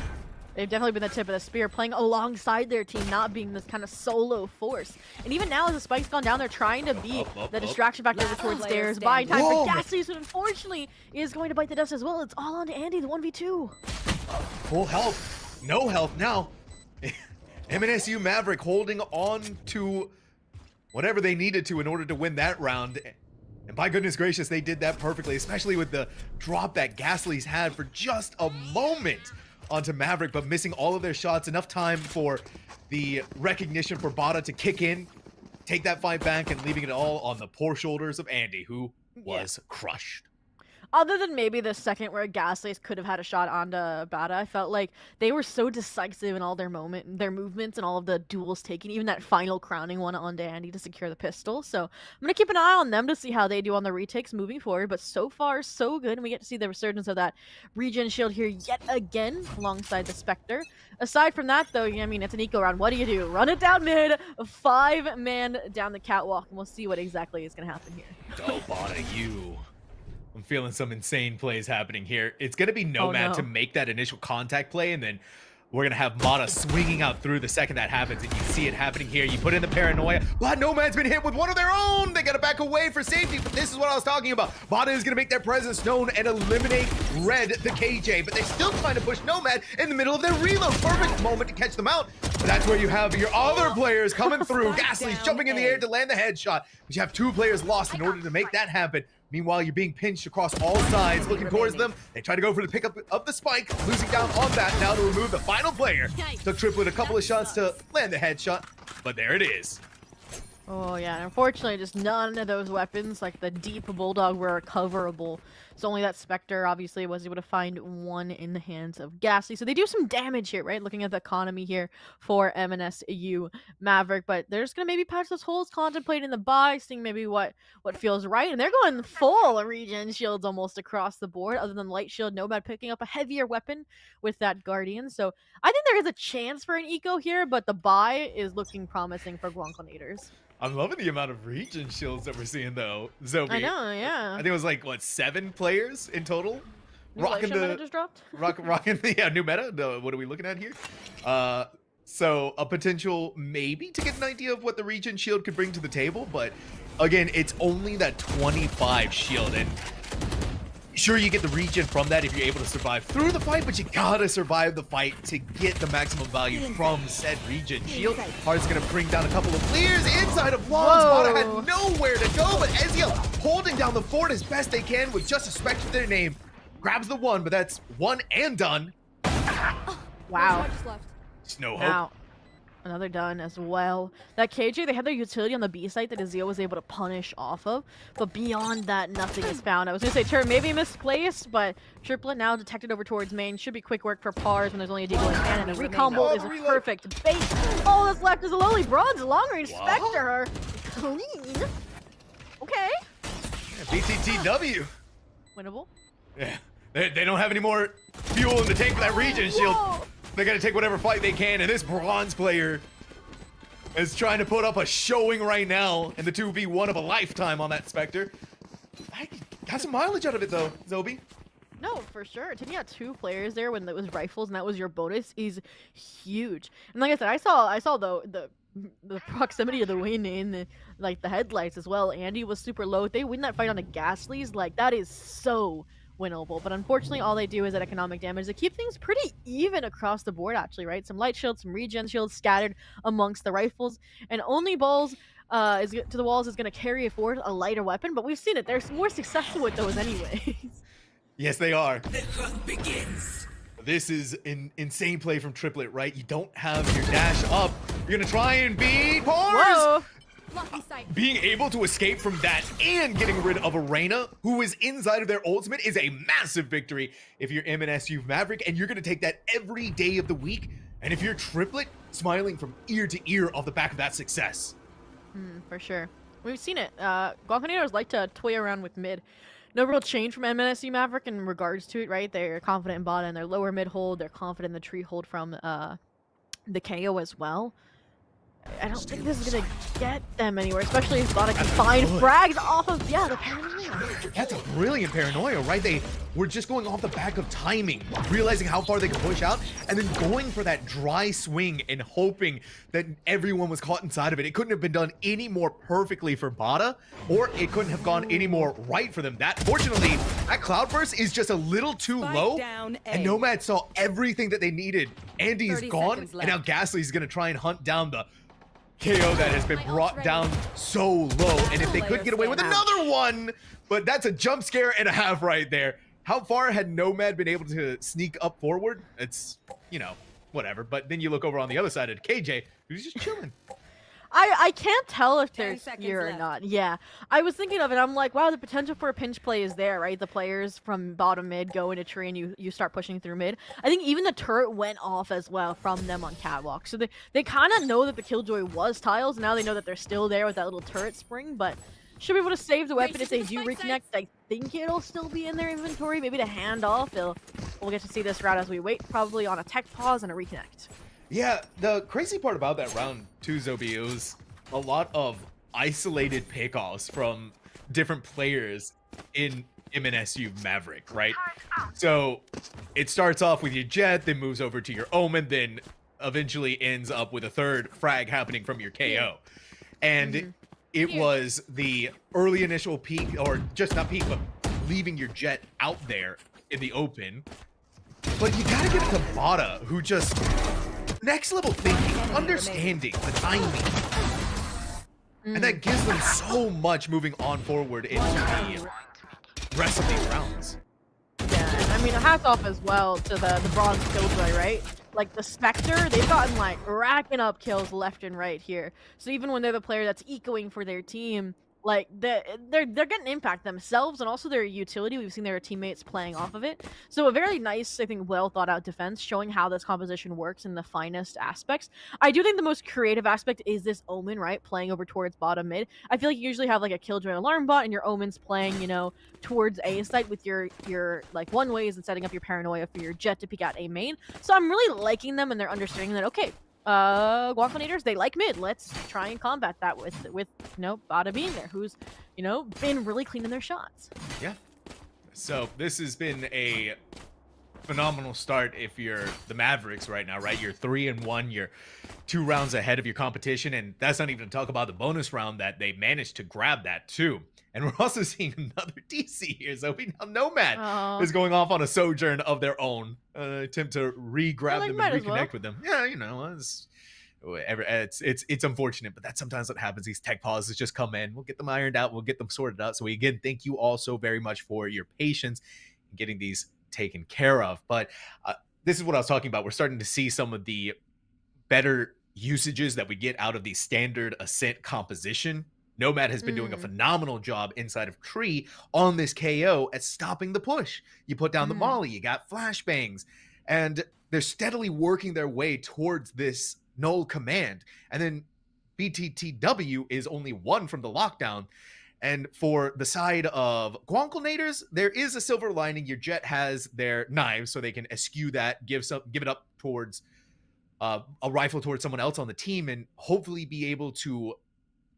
They've definitely been the tip of the spear, playing alongside their team, not being this kind of solo force. And even now, as the spike's gone down, they're trying to be the distraction factor over towards stairs, buying time for Gasly, who unfortunately is going to bite the dust as well. It's all on to Andy, the 1v2. Full health, no health now. MNSU Maverick holding on to whatever they needed to in order to win that round. And by goodness gracious, they did that perfectly, especially with the drop that Gasly's had for just a moment onto Maverick, but missing all of their shots. Enough time for the recognition for Bada to kick in, take that fight back, and leaving it all on the poor shoulders of Andy, who was crushed. Other than maybe the second where Gasly could have had a shot onto Bada, I felt like they were so decisive in all their movements and all of the duels taken, even that final crowning one onto Andy to secure the pistol. So I'm going to keep an eye on them to see how they do on the retakes moving forward, but so far so good, and we get to see the resurgence of that regen shield here yet again alongside the Spectre. Aside from that, though, I mean, it's an eco round. What do? Run it down mid, a 5-man down the catwalk, and we'll see what exactly is going to happen here. Oh, Bada, you. I'm feeling some insane plays happening here. It's going to be Nomad to make that initial contact play, and then we're going to have Mata swinging out through the second that happens, and you see it happening here. You put in the paranoia, but Nomad's been hit with one of their own. They got to back away for safety, but this is what I was talking about. Mata is going to make their presence known and eliminate Red, the KJ, but they're still trying to push Nomad in the middle of their reload. Perfect moment to catch them out, but that's where you have your other players coming through. Gasly's jumping in the air to land the headshot, but you have 2 players lost in order to make that happen. Meanwhile, you're being pinched across all sides, looking towards them. They try to go for the pickup of the spike, losing down on that. Now to remove the final player. Took Triplet a couple of shots to land the headshot, but there it is. Oh yeah, and unfortunately just none of those weapons, like the deep bulldog, were recoverable. So only that Spectre obviously was able to find one in the hands of Gasly. So they do some damage here, right? Looking at the economy here for MNSU Maverick, but they're just gonna maybe patch those holes, contemplating the buy, seeing maybe what feels right, and they're going full regen shields almost across the board. Other than light shield, Nomad picking up a heavier weapon with that Guardian. So I think there is a chance for an eco here, but the buy is looking promising for Guanconators. I'm loving the amount of regen shields that we're seeing, though, Zobi. I know, yeah. I think it was like, what, 7 players in total? Rocking the meta just dropped? Rocking the new meta. What are we looking at here? So a potential maybe to get an idea of what the regen shield could bring to the table, but again, it's only that 25 shield, and sure, you get the regen from that if you're able to survive through the fight, but you gotta survive the fight to get the maximum value from said regen shield. Hard's gonna bring down a couple of clears inside of walls. Bada had nowhere to go, but Eziel holding down the fort as best they can with just a Spectre to their name. Grabs the one, but that's one and done. Wow. There's no hope. Now, another done as well. That KJ, they had their utility on the B site that Eziel was able to punish off of, but beyond that, nothing is found. I was going to say turn maybe misplaced, but Triplet now detected over towards main. Should be quick work for Pars when there's only a deagle in hand, and a recon bolt is a perfect bait. All that's left is a lowly bronze long-range Spectre. Clean. Okay. Yeah, BTTW. Winnable. Yeah, they don't have any more fuel in the tank for that regen shield. They gotta take whatever fight they can, and this bronze player is trying to put up a showing right now in the 2v1 of a lifetime on that Spectre. I got some mileage out of it though, Zobi. No, for sure. Taking out 2 players there when it was rifles and that was your bonus is huge. And like I said, I saw the the proximity of the win in like the headlights as well. Andy was super low. If they win that fight on the Gaslies, like that is so winnable. But unfortunately, all they do is that economic damage. They keep things pretty even across the board, actually, right? Some light shields, some regen shields scattered amongst the rifles, and only balls to the walls is going to carry forward a lighter weapon. But we've seen it; they're more successful with those anyways. Yes, they are. The hunt begins. This is an insane play from Triplet, right? You don't have your dash up. You're gonna try and beat Pars! Whoa! Blocking sight. Being able to escape from that and getting rid of Arena, who is inside of their ultimate, is a massive victory if you're MNSU Maverick, and you're gonna take that every day of the week. And if you're Triplet, smiling from ear to ear off the back of that success. For sure. We've seen it. Guacaneros like to toy around with mid. No real change from MNSU Maverick in regards to it, right? They're confident in bot and their lower mid hold. They're confident in the tree hold from the KO as well. I don't think this is gonna get them anywhere, especially if Bot can find frags off of the paranoia. That's a brilliant paranoia, right? They were just going off the back of timing, realizing how far they could push out, and then going for that dry swing and hoping that everyone was caught inside of it. It couldn't have been done any more perfectly for Bada, or it couldn't have gone any more right for them. That, fortunately, that Cloudburst is just a little too Spike low, down A. and Nomad saw everything that they needed. Andy is 30 gone, seconds and now left. Gasly's gonna try and hunt down the KO that has been brought down so low. And if they could get away with another one, but that's a jump scare and a half right there. How far had Nomad been able to sneak up forward? It's, you know, whatever. But then you look over on the other side of KJ, who's just chilling. I can't tell if 10 there's seconds fear or left. not. Yeah, I was thinking of it. I'm like, wow, the potential for a pinch play is there, right? The players from bottom mid go into tree and you start pushing through mid. I think even the turret went off as well from them on catwalk. So they kind of know that the Killjoy was tiles. Now they know that they're still there with that little turret spring, but should be able to save the weapon if they do reconnect. I think it'll still be in their inventory. Maybe to hand off. We'll get to see this route as we wait, probably on a tech pause and a reconnect. Yeah, the crazy part about that round too, Zobi, it was a lot of isolated pickoffs from different players in MNSU Maverick, right? So it starts off with your Jet, then moves over to your Omen, then eventually ends up with a third frag happening from your KO. And it was the early initial peak, or just not peak, but leaving your Jet out there in the open. But you gotta give it to Bada, who just next level thinking, understanding the timing. And that gives them so much moving on forward into the rest of these rounds. Yeah, and I mean, hats off as well to the bronze Killjoy, right? Like the Spectre, they've gotten like racking up kills left and right here. So even when they're the player that's ecoing for their team, like they're getting impact themselves and also their utility. We've seen their teammates playing off of it. So a very nice, I think, well thought out defense, showing how this composition works in the finest aspects. I do think the most creative aspect is this Omen, right? Playing over towards bottom mid. I feel like you usually have like a Killjoy alarm bot and your Omen's playing, you know, towards A site with your like one ways and setting up your paranoia for your Jet to peek out A main. So I'm really liking them and they're understanding that, okay, Guacanators, they like mid. Let's try and combat that with you know, Bada being there, who's, you know, been really cleaning their shots. Yeah. So this has been a phenomenal start if you're the Mavericks right now, right? You're 3-1, you're 2 rounds ahead of your competition, and that's not even to talk about the bonus round that they managed to grab that too. And we're also seeing another DC here, so we now Nomad is going off on a sojourn of their own, attempt to re-grab them and reconnect with them. Yeah, you know, it's unfortunate, but that's sometimes what happens. These tech pauses just come in. We'll get them ironed out. We'll get them sorted out. So we, again, thank you all so very much for your patience in getting these taken care of. But this is what I was talking about. We're starting to see some of the better usages that we get out of the standard Ascent composition. Nomad has been doing a phenomenal job inside of Tree on this KO at stopping the push. You put down the molly, you got flashbangs, and they're steadily working their way towards this null command. And then BTTW is only 1 from the lockdown. And for the side of Guanclenators, there is a silver lining. Your Jet has their knives, so they can eschew that, give it up towards a rifle towards someone else on the team, and hopefully be able to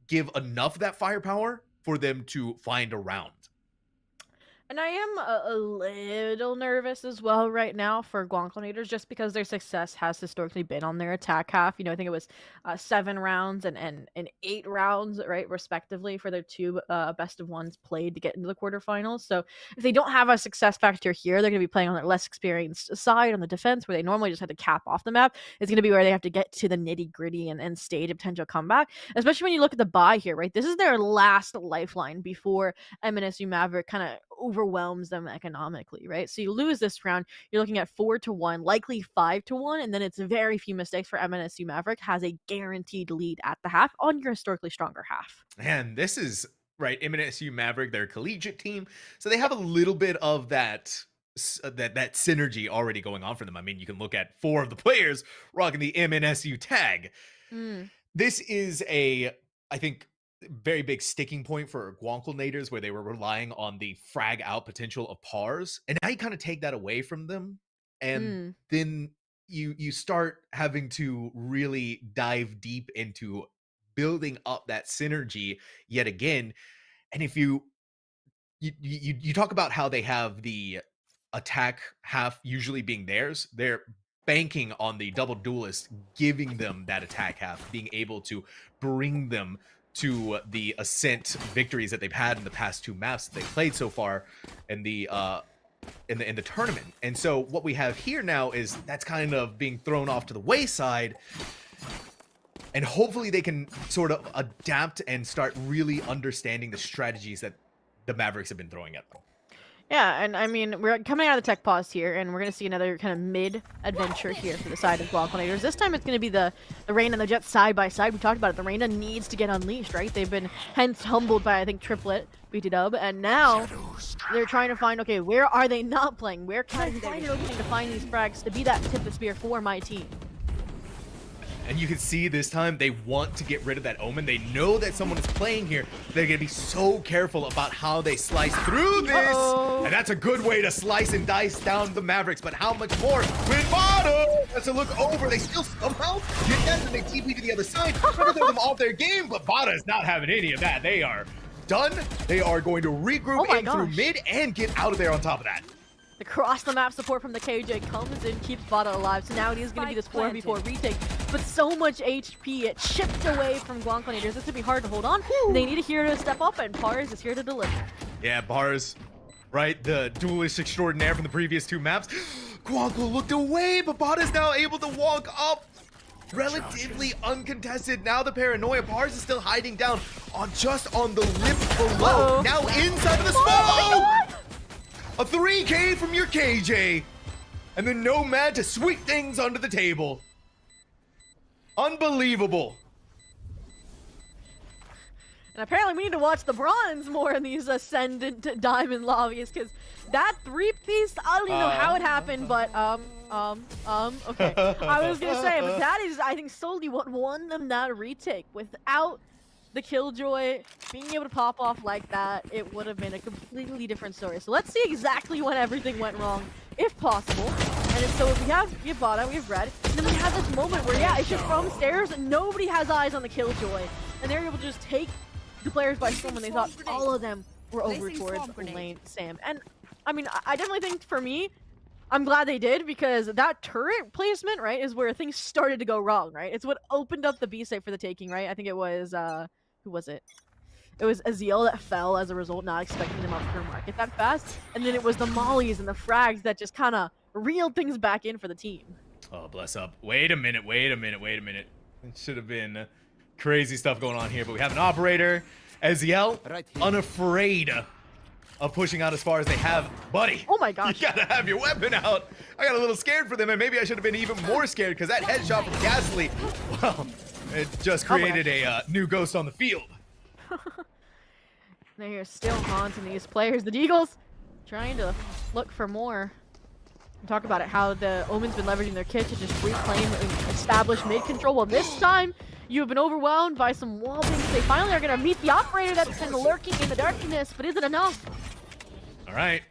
give enough of that firepower for them to find a round. And I am a little nervous as well right now for Guanconators just because their success has historically been on their attack half. You know, I think it was 7 rounds and 8 rounds, right, respectively, for their two best of ones played to get into the quarterfinals. So if they don't have a success factor here, they're going to be playing on their less experienced side on the defense where they normally just have to cap off the map. It's going to be where they have to get to the nitty gritty and stage a potential comeback, especially when you look at the buy here, right? This is their last lifeline before MNSU Maverick kind of overwhelms them economically, right? So you lose this round, you're looking at 4-1, likely 5-1, and then it's very few mistakes for MNSU Maverick has a guaranteed lead at the half on your historically stronger half. Man, this is right. MNSU Maverick, their collegiate team, so they have a little bit of that synergy already going on for them. I mean, you can look at 4 of the players rocking the MNSU tag. Mm, This is I think, very big sticking point for Guanconators where they were relying on the frag out potential of pars, and now you kind of take that away from them, and mm. then you start having to really dive deep into building up that synergy yet again. And if you talk about how they have the attack half usually being theirs, they're banking on the double duelist giving them that attack half, being able to bring them to the ascent victories that they've had in the past 2 maps that they've played so far in the in the tournament. And so what we have here now is that's kind of being thrown off to the wayside, and hopefully they can sort of adapt and start really understanding the strategies that the Mavericks have been throwing at them. Yeah, and I mean, we're coming out of the tech pause here, and we're going to see another kind of mid-adventure here for the side of Guanconators. This time it's going to be the Rain and the Jet side by side. We talked about it. The Reina needs to get unleashed, right? They've been hence humbled by, I think, Triplet, BT Dub, and now they're trying to find, okay, where are they not playing? Where can I find an opening to find these frags to be that tip of spear for my team? And you can see this time they want to get rid of that omen. They know that someone is playing here. They're going to be so careful about how they slice through this. Uh-oh. And that's a good way to slice and dice down the Mavericks. But how much more? With Bottom has to look over. They still somehow get that and they TP to the other side. Trying to throw them off their game, but Bada is not having any of that. They are done. They are going to regroup in through mid and get out of there on top of that. The cross-the-map support from the KJ comes in, keeps Bada alive, so now it is going to be this 4v4 retake, but so much HP, it chipped away from Guanconators. This could be hard to hold on. They need a hero to step up, and Pars is here to deliver. Yeah, Bars, right? The duelist extraordinaire from the previous 2 maps. Guanco looked away, but Bada's now able to walk up. Relatively uncontested. Now the paranoia. Bars is still hiding down just on the lip below. Now inside of the smoke! A 3K from your KJ. And the Nomad to sweep things under the table. Unbelievable. And apparently we need to watch the bronze more in these Ascendant Diamond lobbies, because that 3-piece, I don't even know how it happened, but, okay. I was gonna say, but that is, I think, solely what won them that retake. Without the Killjoy being able to pop off like that, it would have been a completely different story. So let's see exactly when everything went wrong, if possible. And so we have Bada, we have Red, and then we have this moment where, yeah, it's just from stairs, and nobody has eyes on the Killjoy. And they're able to just take the players by storm when they thought all of them were over towards lane Sam. And, I mean, I definitely think, for me, I'm glad they did, because that turret placement, right, is where things started to go wrong, right? It's what opened up the B site for the taking, right? I think it was, who was it? It was Azil that fell as a result, not expecting them up for market that fast. And then it was the mollies and the frags that just kind of reeled things back in for the team. Oh, bless up. Wait a minute. It should have been crazy stuff going on here, but we have an operator. Aziel, unafraid of pushing out as far as they have. Buddy, oh my gosh, you gotta have your weapon out. I got a little scared for them, and maybe I should have been even more scared, because that headshot from Ghastly, well, it just created a new ghost on the field. They're still haunting these players. The Deagles trying to look for more. Talk about it, how the Omen's been leveraging their kit to just reclaim and establish mid control. Well, this time you have been overwhelmed by some wallbangs. They finally are going to meet the operator that's been lurking in the darkness, but is it enough? All right.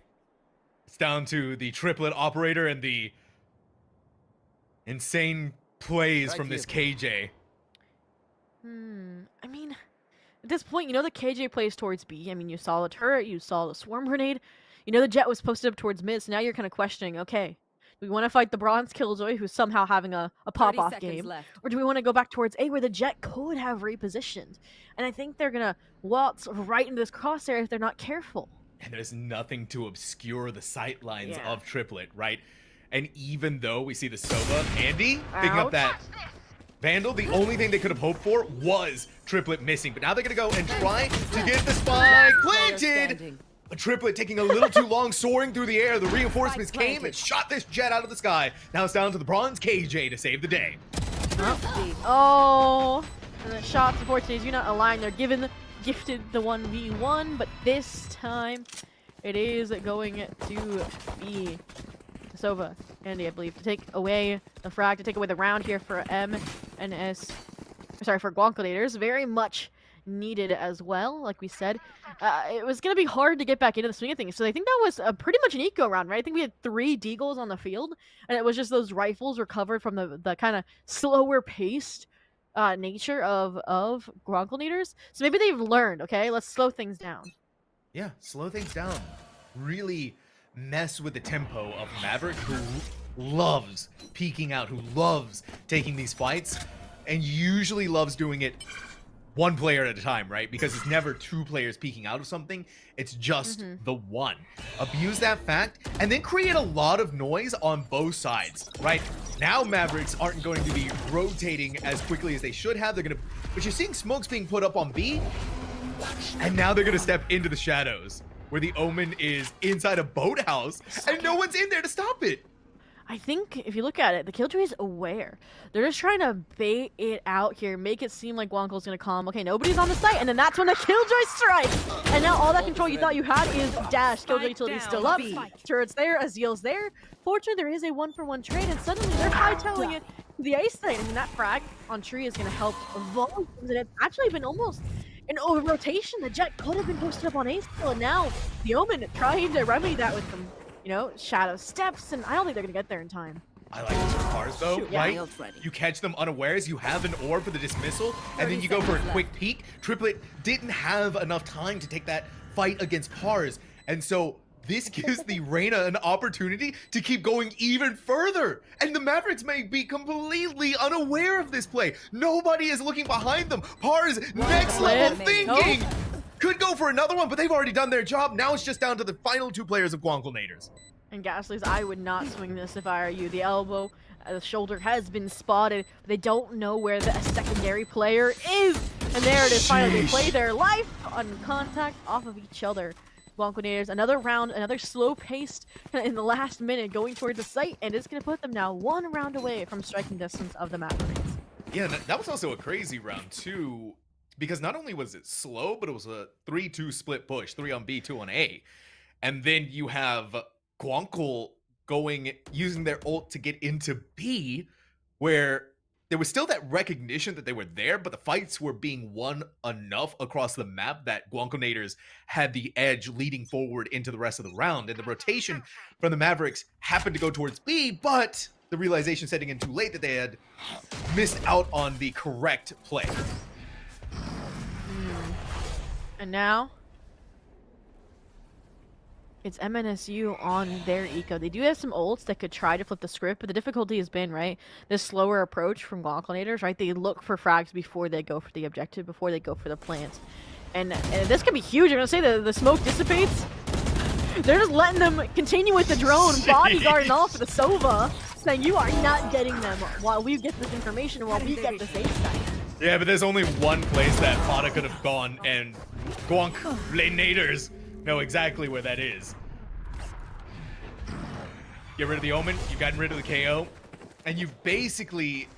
It's down to the triplet operator and the insane plays from this KJ. I mean, at this point, you know the KJ plays towards B. I mean, you saw the turret, you saw the swarm grenade. You know the Jet was posted up towards mid, so now you're kind of questioning, okay, do we want to fight the Bronze Killjoy, who's somehow having a 30 pop-off seconds game? left. Or do we want to go back towards A, where the Jet could have repositioned? And I think they're going to waltz right into this crosshair if they're not careful. And there's nothing to obscure the sight lines Yeah. of Triplet, right? And even though we see the Sova, Andy picking up Ouch. that Vandal, the only thing they could have hoped for was Triplet missing. But now they're going to go and try to get the spike planted. Standing. A Triplet taking a little too long, soaring through the air. The reinforcements Spike came planted. and shot this Jet out of the sky. Now it's down to the Bronze KJ to save the day. B. Oh, and the shots, unfortunately, do not align. They're gifted the 1v1, but this time it is going to be Sova, Andy, I believe, to take away the frag, to take away the round here for for Guancolators. Very much needed as well, like we said. It was going to be hard to get back into the swing of things, so I think that was pretty much an eco round, right? I think we had 3 deagles on the field, and it was just those rifles recovered from the kind of slower paced nature of Guancolators. So maybe they've learned, okay, let's slow things down. Yeah, slow things down. Really mess with the tempo of Maverick, who loves peeking out, who loves taking these fights, and usually loves doing it one player at a time, right? Because it's never 2 players peeking out of something. It's just the one. Abuse that fact, and then create a lot of noise on both sides, right? Now Mavericks aren't going to be rotating as quickly as they should have. They're gonna, but you're seeing smokes being put up on B, and now they're gonna step into the shadows, where the Omen is inside a boathouse, and no one's in there to stop it. I think if you look at it, the Killjoy is aware. They're just trying to bait it out here, make it seem like Guanco's gonna come. Okay, nobody's on the site, and then that's when the Killjoy strikes! And now all that control you thought you had is dash. Killjoy utility's still up. Turret's there, Azil's there. Fortunately, there is a 1-for-1 trade, and suddenly they're hightailing it to the ace site. And that frag on Tree is gonna help volumes, and it's actually been almost an over-rotation. The Jet could have been posted up on ace still, and now the Omen trying to remedy that with some, you know, shadow steps, and I don't think they're gonna get there in time. I like this for cars though, Shoot, yeah. right? Shields ready. You catch them unawares, you have an orb for the dismissal, and then you go for a 30 quick peek. Triplet didn't have enough time to take that fight against Pars, and so this gives the Reyna an opportunity to keep going even further. And the Mavericks may be completely unaware of this play. Nobody is looking behind them. Pars, next level thinking! Could go for another one, but they've already done their job. Now it's just down to the final 2 players of Guancolators. And Ghastly's, I would not swing this if I were you. The elbow, the shoulder has been spotted. But they don't know where the secondary player is. And there it is, finally. They play their life on contact off of each other. Guancolators, another round, another slow-paced in the last minute going towards the site. And it's going to put them now 1 round away from striking distance of the Mavericks. Yeah, that was also a crazy round too, because not only was it slow, but it was a 3-2 split push, 3 on B, 2 on A. And then you have Guancle using their ult to get into B, where there was still that recognition that they were there, but the fights were being won enough across the map that Guanconators had the edge leading forward into the rest of the round. And the rotation from the Mavericks happened to go towards B, but the realization setting in too late that they had missed out on the correct play. And now it's MNSU on their eco. They do have some ults that could try to flip the script, but the difficulty has been, right, this slower approach from Guanconators, right? They look for frags before they go for the objective, before they go for the plant. And this could be huge. I'm going to say the smoke dissipates. They're just letting them continue with the drone, bodyguarding off of the Sova, saying you are not getting them while we get this information, while we get this ace site. Yeah, but there's only one place that Fada could have gone, and Guanconators know exactly where that is. Get rid of the Omen, you've gotten rid of the KO, and you've basically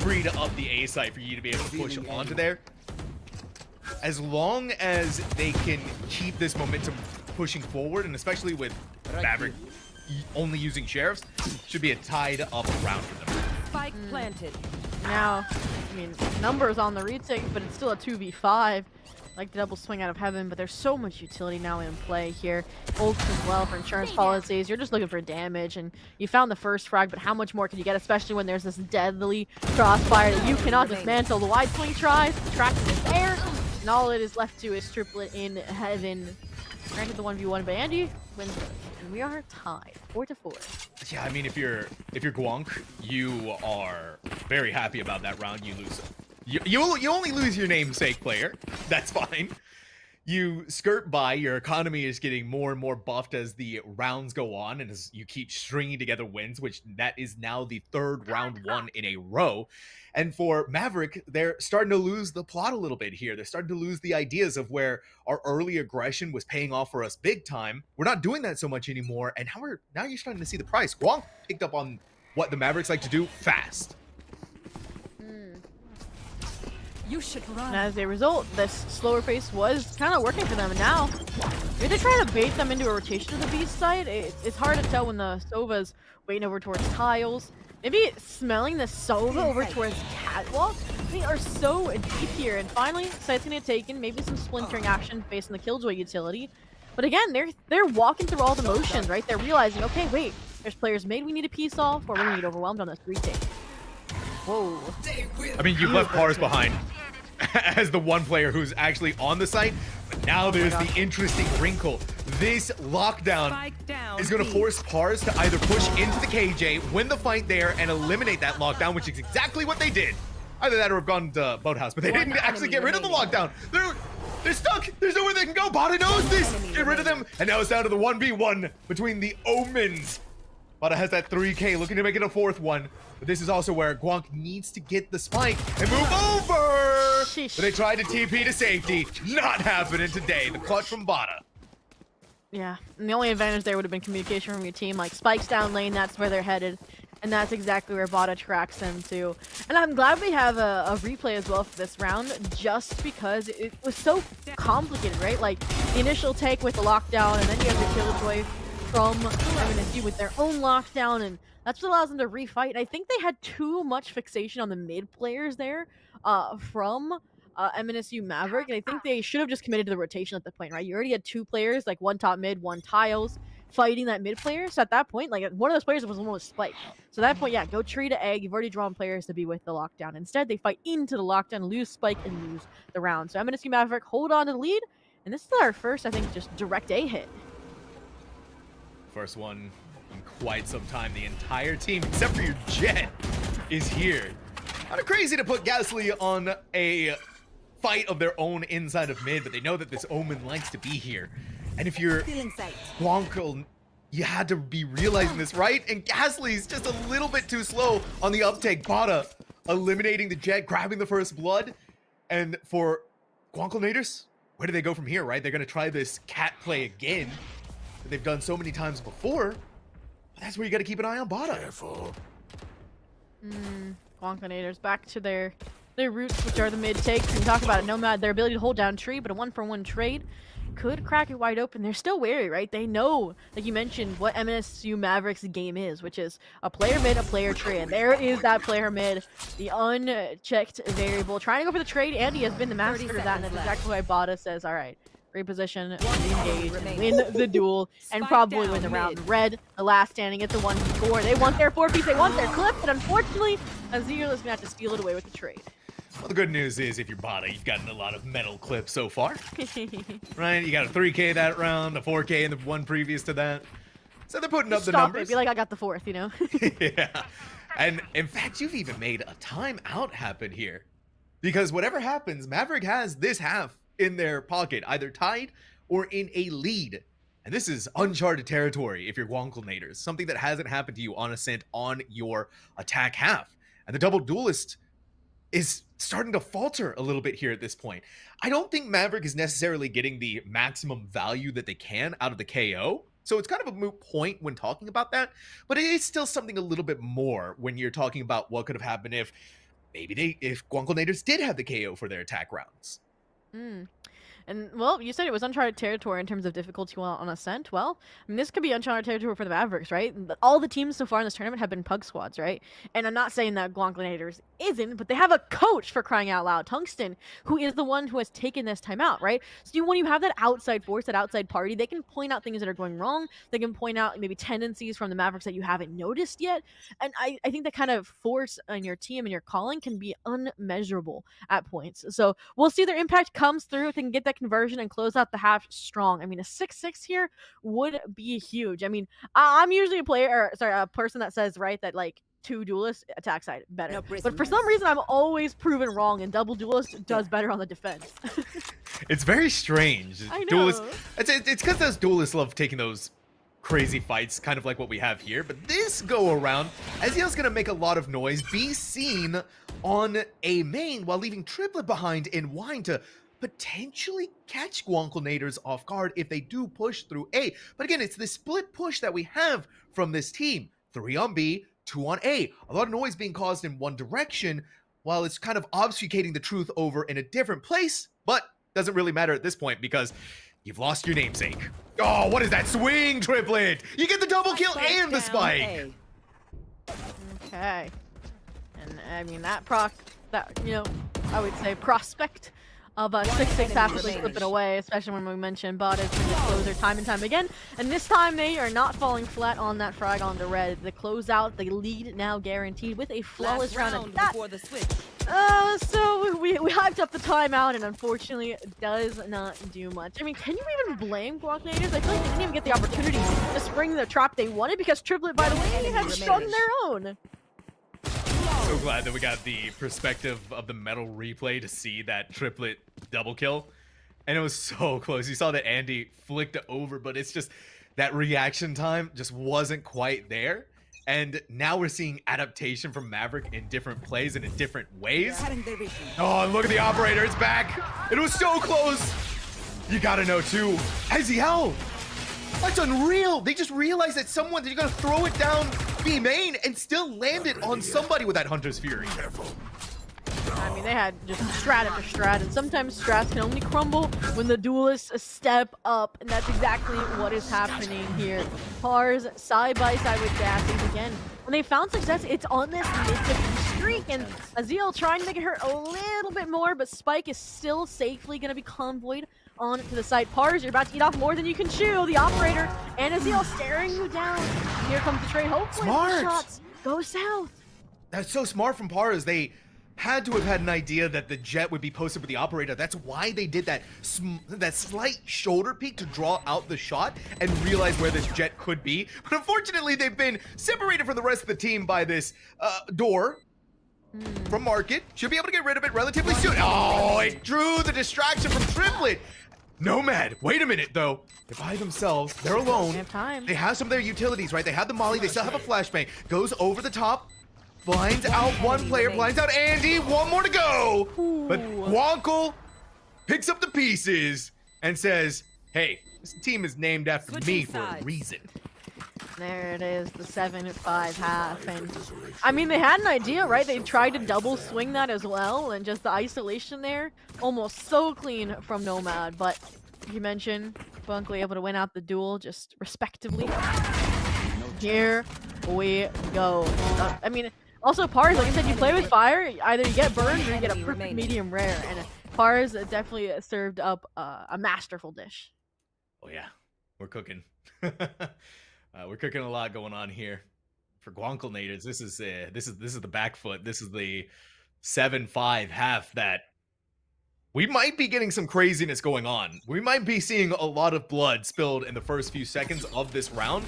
freed up the A site for you to be able to push onto there. As long as they can keep this momentum pushing forward, and especially with Maverick only using Sheriffs, should be a tied up round for them. Spike planted. Now, I mean, numbers on the retake, but it's still a 2v5. Like the double swing out of heaven, but there's so much utility now in play here. Ults as well for insurance policies. You're just looking for damage, and you found the first frag, but how much more can you get, especially when there's this deadly crossfire that you cannot dismantle. The wide swing tries, the tracking is there, and all it is left to is Triplet in heaven Granted the 1v1, but Andy wins it. And we are tied, 4-4. Yeah, I mean, if you're Guonk, you are very happy about that round. You lose. You only lose your namesake player. That's fine. You skirt by, your economy is getting more and more buffed as the rounds go on, and as you keep stringing together wins, which that is now the third round one in a row. And for Maverick, they're starting to lose the plot a little bit here. They're starting to lose the ideas of where our early aggression was paying off for us big time. We're not doing that so much anymore, and now you're starting to see the price. Guang picked up on what the Mavericks like to do fast. You should run. And as a result, this slower pace was kind of working for them. And now, if they're trying to bait them into a rotation to the beast side, it's hard to tell when the Sova's waiting over towards tiles. Maybe smelling the Sova over towards catwalk. They are so deep here. And finally, site's gonna get taken. Maybe some splintering action based on the Killjoy utility. But again, they're walking through all the motions, right? They're realizing, okay, wait, there's players mid we need to piece off, or we're gonna get overwhelmed on this retake. Whoa. I mean, you've left Pars behind as the one player who's actually on the site, but now there's the interesting wrinkle. This lockdown is going to force Pars to either push into the KJ, win the fight there, and eliminate that lockdown, which is exactly what they did. Either that or have gone to Boathouse, but they didn't actually get rid of the lockdown. They're stuck. There's nowhere they can go. Bada knows this. Get rid of them. And now it's down to the 1v1 between the Omens. Bada has that 3K, looking to make it a fourth one. But this is also where Guonk needs to get the spike and move over. Sheesh. But they tried to TP to safety. Not happening today. The clutch from Bada. Yeah, and the only advantage there would have been communication from your team. Like, spikes down lane, that's where they're headed. And that's exactly where Bada tracks them to. And I'm glad we have a replay as well for this round, just because it was so complicated, right? Like, the initial take with the lockdown, and then you have the Killjoy from MNSU with their own lockdown, and that's what allows them to refight. And I think they had too much fixation on the mid players there from MNSU Maverick, and I think they should have just committed to the rotation at the point, right? You already had two players, like one top mid, one tiles, fighting that mid player. So at that point, like, one of those players was almost Spike. So at that point, yeah, go tree to egg. You've already drawn players to be with the lockdown. Instead, they fight into the lockdown, lose Spike, and lose the round. So MNSU Maverick hold on to the lead, and this is our first, I think, just direct A hit. First one in quite some time. The entire team, except for your Jet, is here. Kind of crazy to put Gasly on a fight of their own inside of mid, but they know that this Omen likes to be here. And if you're Guonkel, you had to be realizing this, right? And Gasly's just a little bit too slow on the uptake. Bada eliminating the Jet, grabbing the first blood. And for Guonkelnators, where do they go from here, right? They're going to try this cat play again that they've done so many times before. But that's where you got to keep an eye on Bada. Careful. Guonkelnators back to their roots, which are the mid takes. We can talk about it, Nomad, their ability to hold down tree, but a 1-for-1 trade could crack it wide open. They're still wary, right? They know, like you mentioned, what MNSU Mavericks game is, which is a player mid, a player trade. And there is that player mid, the unchecked variable. Trying to go for the trade. Andy has been the master of that, and that's exactly why Bada says, all right, reposition, engage, and win the duel, and probably win the round. Red, the last standing, it's a 1v4. They want their 4-piece, they want their clip, but unfortunately, Azir is going to have to steal it away with the trade. Well, the good news is if you're Bada, you've gotten a lot of metal clips so far. Right? You got a 3K that round, a 4K in the one previous to that. So they're putting up the numbers. Be like, I got the fourth, you know? Yeah. And in fact, you've even made a timeout happen here. Because whatever happens, Maverick has this half in their pocket, either tied or in a lead. And this is uncharted territory if you're Guonkelnators. Something that hasn't happened to you on Ascent on your attack half. And the double duelist is starting to falter a little bit here at this point. I don't think Maverick is necessarily getting the maximum value that they can out of the KO. So it's kind of a moot point when talking about that, but it is still something a little bit more when you're talking about what could have happened if if Guonkelnators did have the KO for their attack rounds. And, well, you said it was uncharted territory in terms of difficulty on Ascent. Well, I mean, this could be uncharted territory for the Mavericks, right? All the teams so far in this tournament have been pug squads, right? And I'm not saying that Guonkelnators isn't, but they have a coach, for crying out loud, Tungsten, who is the one who has taken this time out, right? So when you have that outside force, that outside party, they can point out things that are going wrong. They can point out maybe tendencies from the Mavericks that you haven't noticed yet. And I think that kind of force on your team and your calling can be unmeasurable at points. So we'll see their impact comes through. If they can get that conversion and close out the half strong. I mean, a 6-6 here would be huge. I mean, I'm usually a person that says, right, that like 2 duelists attack side better. No But for some prisoners. reason, I'm always proven wrong, and double duelist does better on the defense. It's very strange. I Duelists, know. it's because those duelists love taking those crazy fights, kind of like what we have here. But this go around, Ezreal's gonna make a lot of noise, be seen on a main while leaving Triplet behind in Wine to potentially catch Guanconators off guard if they do push through A. But again, it's this split push that we have from this team. 3 on B, 2 on A. A lot of noise being caused in one direction, while it's kind of obfuscating the truth over in a different place, but doesn't really matter at this point because you've lost your namesake. Oh, what is that swing, Triplet? You get the double kill and the spike. Okay. And I mean, that I would say prospect of a 6-6 absolutely slipping away, especially when we mentioned bot is going to closer time and time again. And this time they are not falling flat on that frag on the red. The closeout, the lead now guaranteed with a flawless round at that. Before the switch. So we hyped up the timeout, and unfortunately it does not do much. I mean, can you even blame Guanconators? I feel like they didn't even get the opportunity to spring the trap they wanted because Triplet, by the way, had strung their own. So glad that we got the perspective of the metal replay to see that Triplet double kill. And it was so close. You saw that Andy flicked over, but it's just that reaction time just wasn't quite there. And now we're seeing adaptation from Maverick in different plays and in different ways. Oh, and look at the operator. It's back. It was so close. You gotta know, too. Haziel. That's unreal. They just realized that they're gonna throw it down B main and still land it on somebody with that Hunter's Fury. I mean, they had just strat after strat, and sometimes strats can only crumble when the duelists step up, and that's exactly what is happening here. Pars side by side with Dassies again. When they found success, it's on this mid-to streak, and Aziel trying to make it hurt a little bit more, but Spike is still safely going to be convoyed on to the side. Pars, you're about to eat off more than you can chew. The operator and Aziel staring you down. Here comes the trade. Hopefully the shots go south. That's so smart from Pars. They had to have had an idea that the jet would be posted with the operator. That's why they did that slight shoulder peek to draw out the shot and realize where this jet could be. But unfortunately, they've been separated from the rest of the team by this door from Market. Should be able to get rid of it relatively soon. Oh, it drew the distraction from Triplet. Nomad, wait a minute though. They're by themselves, they're alone. They have time. They have some of their utilities, right? They have the Molly, they still have a flashbang. Goes over the top, blinds out one player, blinds out Andy, one more to go. But Guankle picks up the pieces and says, hey, this team is named after me for a reason. There it is, the 7-5 half, and I mean, they had an idea, right? They tried to double swing that as well, and just the isolation there, almost so clean from Nomad, but you mentioned Bunkley able to win out the duel, just respectively. Here we go. I mean, also Pars, like I said, you play with fire, either you get burned or you get a perfect medium rare, and Pars definitely served up a masterful dish. Oh yeah, we're cooking. We're cooking a lot going on here for Guanconators. This is the back foot. This is the 7-5 half that we might be getting some craziness going on. We might be seeing a lot of blood spilled in the first few seconds of this round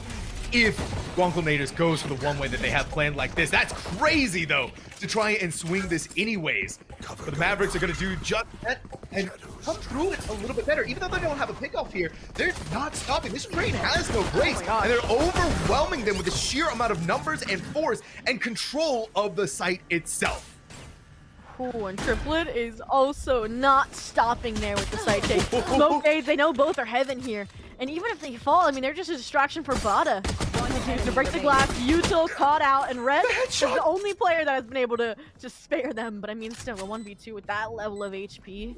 if Guanconators goes for the one way that they have planned like this. That's crazy though, to try and swing this anyways. But the Mavericks are going to do just that and come through it a little bit better. Even though they don't have a pickoff here, they're not stopping. This train has no brakes, and they're overwhelming them with the sheer amount of numbers and force and control of the site itself. Ooh, and Triplet is also not stopping there with the side take. Smoke Gauge, they know both are heaven here. And even if they fall, I mean, they're just a distraction for Bada. To break the glass, Yuto caught out, and Red is the only player that has been able to just spare them. But I mean, still, a 1v2 with that level of HP,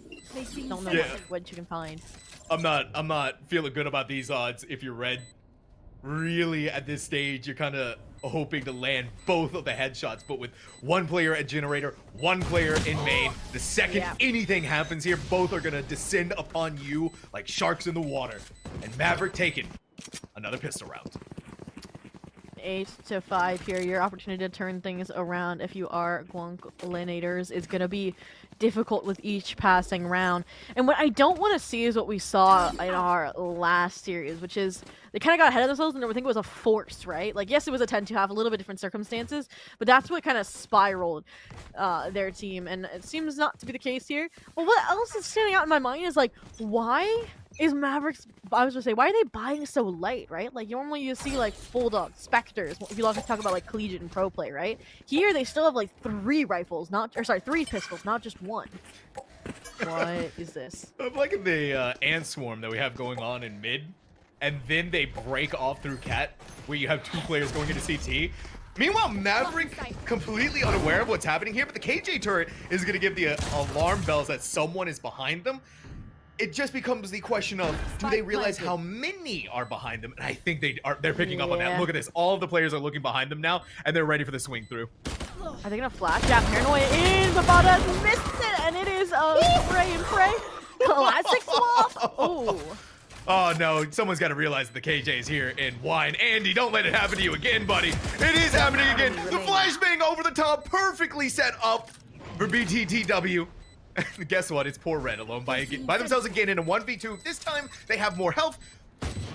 don't know what you can find. I'm not feeling good about these odds if you're Red. Really, at this stage, you're kind of hoping to land both of the headshots, but with one player at generator, one player in main, the second anything happens here, both are gonna descend upon you like sharks in the water. And Maverick taking another pistol round. 8-5 here. Your opportunity to turn things around if you are Guanconators is gonna be difficult with each passing round. And what I don't want to see is what we saw in our last series, which is they kind of got ahead of themselves and everything was a force, right? Like, yes, it was a 10-2 half, a little bit different circumstances, but that's what kind of spiraled their team, and it seems not to be the case here. But what else is standing out in my mind is, like, why is Mavericks, I was gonna say, why are they buying so light, right? Like, normally you see, like, Bulldogs, Spectres, if you talk about, like, collegiate and pro play, right? Here, they still have, like, 3 rifles, three pistols, not just 1. What is this? I'm liking the ant swarm that we have going on in mid, and then they break off through cat, where you have 2 players going into CT. Meanwhile, Maverick completely unaware of what's happening here, but the KJ turret is going to give the alarm bells that someone is behind them. It just becomes the question of, do they realize how many are behind them? And I think they're picking up on that. Look at this. All of the players are looking behind them now, and they're ready for the swing through. Are they gonna flash? Yeah, Paranoia in, but Bada missed it, and it is a spray and pray. Classic swap. Oh. Oh no, someone's got to realize that the KJ is here in wine. Andy, don't let it happen to you again, buddy. It is happening again. The flashbang over the top, perfectly set up for BTTW. Guess what? It's poor Red alone by themselves again in a 1v2. This time, they have more health,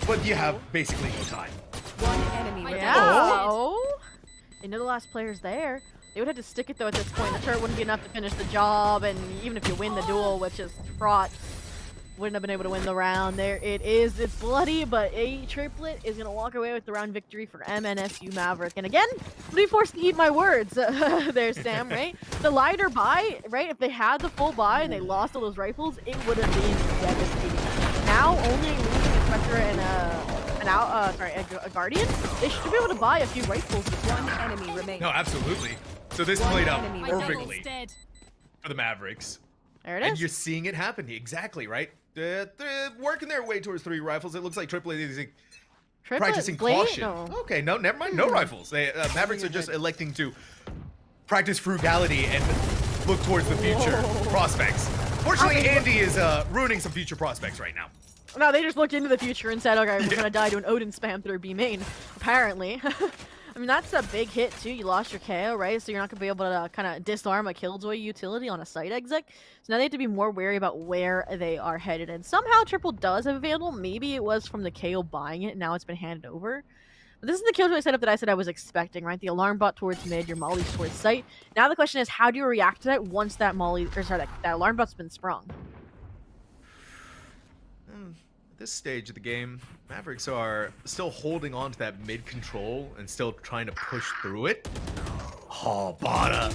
but you have basically no time. One enemy remaining. Yeah. Oh. They know the last player's there. They would have to stick it, though, at this point. The turret wouldn't be enough to finish the job, and even if you win the duel, which is fraught, wouldn't have been able to win the round. There it is. It's bloody, but a triplet is going to walk away with the round victory for MNSU Maverick. And again, I'm be forced to eat my words there, Sam, right? The lighter buy, right? If they had the full buy and they lost all those rifles, it would have been devastating. Now, only losing a Spectre and a Guardian, they should be able to buy a few rifles with one enemy remaining. No, absolutely. So this played out enemy perfectly dead. for the Mavericks. There it And is. you're seeing it happen. Exactly, right? They're working their way towards 3 rifles. It looks like Triplet is practicing caution. No. Okay, no, never mind. No rifles. They, Mavericks are just electing to practice frugality and look towards the future prospects. Fortunately, Andy is ruining some future prospects right now. No, they just looked into the future and said, okay, we're gonna die to an Odin spam through B main, apparently. I mean, that's a big hit, too. You lost your KO, right? So you're not gonna be able to kind of disarm a Killjoy utility on a site exec. So now they have to be more wary about where they are headed. And somehow Triple does have a Vandal. Maybe it was from the KO buying it, and now it's been handed over. But this is the Killjoy setup that I said I was expecting, right? The alarm bot towards mid, your molly's towards site. Now the question is, how do you react to that once that that alarm bot's been sprung? At this stage of the game, Mavericks are still holding on to that mid control and still trying to push through it. Oh, Bada,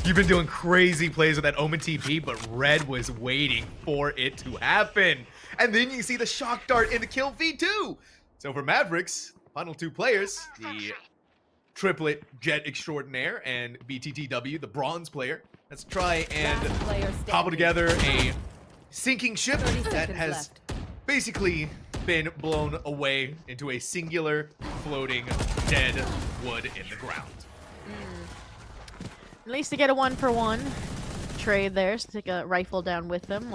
you've been doing crazy plays with that Omen TP, but Red was waiting for it to happen. And then you see the shock dart in the kill feed too. So for Mavericks, final 2 players, the triplet Jet Extraordinaire and BTTW, the bronze player. Let's try and cobble together a sinking ship that has basically been blown away into a singular floating dead wood in the ground. At least to get a 1-for-1 trade there, so take a rifle down with them.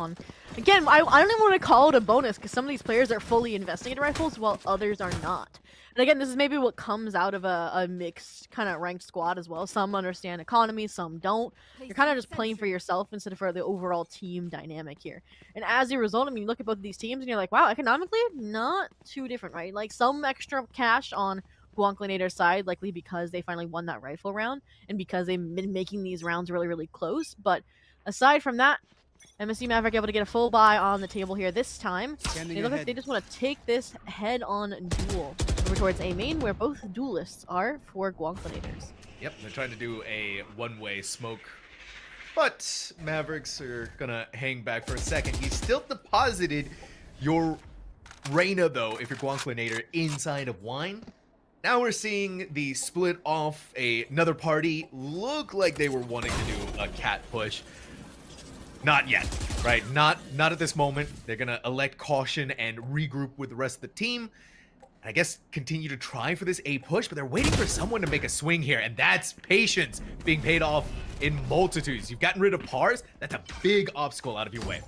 Again, I don't even want to call it a bonus because some of these players are fully investing in rifles while others are not. And again, this is maybe what comes out of a mixed kind of ranked squad as well. Some understand economy, some don't. You're kind of just playing for yourself instead of for the overall team dynamic here. And as a result, I mean, you look at both of these teams and you're like, wow, economically, not too different, right? Like some extra cash on Guanclinator's side, likely because they finally won that rifle round and because they've been making these rounds really, really close. But aside from that, MSC Maverick able to get a full buy on the table here this time. They look like they just want to take this head-on duel over towards A main, where both duelists are for Guanclinators. Yep, they're trying to do a one-way smoke, but Mavericks are gonna hang back for a second. He still deposited your Reyna, though, if you're Guanclinator, inside of Wine. Now we're seeing the split off another party. Look like they were wanting to do a cat push. Not yet, right? Not at this moment. They're gonna elect caution and regroup with the rest of the team. And I guess continue to try for this A push, but they're waiting for someone to make a swing here, and that's patience being paid off in multitudes. You've gotten rid of Pars. That's a big obstacle out of your way.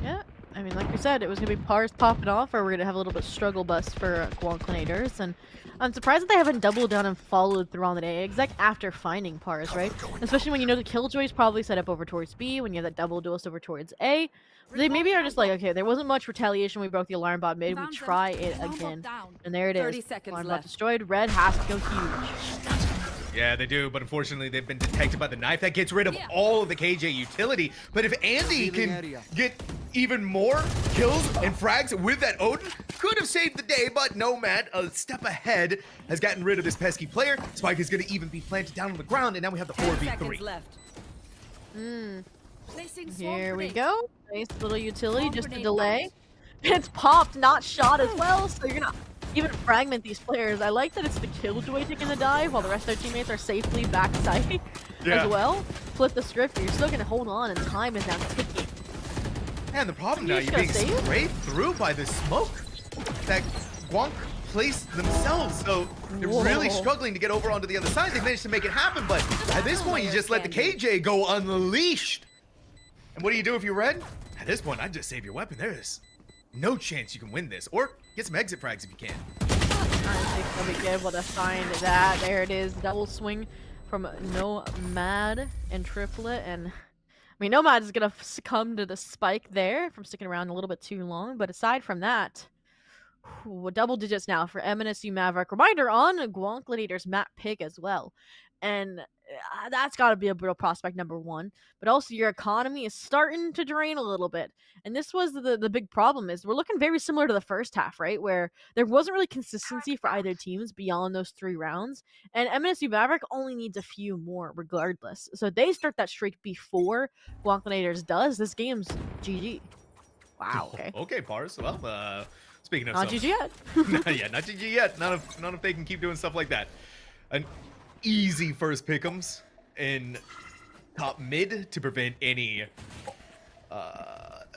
Yeah. I mean, like we said, it was going to be Pars popping off, or we're going to have a little bit struggle bus for Guanclinators, and I'm surprised that they haven't doubled down and followed through on the A exec after finding Pars, right? Especially when you know the Killjoy's probably set up over towards B, when you have that double duelist over towards A. They maybe are just like, okay, there wasn't much retaliation when we broke the alarm bot mid, we try it again. And there it is. 30 seconds Alarm bot left. destroyed, red has to go huge. Yeah, they do, but unfortunately they've been detected by the knife. That gets rid of all of the KJ utility. But if Andy can get even more kills and frags with that Odin, could have saved the day, but Nomad, a step ahead, has gotten rid of this pesky player. Spike is going to even be planted down on the ground, and now we have the 10 seconds 4v3. left. Placing swarm Here we grenade. go. Nice little utility, Swarm just a grenade delay. out. It's popped, not shot as well, so you're gonna even fragment these players. I like that it's the Killjoy taking the dive while the rest of their teammates are safely backside as well. Flip the script, but you're still gonna hold on, and time is now ticking. And the problem now, Are you you're being just gonna save? sprayed through by the smoke that Guanc placed themselves, so they're really Whoa. struggling to get over onto the other side. They managed to make it happen, but at this point, you just let the KJ go unleashed. And what do you do if you're red? At this point, I'd just save your weapon. There's no chance you can win this, or get some exit frags if you can. I think they'll be able to find that. There it is, double swing from Nomad and Triplet, and I mean, Nomad is gonna succumb to the spike there from sticking around a little bit too long, but aside from that, double digits now for MNSU Maverick. Reminder on Guanclinator's map pick as well. And that's got to be a real prospect number one. But also your economy is starting to drain a little bit. And this was the big problem is we're looking very similar to the first half, right? Where there wasn't really consistency for either teams beyond those 3 rounds. And MNSU Maverick only needs a few more regardless. So they start that streak before Guanclinators does. This game's GG. Wow, okay. Okay, Pars. Well, speaking of Not some- GG yet. yeah, not GG yet. Not if they can keep doing stuff like that. An easy first pick'ems in top mid to prevent any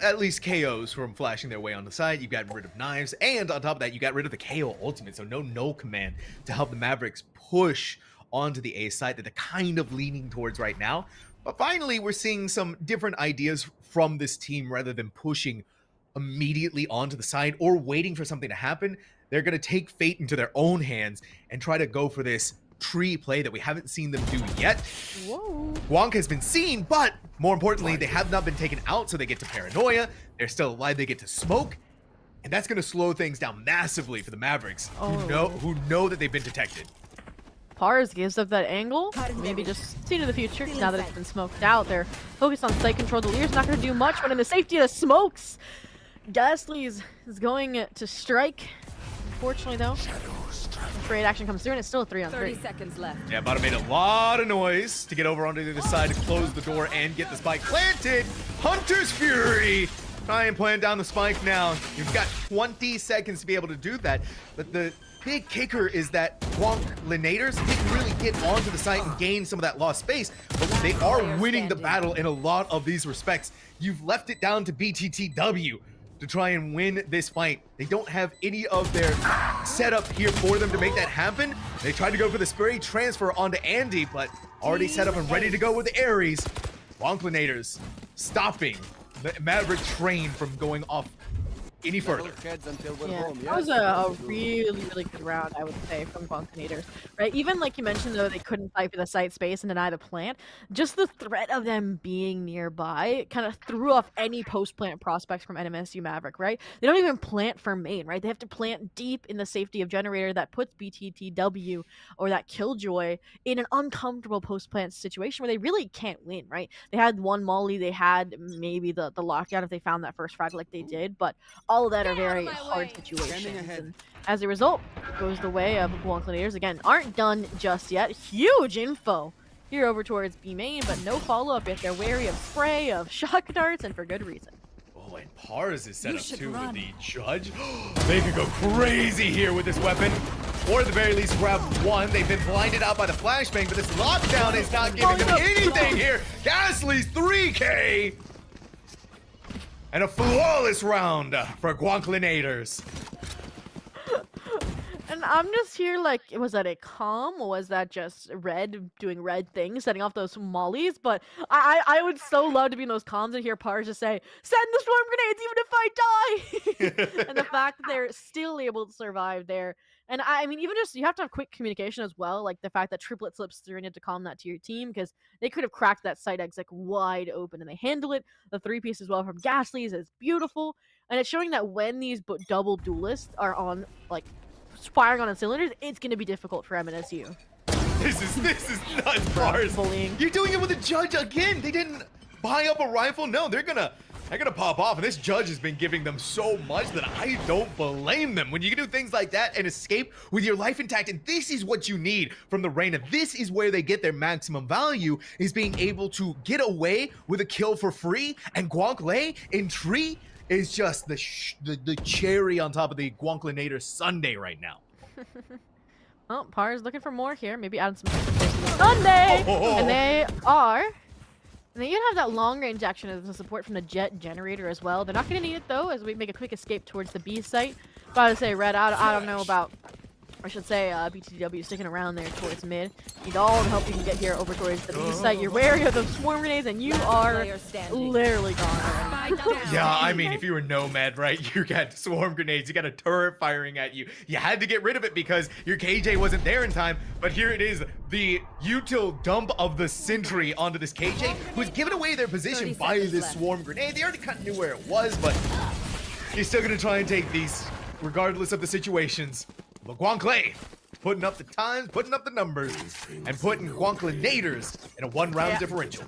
at least KOs from flashing their way on the side. You've gotten rid of knives, and on top of that, you got rid of the KO ultimate, so no command to help the Mavericks push onto the A side that they're kind of leaning towards right now. But finally, we're seeing some different ideas from this team rather than pushing immediately onto the side or waiting for something to happen. They're going to take fate into their own hands and try to go for this tree play that we haven't seen them do yet. Whoa. Wonk has been seen, but more importantly, they have not been taken out, so they get to paranoia. They're still alive, they get to smoke, and that's going to slow things down massively for the Mavericks, who know that they've been detected. Pars gives up that angle, maybe just seen in the future. Now that it's been smoked out, they're focused on site control. The leader's not going to do much, but in the safety of the smokes, Ghastly is going to strike. Unfortunately, though, trade action comes through, and it's still a 3-on-3. 30 seconds left. Yeah, Bottom made a lot of noise to get over onto the other side to close the door and get the spike planted. Hunter's Fury! Try and plant down the spike now. You've got 20 seconds to be able to do that, but the big kicker is that Guanclinators didn't really get onto the site and gain some of that lost space, but they are winning the battle in a lot of these respects. You've left it down to BTTW to try and win this fight. They don't have any of their setup here for them to make that happen. They tried to go for the spray transfer onto Andy, but already set up and ready to go with Ares. Guanclinators stopping the Maverick train from going off any further. Yeah, that was a really good round, I would say, from Guanclinators, right? Even like you mentioned, though, they couldn't fight for the site space and deny the plant. Just the threat of them being nearby kind of threw off any post-plant prospects from NMSU Maverick, right? They don't even plant for main, right? They have to plant deep in the safety of generator that puts BTTW or that Killjoy in an uncomfortable post-plant situation where they really can't win, right? They had one molly, they had maybe the lockdown if they found that first frag like they did, but all of that are very hard situations. And as a result, goes the way of Guanclinators. Again, aren't done just yet. Huge info here over towards B main, but no follow-up yet. They're wary of spray, of shock darts, and for good reason. Oh, and Pars is set You up should too with run. the judge. They could go crazy here with this weapon. Or at the very least grab one. They've been blinded out by the flashbang, but this lockdown is not giving them anything here. Ghastly's 3K! And a flawless round for Guanclinators. And I'm just here like, was that a calm? Or was that just Red doing Red things, setting off those mollies? But I would so love to be in those comms and hear Pars just say, "Send the storm grenades, even if I die." And the fact that they're still able to survive there, and I mean, even just you have to have quick communication as well. Like the fact that Triplet slips through and you have to calm that to your team because they could have cracked that side exit wide open and they handle it. The three piece as well from Ghastly's is beautiful, and it's showing that when these double duelists are on like firing on cylinders, it's going to be difficult for MNSU. This is nuts, Bars. Bullying. You're doing it with a judge again. They didn't buy up a rifle. No, they're gonna pop off. And this judge has been giving them so much that I don't blame them. When you can do things like that and escape with your life intact, and this is what you need from the Reina. This is where they get their maximum value, is being able to get away with a kill for free. And Guankle in Tree is just the cherry on top of the Guanklinator Sunday right now. Oh, Par's looking for more here. Maybe add some to the Sunday! And they are. And they even have that long range action as a support from the jet generator as well. They're not going to need it though, as we make a quick escape towards the B site. Gotta say, Red, I don't know about, I should say, BTW sticking around there towards mid. Need all the help you can get here over towards the B site. You're wary of those swarm grenades, and you are literally gone already. Yeah, I mean, if you were Nomad, right, you got swarm grenades, you got a turret firing at you. You had to get rid of it because your KJ wasn't there in time, but here it is, the util dump of the Sentry onto this KJ, who's given away their position by this swarm grenade. They already kind of knew where it was, but he's still gonna try and take these, regardless of the situations. But Guankle putting up the times, putting up the numbers, and putting Guanklinators in a one-round differential.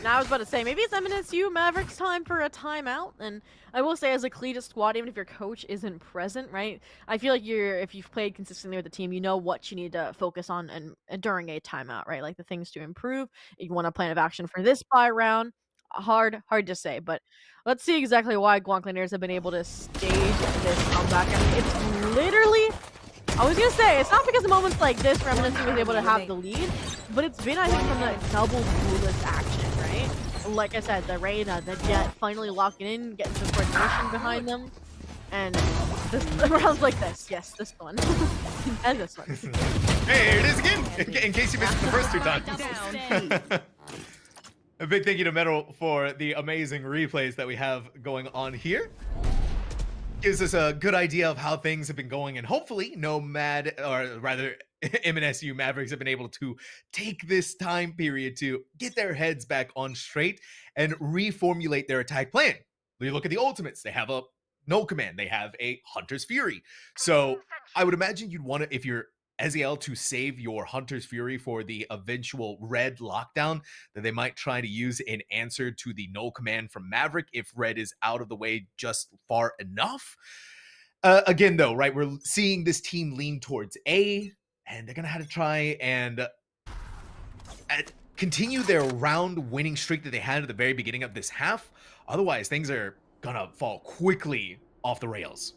Now I was about to say, maybe it's MNSU Mavericks time for a timeout. And I will say, as a collegiate squad, even if your coach isn't present, right? I feel like if you've played consistently with the team, you know what you need to focus on and during a timeout, right? Like the things to improve. You want a plan of action for this buy round. Hard to say, but let's see exactly why Guanklinators have been able to stage this comeback. I mean, it's literally. I was gonna say, it's not because of moments like this where MNSU was able to have the lead, but it's been, I think, from the double duelist action, right? Like I said, the Reina, the Jet finally locking in, getting some coordination behind them, and rounds like this. Yes, this one. And this one. Hey, here it is again, in case you missed it the first two times. A big thank you to Metal for the amazing replays that we have going on here. Gives us a good idea of how things have been going, and hopefully Nomad, or rather MNSU Mavericks, have been able to take this time period to get their heads back on straight and reformulate their attack plan. You look at the ultimates, they have a no command, they have a Hunter's Fury. So I would imagine you'd want to, if you're Eziel, to save your Hunter's Fury for the eventual Red lockdown that they might try to use in answer to the no command from Maverick if Red is out of the way just far enough. Again, though, right, we're seeing this team lean towards A, and they're going to have to try and continue their round winning streak that they had at the very beginning of this half. Otherwise, things are going to fall quickly off the rails.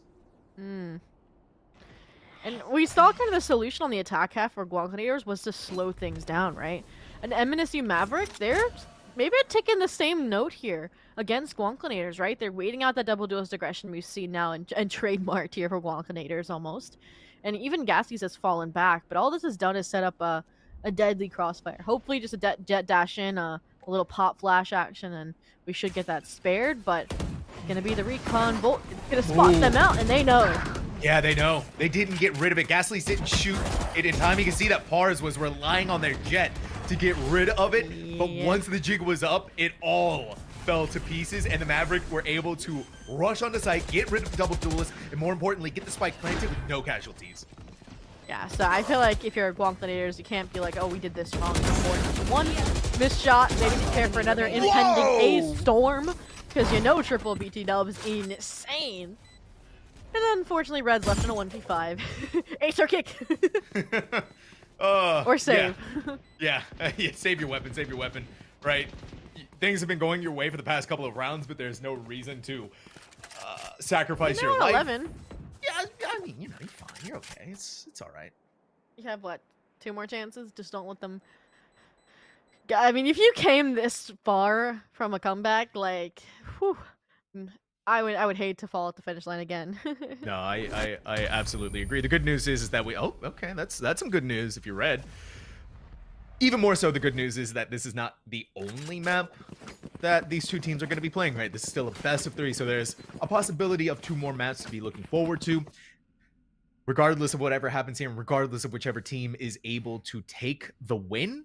And we saw kind of the solution on the attack half for Guanklinators was to slow things down, right? And MNSU Maverick, they're maybe taking the same note here against Guanklinators, right? They're waiting out that double duelist aggression we've seen now and trademarked here for Guanklinators almost. And even Gassies has fallen back, but all this has done is set up a deadly crossfire. Hopefully just a jet dash in, a little pop flash action, and we should get that spared, but gonna be the recon bolt. It's gonna spot them out, and they know. Yeah, they know. They didn't get rid of it. Gasly's didn't shoot it in time. You can see that Pars was relying on their jet to get rid of it. Yeah. But once the jig was up, it all fell to pieces, and the Maverick were able to rush onto site, get rid of the double duelist, and more importantly, get the spike planted with no casualties. Yeah, so I feel like if you're Guanklinators, you can't be like, oh, we did this wrong. One missed shot, maybe prepare for another impending A storm, because you know triple BT dub is insane. And then, unfortunately, Red's left in a 1v5. Acer kick! Or save. Yeah. Yeah, save your weapon, right? Things have been going your way for the past couple of rounds, but there's no reason to sacrifice your life. 11. Yeah, I mean, you know, you're fine. You're okay. It's all right. You have, what, 2 more chances? Just don't let them... I mean, if you came this far from a comeback, like, whew, I would hate to fall at the finish line again. No, I absolutely agree. The good news is that we okay, that's some good news if you're red. Even more so, the good news is that this is not the only map that these two teams are going to be playing, right? This is still a best of 3, so there's a possibility of 2 more maps to be looking forward to. Regardless of whatever happens here, and regardless of whichever team is able to take the win.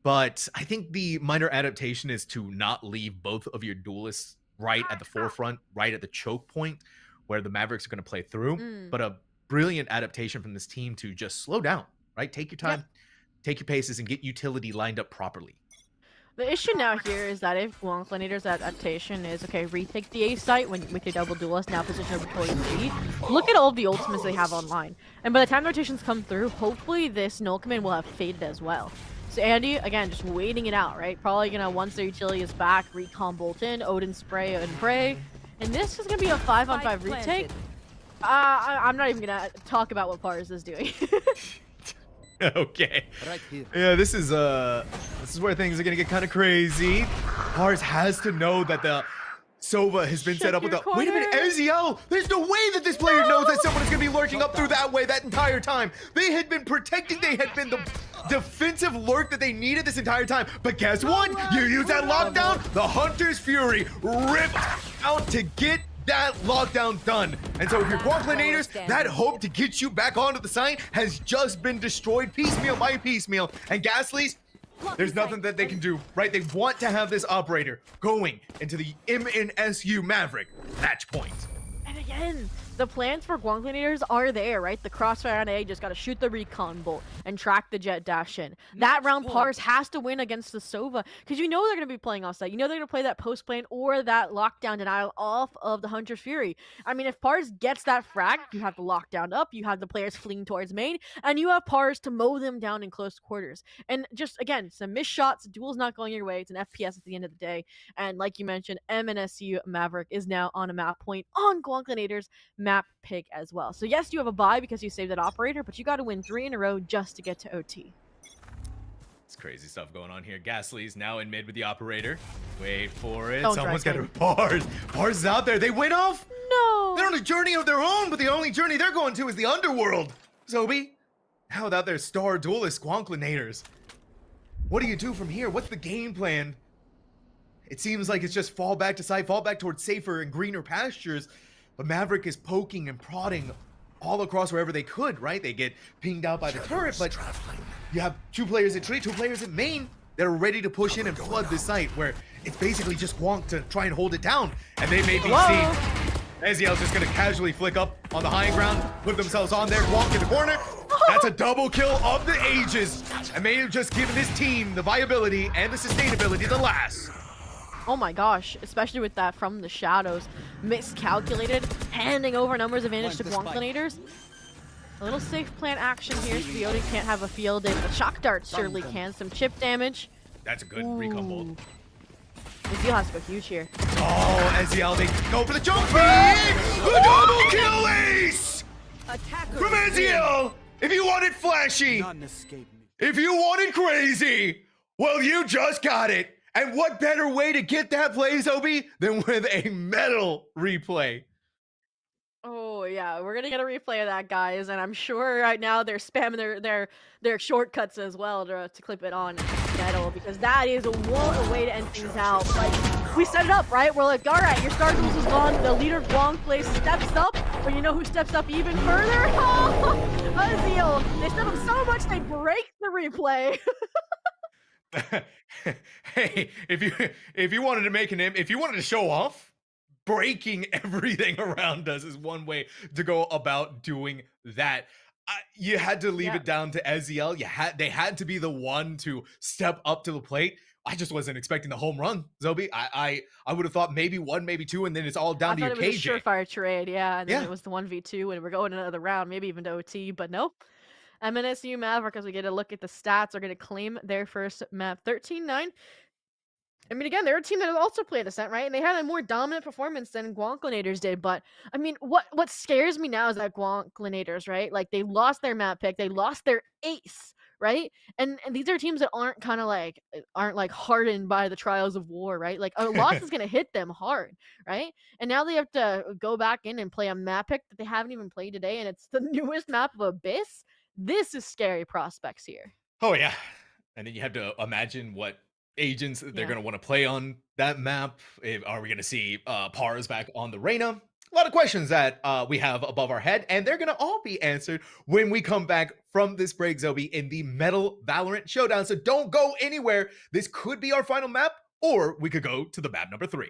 But I think the minor adaptation is to not leave both of your duelists right at the forefront, right at the choke point where the Mavericks are going to play through. Mm. But a brilliant adaptation from this team to just slow down, right? Take your Yep. time, take your paces, and get utility lined up properly. The issue now here is that if Guanclinator's adaptation is, okay, retake the A site when with your double duelist, now position over towards B, look at all the ultimates they have online. And by the time the rotations come through, hopefully this null command will have faded as well. So Andy, again, just waiting it out, right? Probably gonna, once their utility is back, recon bolt in, Odin spray and pray. And this is gonna be a 5-on-5 retake. I'm not even gonna talk about what Pars is doing. Okay. Right here. Yeah, this is where things are gonna get kind of crazy. Pars has to know that the Sova has been set Check up with your the. Wait a minute, corner. Eziel! There's no way that this player knows that someone is gonna be lurking up through that way that entire time. They had been protecting. They had been the defensive lurk that they needed this entire time. But guess what? You use that lockdown. The Hunter's Fury ripped out to get that lockdown done. And so if you're Quarterfinals, that hope to get you back onto the site has just been destroyed piecemeal by piecemeal. And Ghastly's, there's nothing that they can do, right? They want to have this operator going into the MNSU Maverick match point. And again, the plans for Guanclinators are there, right? The crossfire on A just gotta shoot the recon bolt and track the jet dash in. That round Pars has to win against the Sova, because you know they're gonna be playing offsite. You know they're gonna play that post plane or that lockdown denial off of the Hunter's Fury. I mean, if Pars gets that frag, you have the lockdown up, you have the players fleeing towards main, and you have Pars to mow them down in close quarters. And just again, some missed shots, duel's not going your way. It's an FPS at the end of the day. And like you mentioned, MNSU Maverick is now on a map point on Guanclinators map pick as well. So yes, you have a bye because you saved that operator, but you got to win 3 in a row just to get to OT. It's crazy stuff going on here. Ghastly's now in mid with the operator. Wait for it. Don't Someone's got drive to Pars. Pars is out there. They went off. No! They're on a journey of their own, but the only journey they're going to is the underworld. Zobi, how about their star duelist Guanclinators? What do you do from here? What's the game plan? It seems like it's just fall back to site, fall back towards safer and greener pastures. But Maverick is poking and prodding all across wherever they could, right? They get pinged out by the turret, but you have 2 players at tree, 2 players at main that are ready to push in and flood this site where it's basically just Guanc to try and hold it down. And they may be seen. Eziel's just gonna casually flick up on the high ground, put themselves on there, Guanc in the corner. That's a double kill of the ages. And may have just given this team the viability and the sustainability to last. Oh my gosh, especially with that from the shadows. Miscalculated, handing over numbers advantage to Guanclinators. A little safe plan action here. So the Odin can't have a field day, but shock darts surely can. Some chip damage. That's a good recon bolt. Ezeal has to go huge here. Oh, Eziel, they go for the jump feed! The double kill ace! From Eziel! If you want it flashy, None escape me. if you want it crazy, well, you just got it. And what better way to get that play, Zobi, than with a metal replay? Oh yeah, we're gonna get a replay of that, guys, and I'm sure right now they're spamming their shortcuts as well to clip it on metal, because that is one way to end things out. Like, we set it up, right? We're like, all right, your star duels is gone. The leader of Guanclay steps up, but you know who steps up even further? Eziel. They step up so much they break the replay. Hey, if you wanted to make an if you wanted to show off, breaking everything around us is one way to go about doing that. You had to leave it down to Eziel. They had to be the one to step up to the plate. I just wasn't expecting the home run, Zobi. I would have thought maybe 1, maybe 2, and then it's all down to your I thought it was KJ. a surefire trade, yeah, and then it was the 1v2, and we're going another round, maybe even to OT, but nope. MNSU Maverick, as we get a look at the stats, are going to claim their first map 13-9. I mean, again, they're a team that has also played Ascent, right? And they had a more dominant performance than Guanclinators did. But, I mean, what scares me now is that Guanclinators, right? Like, they lost their map pick. They lost their ace, right? And these are teams that aren't like hardened by the trials of war, right? Like a loss is gonna hit them hard, right? And now they have to go back in and play a map pick that they haven't even played today, and it's the newest map of Abyss. This is scary prospects here. Oh yeah. And then you have to imagine what agents they're Yeah. going to want to play on that map. Are we going to see Pars back on the Reyna? A lot of questions that we have above our head, and they're going to all be answered when we come back from this break, Zobi, in the Metal Valorant Showdown. So don't go anywhere. This could be our final map, or we could go to the map number 3.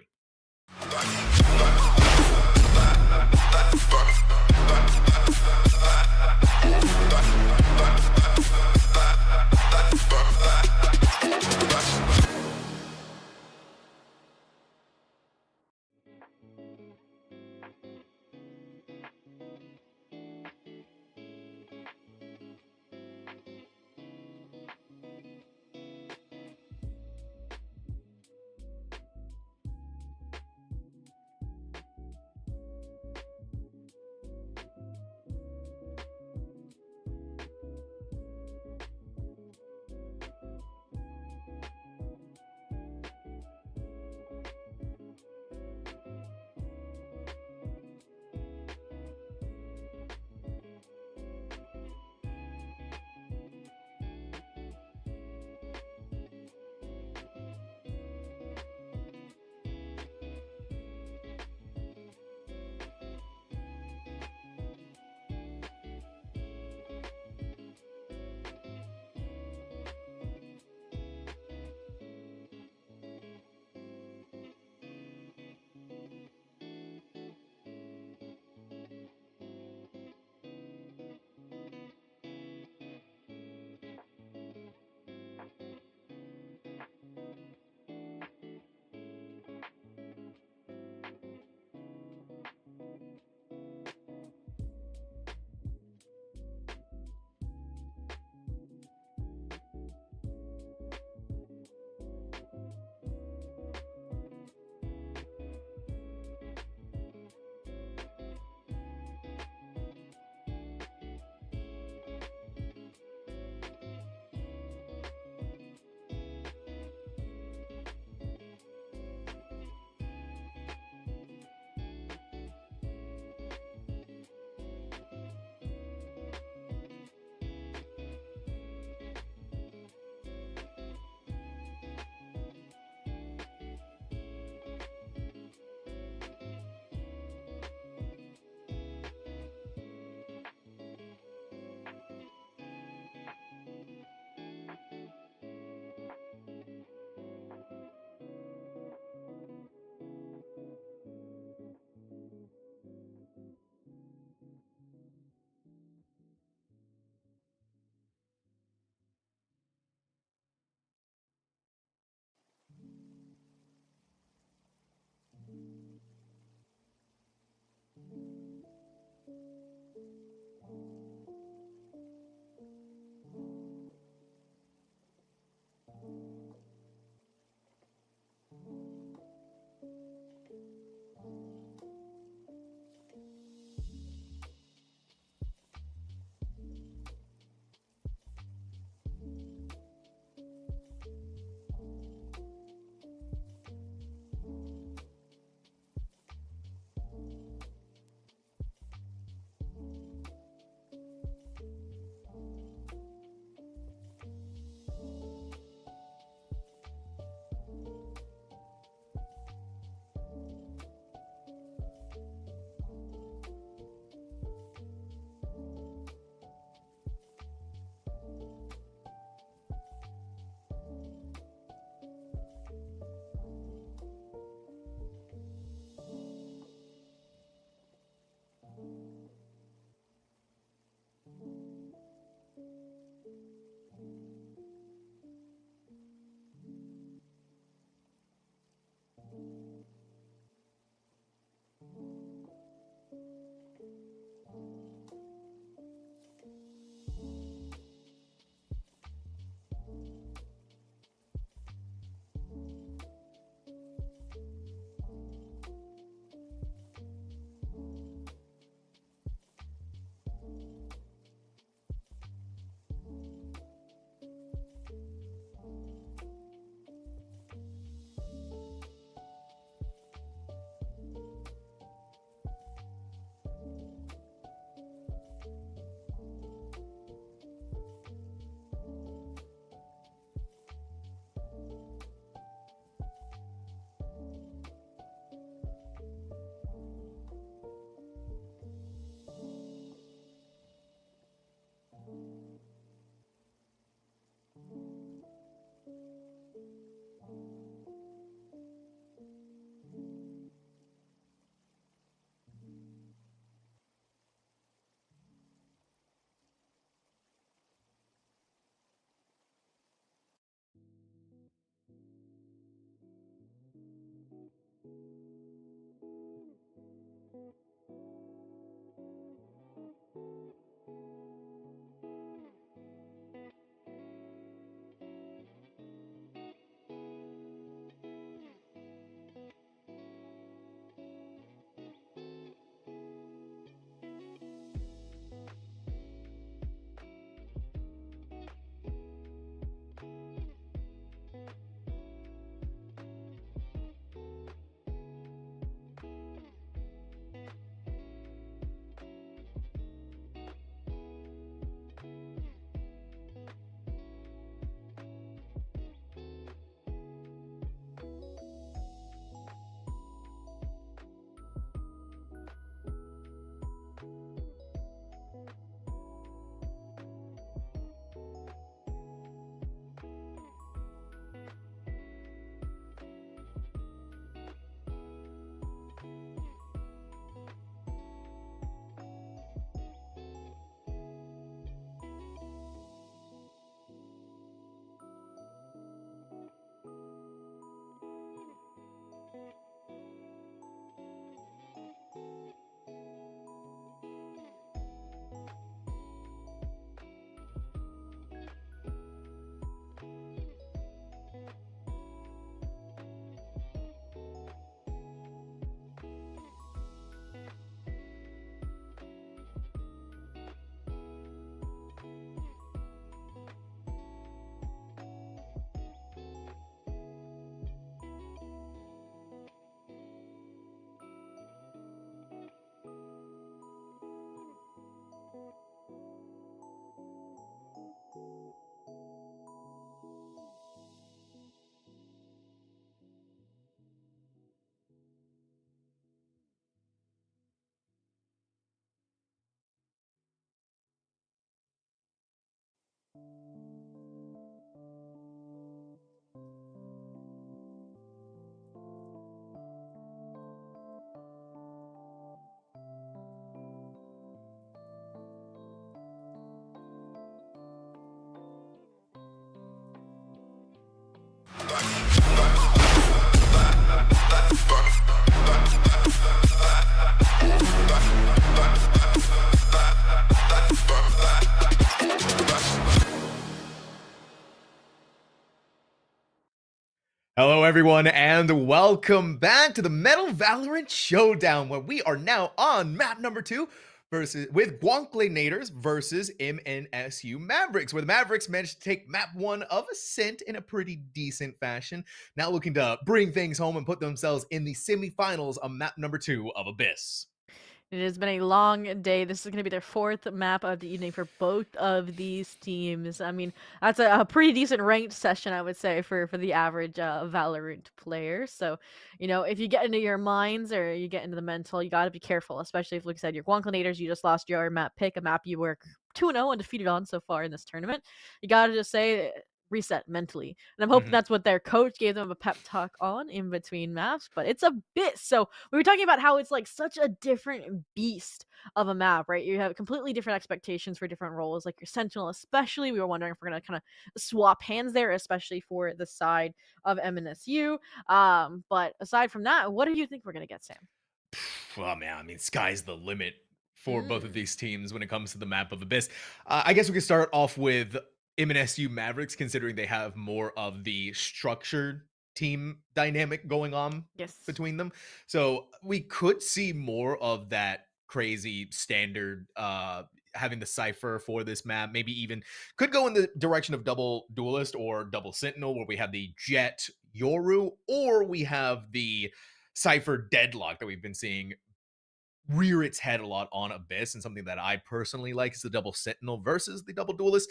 Hello, everyone, and welcome back to the Metal Valorant Showdown, where we are now on map number 2 versus with Guanklinators versus MNSU Mavericks, where the Mavericks managed to take map 1 of Ascent in a pretty decent fashion. Now looking to bring things home and put themselves in the semifinals on map number 2 of Abyss. It has been a long day. This is going to be their fourth map of the evening for both of these teams. I mean, that's a pretty decent ranked session, I would say, for the average Valorant player. So, if you get into your minds or you get into the mental, you got to be careful, especially if, like I said, your Guanklinators, you just lost your map pick, a map you were 2-0 undefeated on so far in this tournament. You got to just say, reset mentally. And I'm hoping that's what their coach gave them a pep talk on in between maps, but it's a bit. So we were talking about how it's like such a different beast of a map, right? You have completely different expectations for different roles, like your Sentinel, especially. We were wondering if we're going to kind of swap hands there, especially for the side of MNSU. But aside from that, what do you think we're going to get, Sam? Well, man, I mean, sky's the limit for both of Mm. these teams when it comes to the map of Abyss. I guess we could start off with MNSU Mavericks, considering they have more of the structured team dynamic going on Yes. between them. So we could see more of that crazy standard having the cipher for this map. Maybe even could go in the direction of double duelist or double sentinel, where we have the Jet Yoru, or we have the Cypher deadlock that we've been seeing rear its head a lot on Abyss, and something that I personally like is the double sentinel versus the double duelist.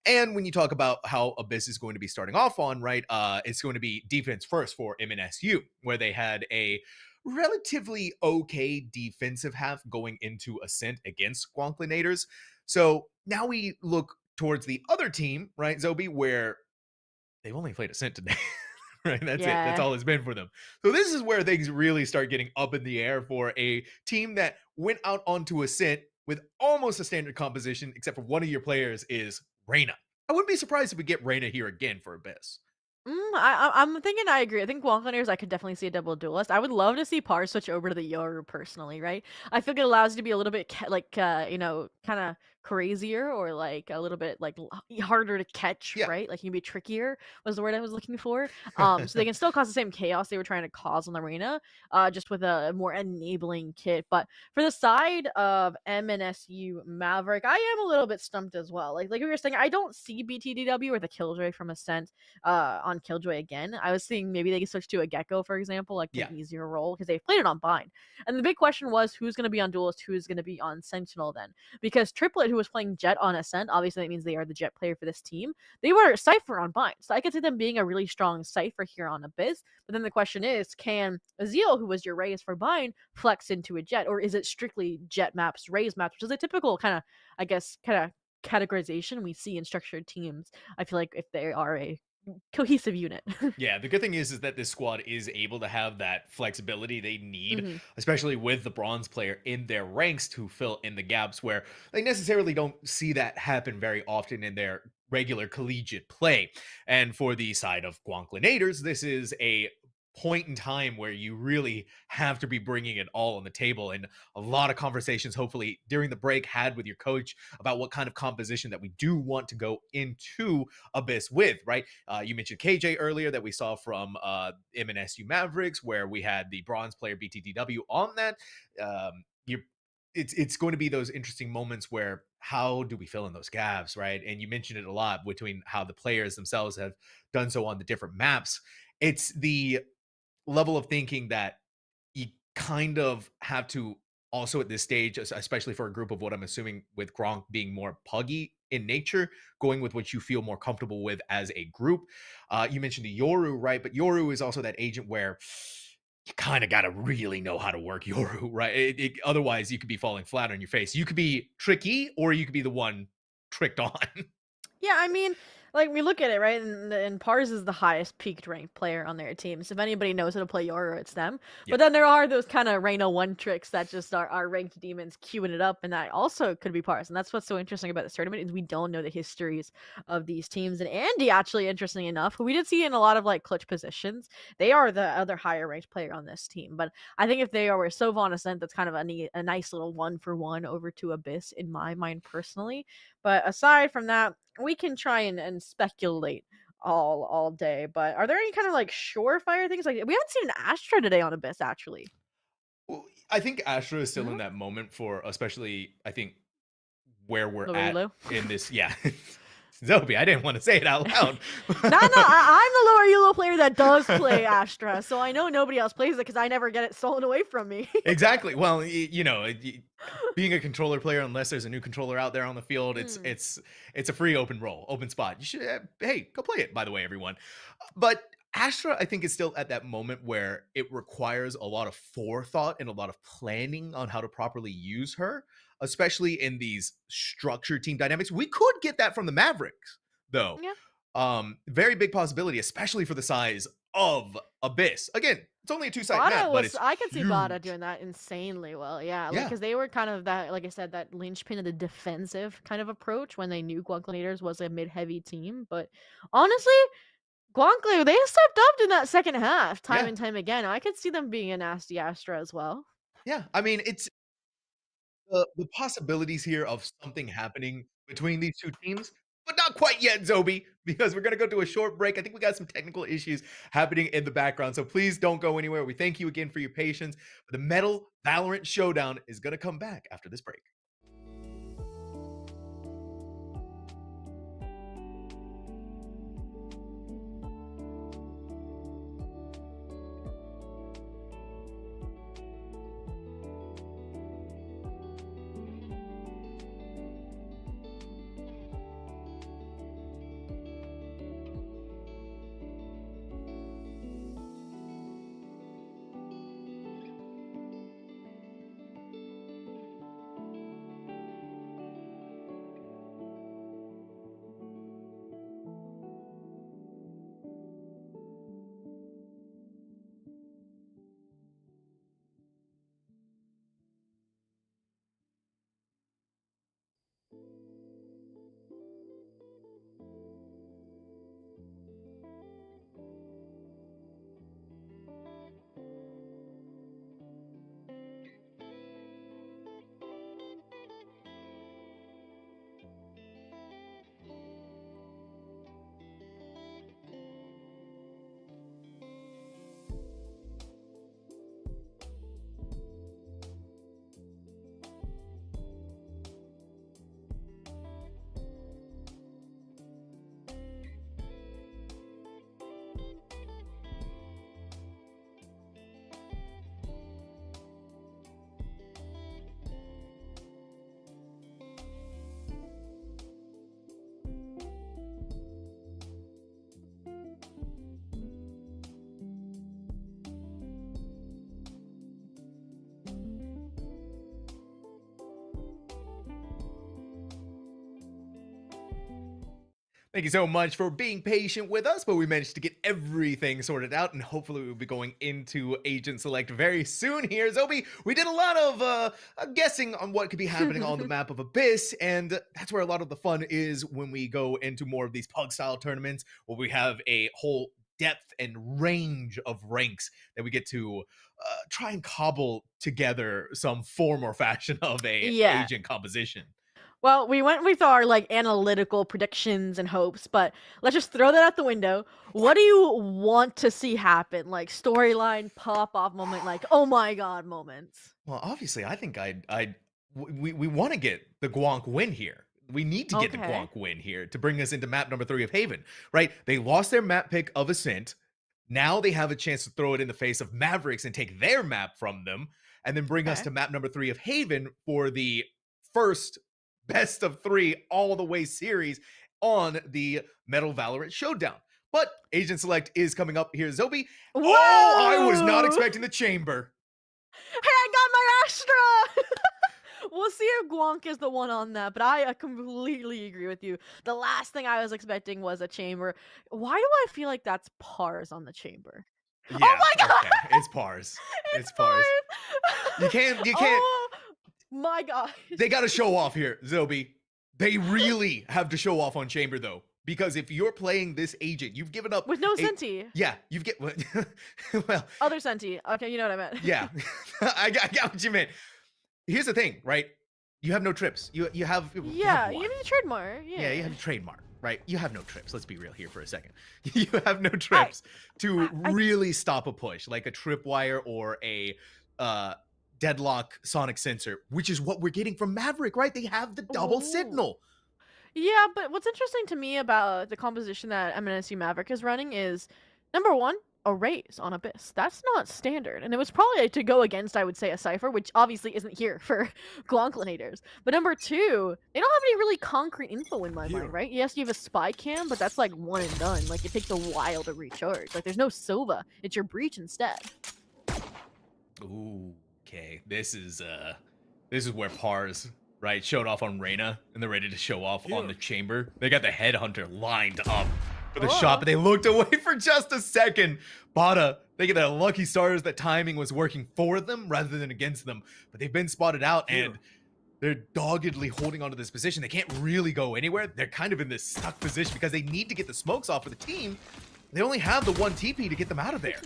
And when you talk about how Abyss is going to be starting off on, right, it's going to be defense first for MNSU, where they had a relatively okay defensive half going into Ascent against Squonklinators. So now we look towards the other team, right, Zobi, where they've only played Ascent today. Right, that's it. That's Yeah. all it's been for them. So this is where things really start getting up in the air for a team that went out onto Ascent with almost a standard composition, except for one of your players is Reyna. I wouldn't be surprised if we get Reyna here again for Abyss. I'm thinking I agree. I think Wonkaneers, I could definitely see a double duelist. I would love to see Pars switch over to the Yoru personally, right? I feel like it allows you to be a little bit kind of crazier or like a little bit like harder to catch, Yeah. right? Like you can be trickier was the word I was looking for. So they can still cause the same chaos they were trying to cause on the arena, just with a more enabling kit. But for the side of MNSU Maverick, I am a little bit stumped as well. Like we were saying, I don't see BTDW or the Killjoy from Ascent on Killjoy again. I was thinking maybe they could switch to a Gecko, for example, like Yeah. an easier role because they've played it on Bind. And the big question was who's going to be on Duelist, who's going to be on Sentinel then? Because Triplet, who was playing Jet on Ascent, obviously that means they are the Jet player for this team. They were Cypher on Bind. So I could see them being a really strong Cypher here on Abyss. But then the question is, can Azil, who was your Raze for Bind, flex into a Jet? Or is it strictly Jet maps, Raze maps, which is a typical kind of, I guess, kind of categorization we see in structured teams. I feel like if they are a cohesive unit. Yeah, the good thing is that this squad is able to have that flexibility they need, hmm especially with the bronze player in their ranks to fill in the gaps where they necessarily don't see that happen very often in their regular collegiate play. And for the side of Guanklinators, this is a point in time where you really have to be bringing it all on the table, and a lot of conversations hopefully during the break had with your coach about what kind of composition that we do want to go into Abyss with, right? You mentioned KJ earlier that we saw from MNSU Mavericks, where we had the bronze player BTDW on that. You it's going to be those interesting moments where how do we fill in those gaps, right? And you mentioned it a lot between how the players themselves have done so on the different maps. It's the level of thinking that you kind of have to also at this stage, especially for a group of what I'm assuming with Gronk being more puggy in nature, going with what you feel more comfortable with as a group. You mentioned the Yoru, right? But Yoru is also that agent where you kind of got to really know how to work Yoru, right? Otherwise, you could be falling flat on your face. You could be tricky, or you could be the one tricked on. Yeah, I mean, like we look at it, right? And Pars is the highest peaked ranked player on their team. So if anybody knows how to play Yoru, it's them. Yeah. But then there are those kind of Reyna one tricks that just are ranked demons queuing it up, and that also could be Pars. And that's what's so interesting about this tournament is we don't know the histories of these teams. And Andy, actually, interesting enough, who we did see in a lot of like clutch positions, they are the other higher ranked player on this team. But I think if they are Sovon Ascent, that's kind of a nice little 1-for-1 over to Abyss in my mind personally. But aside from that, we can try and speculate all day. But are there any kind of like surefire things? Like we haven't seen an Astra today on Abyss actually. Well, I think Astra is still hmm in that moment for especially, I think, where we're at Lower in this. Yeah. Zobi, I didn't want to say it out loud. No, I'm the lower Elo player that does play Astra, so I know nobody else plays it because I never get it stolen away from me. Exactly. Well, being a controller player, unless there's a new controller out there on the field, it's Hmm. it's it's a free open role, open spot. You should, hey, go play it. By the way, everyone. But Astra, I think, is still at that moment where it requires a lot of forethought and a lot of planning on how to properly use her, especially in these structured team dynamics. We could get that from the Mavericks, though. Yeah. Very big possibility, especially for the size of Abyss. Again, it's only a two-site Bada map, but was it's I could see Bada huge. doing that insanely well. Yeah, like Yeah, because they were kind of that, like I said, that linchpin of the defensive kind of approach when they knew Guanclinators was a mid-heavy team. But honestly, Guanclay, they stepped up in that second half time yeah, and time again. I could see them being a nasty Astra as well. yeah. I mean, it's the possibilities here of something happening between these two teams, but not quite yet, Zobi, because we're gonna go to a short break. I think we got some technical issues happening in the background, so please don't go anywhere. We thank you again for your patience. The Metal Valorant Showdown is gonna come back after this break. Thank you so much for being patient with us, but we managed to get everything sorted out, and hopefully we'll be going into Agent Select very soon here. Zobi, we did a lot of guessing on what could be happening on the map of Abyss, and that's where a lot of the fun is when we go into more of these pug-style tournaments, where we have a whole depth and range of ranks that we get to try and cobble together some form or fashion of a Yeah. agent composition. Well, we went with our like analytical predictions and hopes, but let's just throw that out the window. What do you want to see happen? Like storyline pop off moment, like oh my god moments. Well, obviously, I think we want to get the Guonk win here. We need to get the Okay. Guonk win here to bring us into map number 3 of Haven, right? They lost their map pick of Ascent. Now they have a chance to throw it in the face of Mavericks and take their map from them, and then bring us Okay. to map number 3 of Haven for the first best of 3 all the way series on the Metal Valorant Showdown. But Agent Select is coming up here. Zobi, oh, I was not Whoa! expecting the chamber. Hey, I got my Astra! We'll see if Guonk is the one on that, but I completely agree with you. The last thing I was expecting was a chamber. Why do I feel like that's pars on the chamber? Oh Yeah, my god! okay. It's pars. It's It's pars. You pars! can't Oh my god. they gotta show off here, Zobi. They really have to show off on Chamber though. Because if you're playing this agent, you've given up With no a, Senti. yeah, you've get well, Other Senti. Okay, you know what I meant. yeah. I got what you meant. Here's the thing, right? You have no trips. You have Yeah, you one. have to trade more. Yeah, you Yeah. have a trademark, right? You have no trips. Let's be real here for a second. You have no trips to I really stop a push, like a tripwire or a deadlock sonic sensor, which is what we're getting from Maverick, right? They have the double Ooh. signal. Yeah, but what's interesting to me about the composition that MNSU Maverick is running is number one, a raise on Abyss. That's not standard. And it was probably to go against, I would say, a Cypher, which obviously isn't here for Glonklinators. But number two, they don't have any really concrete info in my mind, right? Yes, you have a spy cam, but that's like one and done. Like it takes a while to recharge. Like there's no Sova. It's your breach instead. Ooh, okay. This is where Pars, right, showed off on Reyna, and they're ready to show off on the chamber. They got the headhunter lined up for the shot, but they looked away for just a second. Bada, they get that lucky stars that timing was working for them rather than against them. But they've been spotted out, and they're doggedly holding onto this position. They can't really go anywhere. They're kind of in this stuck position because they need to get the smokes off for the team. They only have the one TP to get them out of there.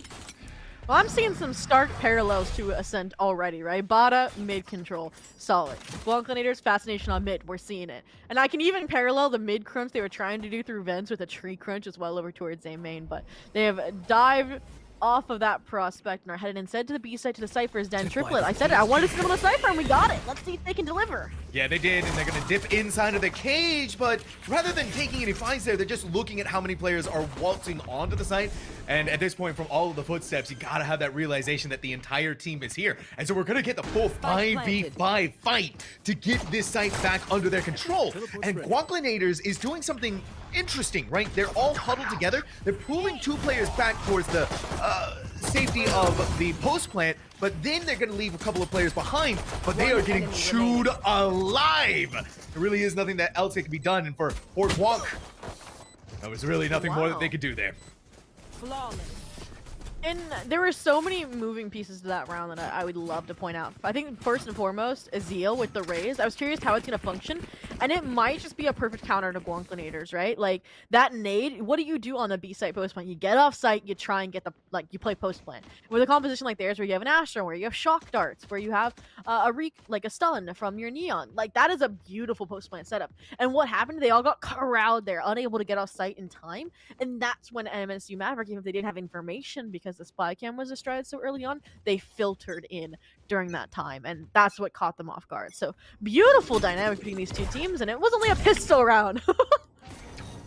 Well, I'm seeing some stark parallels to Ascent already, right? Bada, mid control, solid. Glonklinators, fascination on mid, we're seeing it. And I can even parallel the mid crunch they were trying to do through vents with a tree crunch as well over towards A main, but they have dived off of that prospect and are headed instead to the B side to the Cypher's Den triplet. I said it, I wanted to steal the Cypher and we got it. Let's see if they can deliver. Yeah, they did, and they're going to dip inside of the cage, but rather than taking any fights there, they're just looking at how many players are waltzing onto the site, and at this point, from all of the footsteps, you gotta have that realization that the entire team is here, and so we're going to get the full 5v5 fight to get this site back under their control, and Guanklinators is doing something interesting, right? They're all huddled together, they're pulling 2 players back towards the safety of the post plant, but then they're going to leave a couple of players behind, but they are getting chewed alive. There really is nothing that else that can be done, and for Guonk, there was really nothing more that they could do there. Flawless. And there were so many moving pieces to that round that I would love to point out. I think first and foremost, Azeel with the raise. I was curious how it's going to function, and it might just be a perfect counter to Glonklinators, right? Like, that nade, what do you do on the B-site post plant? You get off site, you try and get the, like, you play post plant. With a composition like theirs where you have an Astra, where you have shock darts, where you have like a stun from your Neon. Like, that is a beautiful post plant setup. And what happened? They all got corralled there, unable to get off site in time, and that's when MSU Maverick, even if they didn't have information because the spy cam was astride so early on, they filtered in during that time, and that's what caught them off guard. So beautiful dynamic between these two teams, and it was only a pistol round. Oh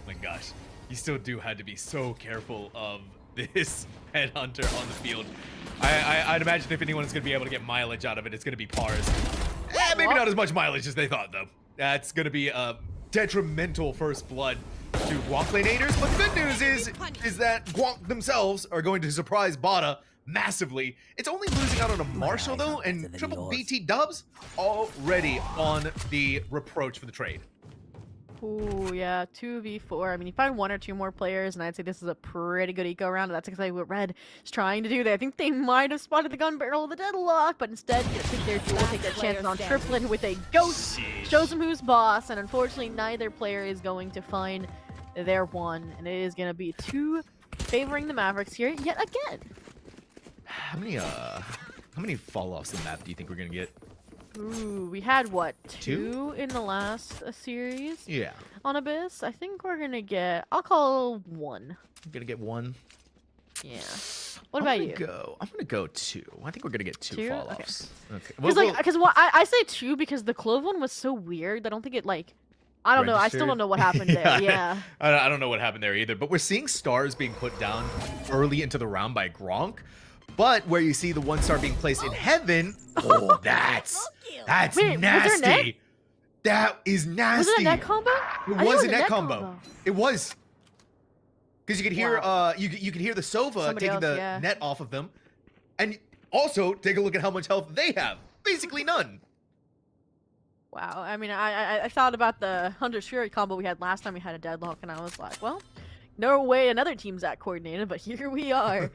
my gosh, you still do have to be so careful of this headhunter on the field. I'd imagine if anyone is going to be able to get mileage out of it, it's going to be Pars. Maybe not as much mileage as they thought, though. That's going to be a detrimental first blood to Guanklinators, but the good news is that Guank themselves are going to surprise Bada massively. It's only losing out on a Marshall though, and triple BT dubs already on the reproach for the trade. Ooh, yeah, 2v4. I mean, you find one or two more players, and I'd say this is a pretty good eco round. That's exactly what Red is trying to do there. I think they might have spotted the gun barrel of the deadlock, but instead, take their duel, take their chances on Triplet with a ghost, shows them who's boss, and unfortunately, neither player is going to find their one, and it is going to be two favoring the Mavericks here yet again. How many fall-offs in the map do you think we're gonna get? Ooh, we had what, two in the last series Yeah. on Abyss? I think we're gonna get, I'll call one. I'm gonna get one. Yeah. What about you? I'm gonna go two. I think we're gonna get two Two? fall-offs. Okay. Because I say two because the Clove one was so weird. I don't think it I don't know. I still don't know what happened there. Yeah. I don't know what happened there either. But we're seeing stars being put down early into the round by Gronk. But where you see the one star being placed in heaven, oh, that's Wait, nasty. That is nasty. Was it a net combo? It was a net combo. It was. Because you could hear you could hear the Sova taking the net off of them. And also take a look at how much health they have. Basically none. Wow. I mean, I thought about the Hunter Fury combo we had last time we had a deadlock, and I was like, well, no way another team's that coordinated, but here we are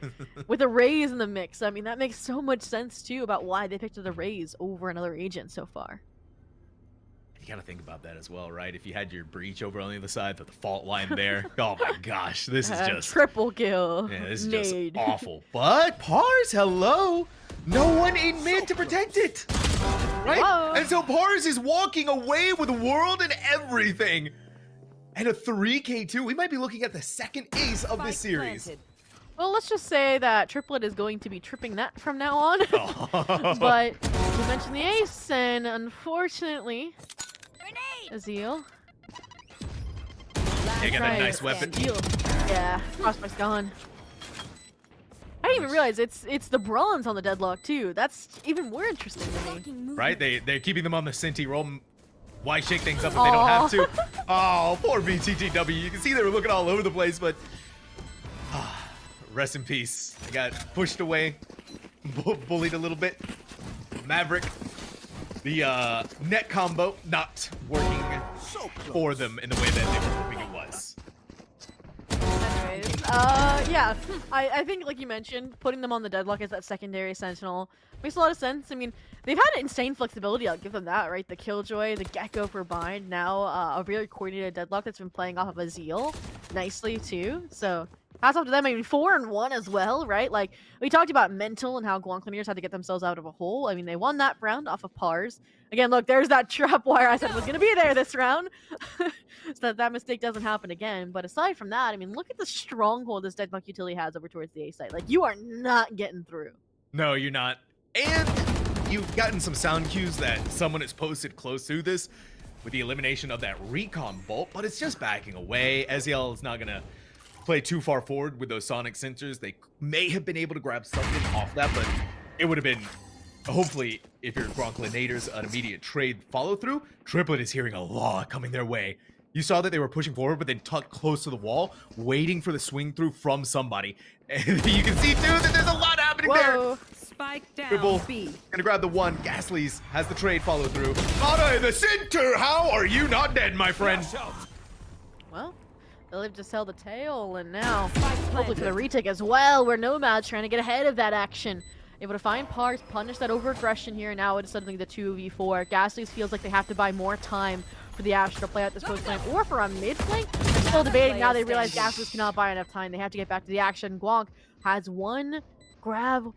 with a Raze in the mix. I mean, that makes so much sense too about why they picked the Raze over another agent so far. You gotta think about that as well, right? If you had your breach over on the other side, the fault line there. Oh my gosh, this is just triple kill. Yeah, this is just awful. But Pars, hello. No one in mid to protect it. Right? Whoa. And so Pars is walking away with the world and everything. And a 3K2. We might be looking at the second ace of this series. Well, let's just say that Triplet is going to be tripping that from now on. Oh. But you mentioned the ace, and unfortunately, Azil. They got a nice weapon. Yeah, Frostbite's gone. I didn't even realize it's the bronze on the deadlock too. That's even more interesting to me. Right? They're keeping them on the Cinti roll. Why shake things up if they don't have to? Oh, poor BTTW. You can see they were looking all over the place, but rest in peace. They got pushed away, bullied a little bit. Maverick, the net combo not working for them in the way that they were hoping it was. Anyways, yeah, I think like you mentioned, putting them on the deadlock as that secondary sentinel makes a lot of sense. I mean, they've had insane flexibility, I'll give them that, right? The Killjoy, the Gecko for bind, now a really coordinated deadlock that's been playing off of Azil nicely too. So hats off to them. I mean, 4-1 as well, right? Like, we talked about mental and how Guancliniers had to get themselves out of a hole. I mean, they won that round off of Pars. Again, look, there's that trap wire I said was going to be there this round. So that mistake doesn't happen again. But aside from that, I mean, look at the stronghold this deadlock utility has over towards the A site. Like, you are not getting through. No, you're not. And you've gotten some sound cues that someone has posted close to this with the elimination of that recon bolt, but it's just backing away. Eziel is not going to play too far forward with those sonic sensors. They may have been able to grab something off that, but it would have been, hopefully, if you're Gronklinators, an immediate trade follow through. Triplet is hearing a lot coming their way. You saw that they were pushing forward, but then tucked close to the wall, waiting for the swing through from somebody. And you can see, too, that there's a lot happening there. Spike down. Dribble. B. Gonna grab the one. Gasly's has the trade follow through. Nada in the center. How are you not dead, my friend? Well, they live to sell the tail, and now hopefully for the retake as well, where Nomad's trying to get ahead of that action. Able to find Pars, punish that over-aggression here, and now it's suddenly the 2v4. Gasly's feels like they have to buy more time for the Ashe to play out this post flank, or for a mid flank. They're still debating. Now they realize Gasly's cannot buy enough time. They have to get back to the action. Guanc has one grab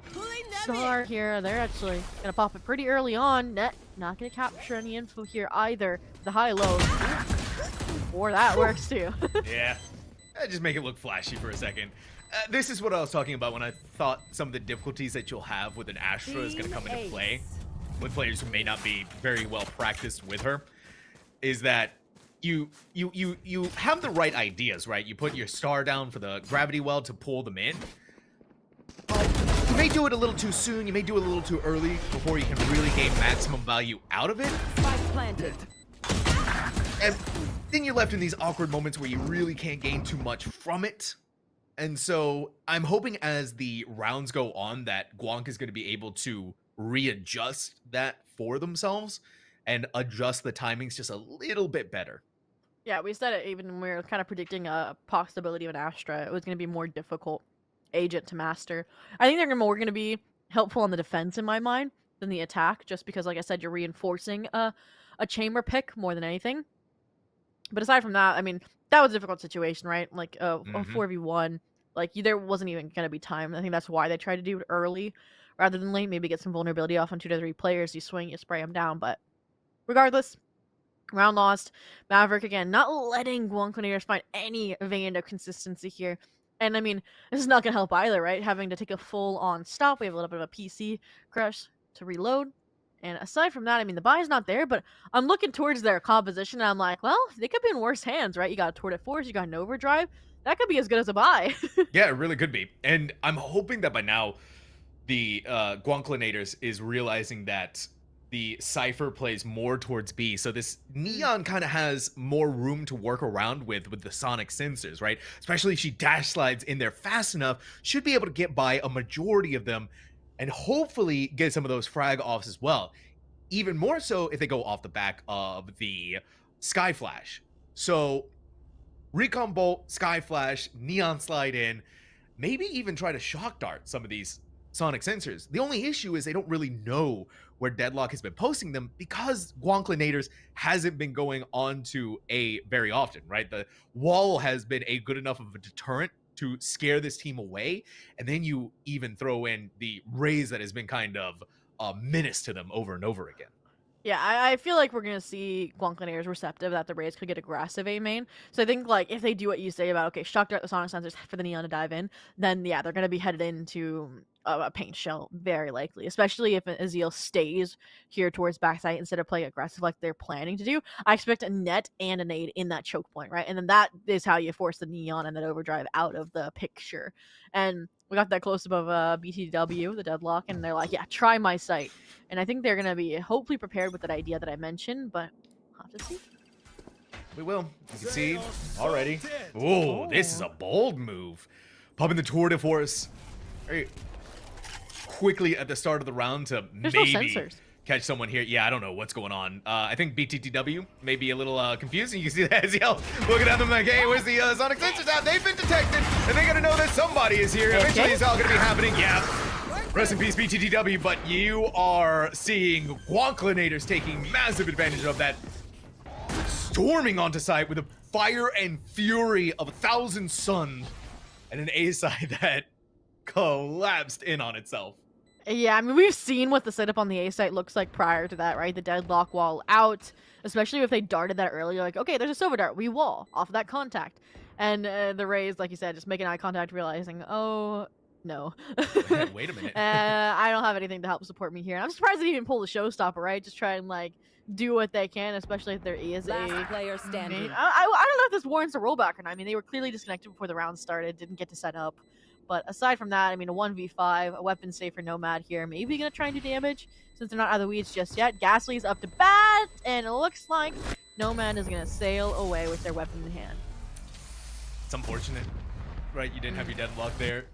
star here. They're actually gonna pop it pretty early on. Net not gonna capture any info here either. The high-low, or that works too. Yeah, just make it look flashy for a second. This is what I was talking about when I thought some of the difficulties that you'll have with an Astra is going to come into play with players who may not be very well practiced with her. Is that you have the right ideas, right? You put your star down for the gravity well to pull them in. You may do it a little too soon. You may do it a little too early before you can really gain maximum value out of it. Spike planted. And then you're left in these awkward moments where you really can't gain too much from it. And so I'm hoping as the rounds go on that Guanc is going to be able to readjust that for themselves and adjust the timings just a little bit better. Yeah, we said it even when we were kind of predicting a possibility of an Astra. It was going to be more difficult agent to master. I think they're more going to be helpful on the defense in my mind than the attack, just because, like I said, you're reinforcing a chamber pick more than anything. But aside from that, I mean, that was a difficult situation, right? Like a Hmm. 4v1, like there wasn't even going to be time. I think that's why they tried to do it early rather than late. Maybe get some vulnerability off on 2 to 3 players. You swing, you spray them down. But regardless, round lost. Maverick again, not letting Guanconators find any vein of consistency here. And I mean, this is not going to help either, right? Having to take a full on stop. We have a little bit of a PC crash to reload. And aside from that, I mean, the buy's not there, but I'm looking towards their composition, and I'm like, well, they could be in worse hands, right? You got a Tour de Force, you got an Overdrive. That could be as good as a buy. Yeah, it really could be. And I'm hoping that by now the Guanclinators is realizing that the Cypher plays more towards B. So this Neon kind of has more room to work around with the sonic sensors, right? Especially if she dash slides in there fast enough, should be able to get by a majority of them and hopefully get some of those frag offs as well. Even more so if they go off the back of the Sky Flash. So Recon Bolt, Sky Flash, Neon Slide in, maybe even try to shock dart some of these sonic sensors. The only issue is they don't really know where Deadlock has been posting them because Guanclinators hasn't been going on to A very often, right? The wall has been a good enough of a deterrent to scare this team away, and then you even throw in the raise that has been kind of a menace to them over and over again. Yeah, I feel like we're gonna see Guanclinators receptive that the Rays could get aggressive A main. So I think like if they do what you say about okay, shock dart the sonic sensors for the Neon to dive in, then yeah, they're gonna be headed into a paint shell very likely. Especially if Azil stays here towards backside instead of playing aggressive like they're planning to do. I expect a net and a nade in that choke point, right? And then that is how you force the Neon and that overdrive out of the picture. And we got that close up of BTW, the deadlock, and they're like, yeah, try my sight. And I think they're going to be hopefully prepared with that idea that I mentioned, but I'll have to see. We will. You can see already. Ooh, this is a bold move. Popping the Tour de Force very quickly at the start of the round to There's no maybe sensors. catch someone here. Yeah, I don't know what's going on. I think BTTW may be a little confused. You can see that Aziel looking at them like, hey, where's the sonic sensors at? They've been detected, and they got to know that somebody is here. Eventually, it's all going to be happening. Yeah. Rest in peace, BTTW, but you are seeing Guanclinators taking massive advantage of that, storming onto site with a fire and fury of 1,000 suns and an A side that collapsed in on itself. Yeah, I mean, we've seen what the setup on the A site looks like prior to that, right? The deadlock wall out, especially if they darted that early. You're like, okay, there's a silver dart. We wall off of that contact. And the Rays, like you said, just making eye contact, realizing, oh, no. Wait a minute. I don't have anything to help support me here. I'm surprised they didn't pull the showstopper, right? Just try and, like, do what they can, especially if there is Last player I standing. mean, I don't know if this warrants a rollback or not. I mean, they were clearly disconnected before the round started, didn't get to set up. But aside from that, I mean, a 1v5, a weapon save for Nomad here. Maybe gonna try and do damage since they're not out of the weeds just yet. Ghastly's up to bat, and it looks like Nomad is gonna sail away with their weapon in hand. It's unfortunate, right? You didn't have your deadlock there.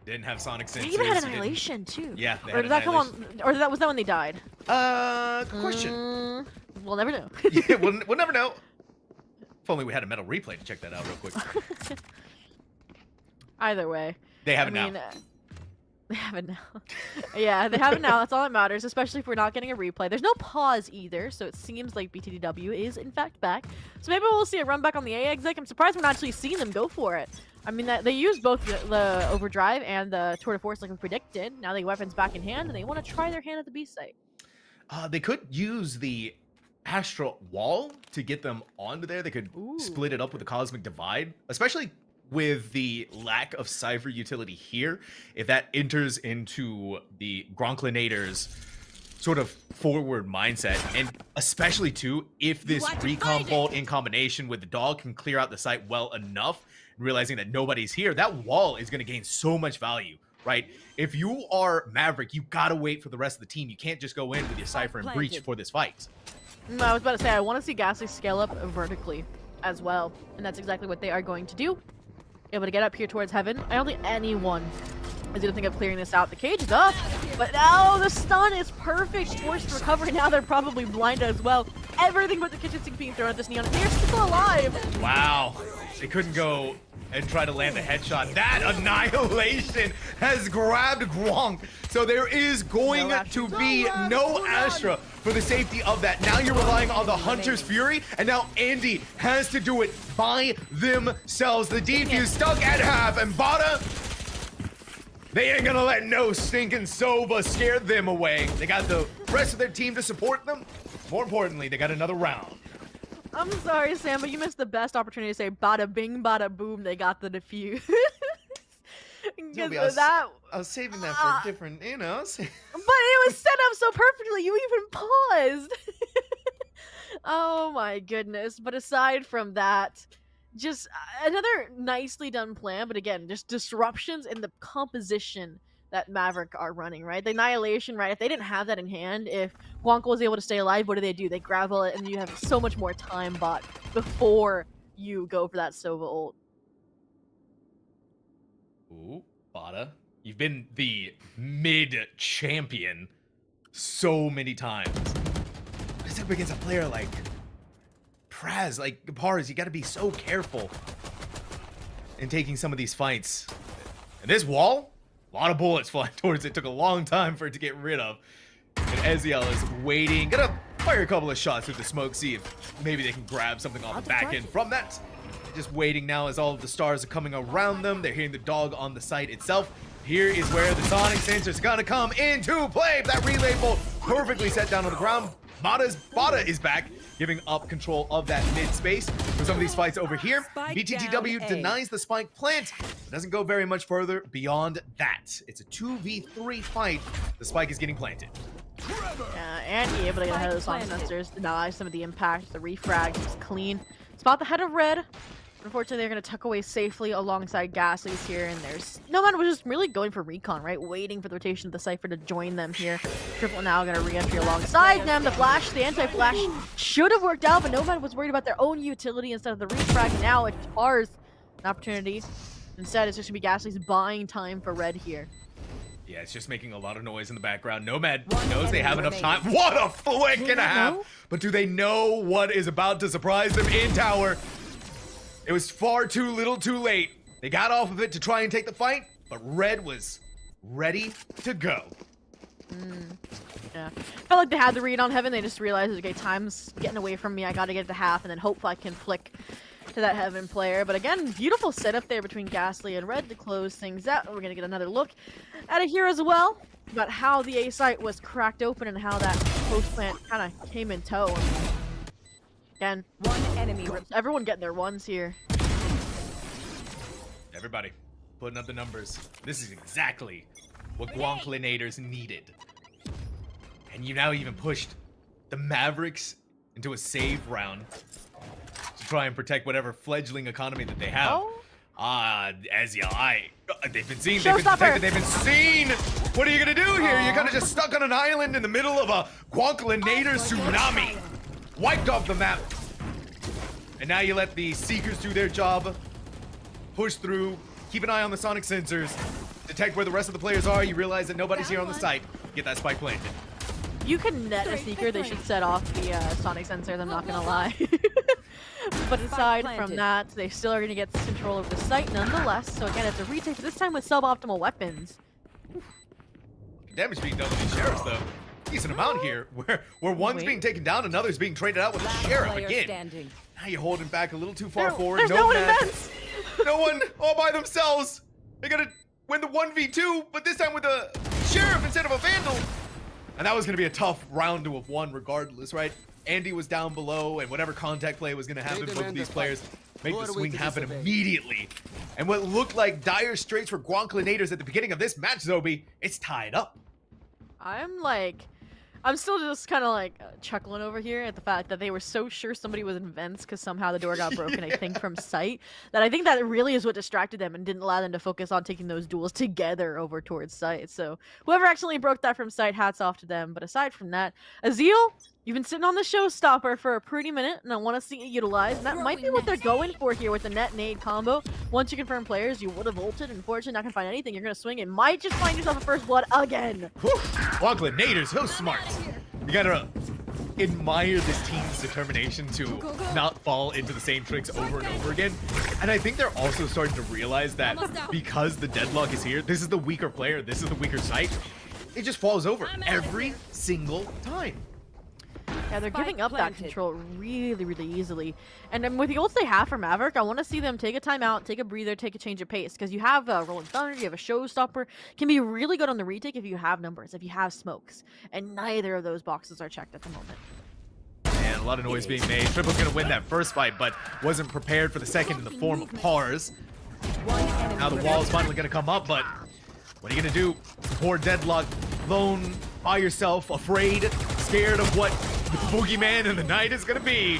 Didn't have sonic sensors. They even had you didn't- Annihilation too. Yeah, they Or had did that come Annihilation. on? Or was that when they died? Good question. We'll never know. Yeah, we'll never know. If only we had a metal replay to check that out real quick. Either way. They have I it now. mean, they have it now. Yeah, they have it now. That's all that matters, especially if we're not getting a replay. There's no pause either, so it seems like BTDW is in fact back. So maybe we'll see a run back on the A exec. I'm surprised we're not actually seeing them go for it. I mean, they used both the overdrive and the tour de force like we predicted. Now they weapons back in hand, and they want to try their hand at the B site. They could use the Astral Wall to get them onto there. They could split it up with the Cosmic Divide, especially with the lack of Cypher utility here. If that enters into the Gronklinators sort of forward mindset, and especially too, if this Recon Bolt in combination with the dog can clear out the site well enough, realizing that nobody's here, that wall is going to gain so much value, right? If you are Maverick, you got to wait for the rest of the team. You can't just go in with your Cypher and Breach for this fight. I was about to say, I want to see Ghastly scale up vertically as well, and that's exactly what they are going to do. Able to get up here towards heaven. I don't think anyone is going to think of clearing this out. The cage is up, but now the stun is perfect. Forced to recover. Now they're probably blinded as well. everything but the kitchen sink being thrown at this Neon, and they're still alive. Wow. They couldn't go and try to land the headshot. That annihilation has grabbed Gwonk. So there is going to be no Astra for the safety of that. Now you're relying on the Hunter's Fury, and now Andy has to do it by themselves. The defuse stuck at half, and Bada, they ain't gonna let no stinking Sova scare them away. They got the rest of their team to support them. More importantly, they got another round. I'm sorry, Sam, but you missed the best opportunity to say bada bing, bada boom, they got the defuse. Toby, I was saving that for a different, you know. But it was set up so perfectly, you even paused. Oh my goodness. But aside from that, just another nicely done plan, but again, just disruptions in the composition that Maverick are running, right? The Annihilation, right? If they didn't have that in hand, if Guanco was able to stay alive, what do? They gravel it, and you have so much more time bought before you go for that Sova ult. Ooh, Bada, you've been the mid-champion so many times. It's up against a player like Praz, like Pars, you gotta be so careful in taking some of these fights. And this wall, a lot of bullets flying towards it. Took a long time for it to get rid of. And Eziel is waiting. Gonna fire a couple of shots through the smoke, see if maybe they can grab something on the back end from that. Just waiting now as all of the stars are coming around them. They're hearing the dog on the site itself. Here is where the sonic sensor's gonna come into play. That relay bolt perfectly set down on the ground. Bada is back, giving up control of that mid space for some of these fights over here. BTTW denies the spike plant. It doesn't go very much further beyond that. It's a 2v3 fight. The spike is getting planted. Andy able to get ahead of the sonic sensors, deny some of the impact. The refrag is clean. Spot the head of red. Unfortunately, they're going to tuck away safely alongside Ghastly's here, and there's Nomad was just really going for recon, right? Waiting for the rotation of the Cypher to join them here. Triple now going to re-entry alongside them. The flash, the anti-flash should have worked out, but Nomad was worried about their own utility instead of the refrag. Now it's ours an opportunity. Instead, it's just going to be Ghastly's buying time for red here. Yeah, it's just making a lot of noise in the background. Nomad knows they have enough time. What a flick and a half! But do they know what is about to surprise them in tower? It was far too little too late. They got off of it to try and take the fight, but red was ready to go. Yeah. Felt like they had the read on Heaven. They just realized, okay, time's getting away from me. I gotta get to half, and then hopefully I can flick to that Heaven player. But again, beautiful setup there between Ghastly and Red to close things out. We're gonna get another look at it here as well, about how the A site was cracked open and how that post plant kind of came in tow. Again, One enemy. everyone getting their ones here. Everybody, putting up the numbers. This is exactly what Guanklinators needed. And you now even pushed the Mavericks into a save round to try and protect whatever fledgling economy that they have. Eziel, they've been seen, they've been detected, they've been seen! What are you gonna do here? You're kind of just stuck on an island in the middle of a Guanklinator tsunami. Wiped off the map. And now you let the Seekers do their job. Push through, keep an eye on the sonic sensors, detect where the rest of the players are. You realize that nobody's here on the site. Get that spike planted. You can net a Seeker, they should set off the sonic sensors, I'm not gonna lie. But aside from that, they still are gonna get control over the site nonetheless. So again, it's a retake, this time with suboptimal weapons. Damage being done with these sheriffs though. Decent amount here, where one's being taken down, another's being traded out with the sheriff again. Now you're holding back a little too far forward. There's no one in vents! No one all by themselves. They gotta win the 1v2, but this time with a sheriff instead of a vandal. And that was gonna be a tough round to have won regardless, right? Andy was down below, and whatever contact play was gonna happen, both of these players make the swing happen immediately. And what looked like dire straits for Guanklinators at the beginning of this match, Zobi, it's tied up. I'm still just kind of like chuckling over here at the fact that they were so sure somebody was in vents because somehow the door got broken, I think, from sight. That I think that really is what distracted them and didn't allow them to focus on taking those duels together over towards sight. So whoever accidentally broke that from sight, hats off to them. But aside from that, Eziel, you've been sitting on the showstopper for a pretty minute, and I want to see it utilized. And that might be what they're going for here with the net nade combo. Once you confirm players, you would have ulted. Unfortunately, not going to find anything. You're going to swing and might just find yourself a first blood again. Guanklinators, so smart. You gotta admire this team's determination to not fall into the same tricks over and over again. And I think they're also starting to realize that because the deadlock is here, this is the weaker player, this is the weaker site, it just falls over every single time. Yeah, they're Spike giving up that planted. control really, really easily. And then with the ults they have for Maverick, I want to see them take a timeout, take a breather, take a change of pace. Because you have a Rolling Thunder, you have a Showstopper. Can be really good on the retake if you have numbers, if you have smokes. And neither of those boxes are checked at the moment. And a lot of noise being made. Triple's gonna win that first fight, but wasn't prepared for the second in the form of Pars. Now the wall is finally gonna come up, but what are you gonna do? Poor Deadlock, lone, by yourself, afraid, scared of what the boogeyman in the night is gonna be.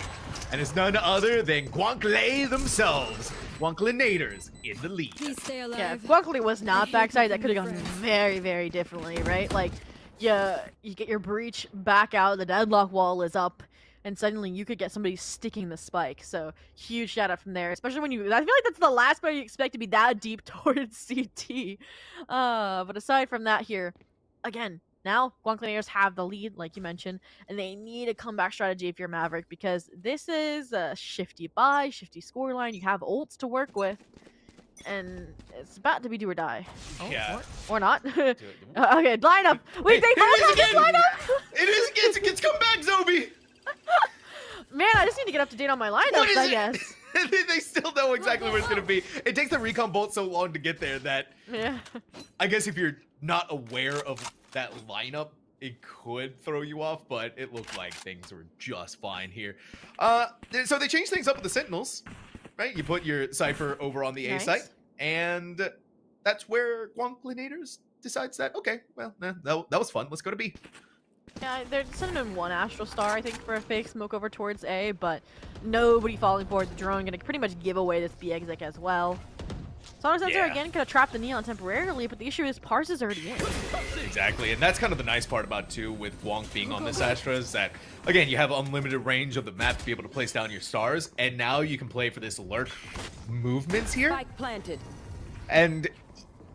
And it's none other than Guankle themselves. Guanklinators in the lead. Please stay alive. Yeah, if Guankly was not backside, that could have gone very, very differently, right? Like, you get your breach back out, the deadlock wall is up, and suddenly you could get somebody sticking the spike. So, huge shout out from there, especially when I feel like that's the last player you expect to be that deep towards CT. But aside from that here, again, now Guanklinators have the lead, like you mentioned, and they need a comeback strategy if you're Maverick, because this is a shifty buy, shifty scoreline. You have ults to work with, and it's about to be do or die. Oh, Yeah. what? Or not. Okay, line up. Wait, they both have this line up? It is again. It's come back, Zobi. Man, I just need to get up to date on my What lineups, is I it? guess. They still know exactly where it's gonna be. It takes the recon bolt so long to get there that Yeah. I guess if you're not aware of that lineup, it could throw you off, but it looked like things were just fine here. So they changed things up with the Sentinels, right? You put your Cypher over on the A Nice. site, and that's where Guanklinators decides that, okay, well, that was fun. Let's go to B. Yeah, they're sending in one Astral Star, I think, for a fake smoke over towards A, but nobody falling for the drone. Gonna pretty much give away this B exec as well. Sonic Sensor Yeah. again could have trapped the Neon temporarily, but the issue is Parse is already in. Exactly, and that's kind of the nice part about too with Guank being on this Astra is that again you have unlimited range of the map to be able to place down your stars, and now you can play for this lurk movements here. Spike planted. And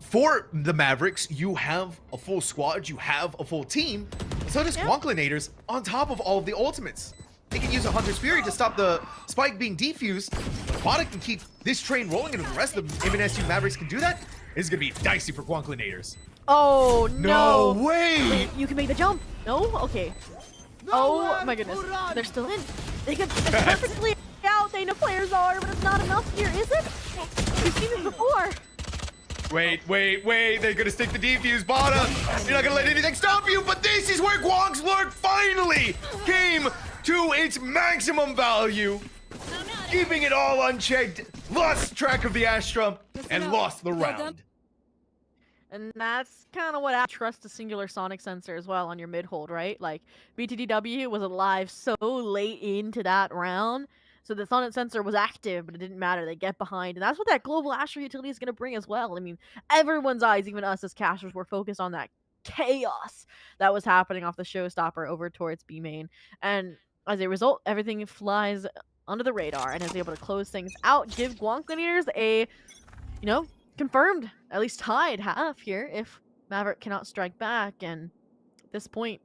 for the Mavericks, you have a full squad, you have a full team. So does Yeah. Guanklinators on top of all of the ultimates. They can use a Hunter's Fury to stop the spike being defused. But Bada can keep this train rolling, and if the rest of the MNSU Mavericks can do that, it's gonna be dicey for Guanklinators. Oh no! No way! Wait, you can make the jump. No? Okay. Oh my goodness. They're still in. They could perfectly out. They know players are, but it's not enough here, is it? We've seen this before. Wait, they're gonna stick the defuse, Bada! You're not gonna let anything stop you, but this is where Guank's lurk finally came to its maximum value. Keeping it all unchecked, lost track of the Astra, and lost the round. And that's kind of what I trust the singular sonic sensor as well on your mid hold, right? Like BTDW was alive so late into that round, so the sonic sensor was active, but it didn't matter. They get behind, and that's what that global Astra utility is going to bring as well. I mean, everyone's eyes, even us as casters, were focused on that chaos that was happening off the showstopper over towards B main, and as a result, everything flies under the radar and is able to close things out, give Guanklinators a, confirmed, at least tied half here if Maverick cannot strike back. And at this point,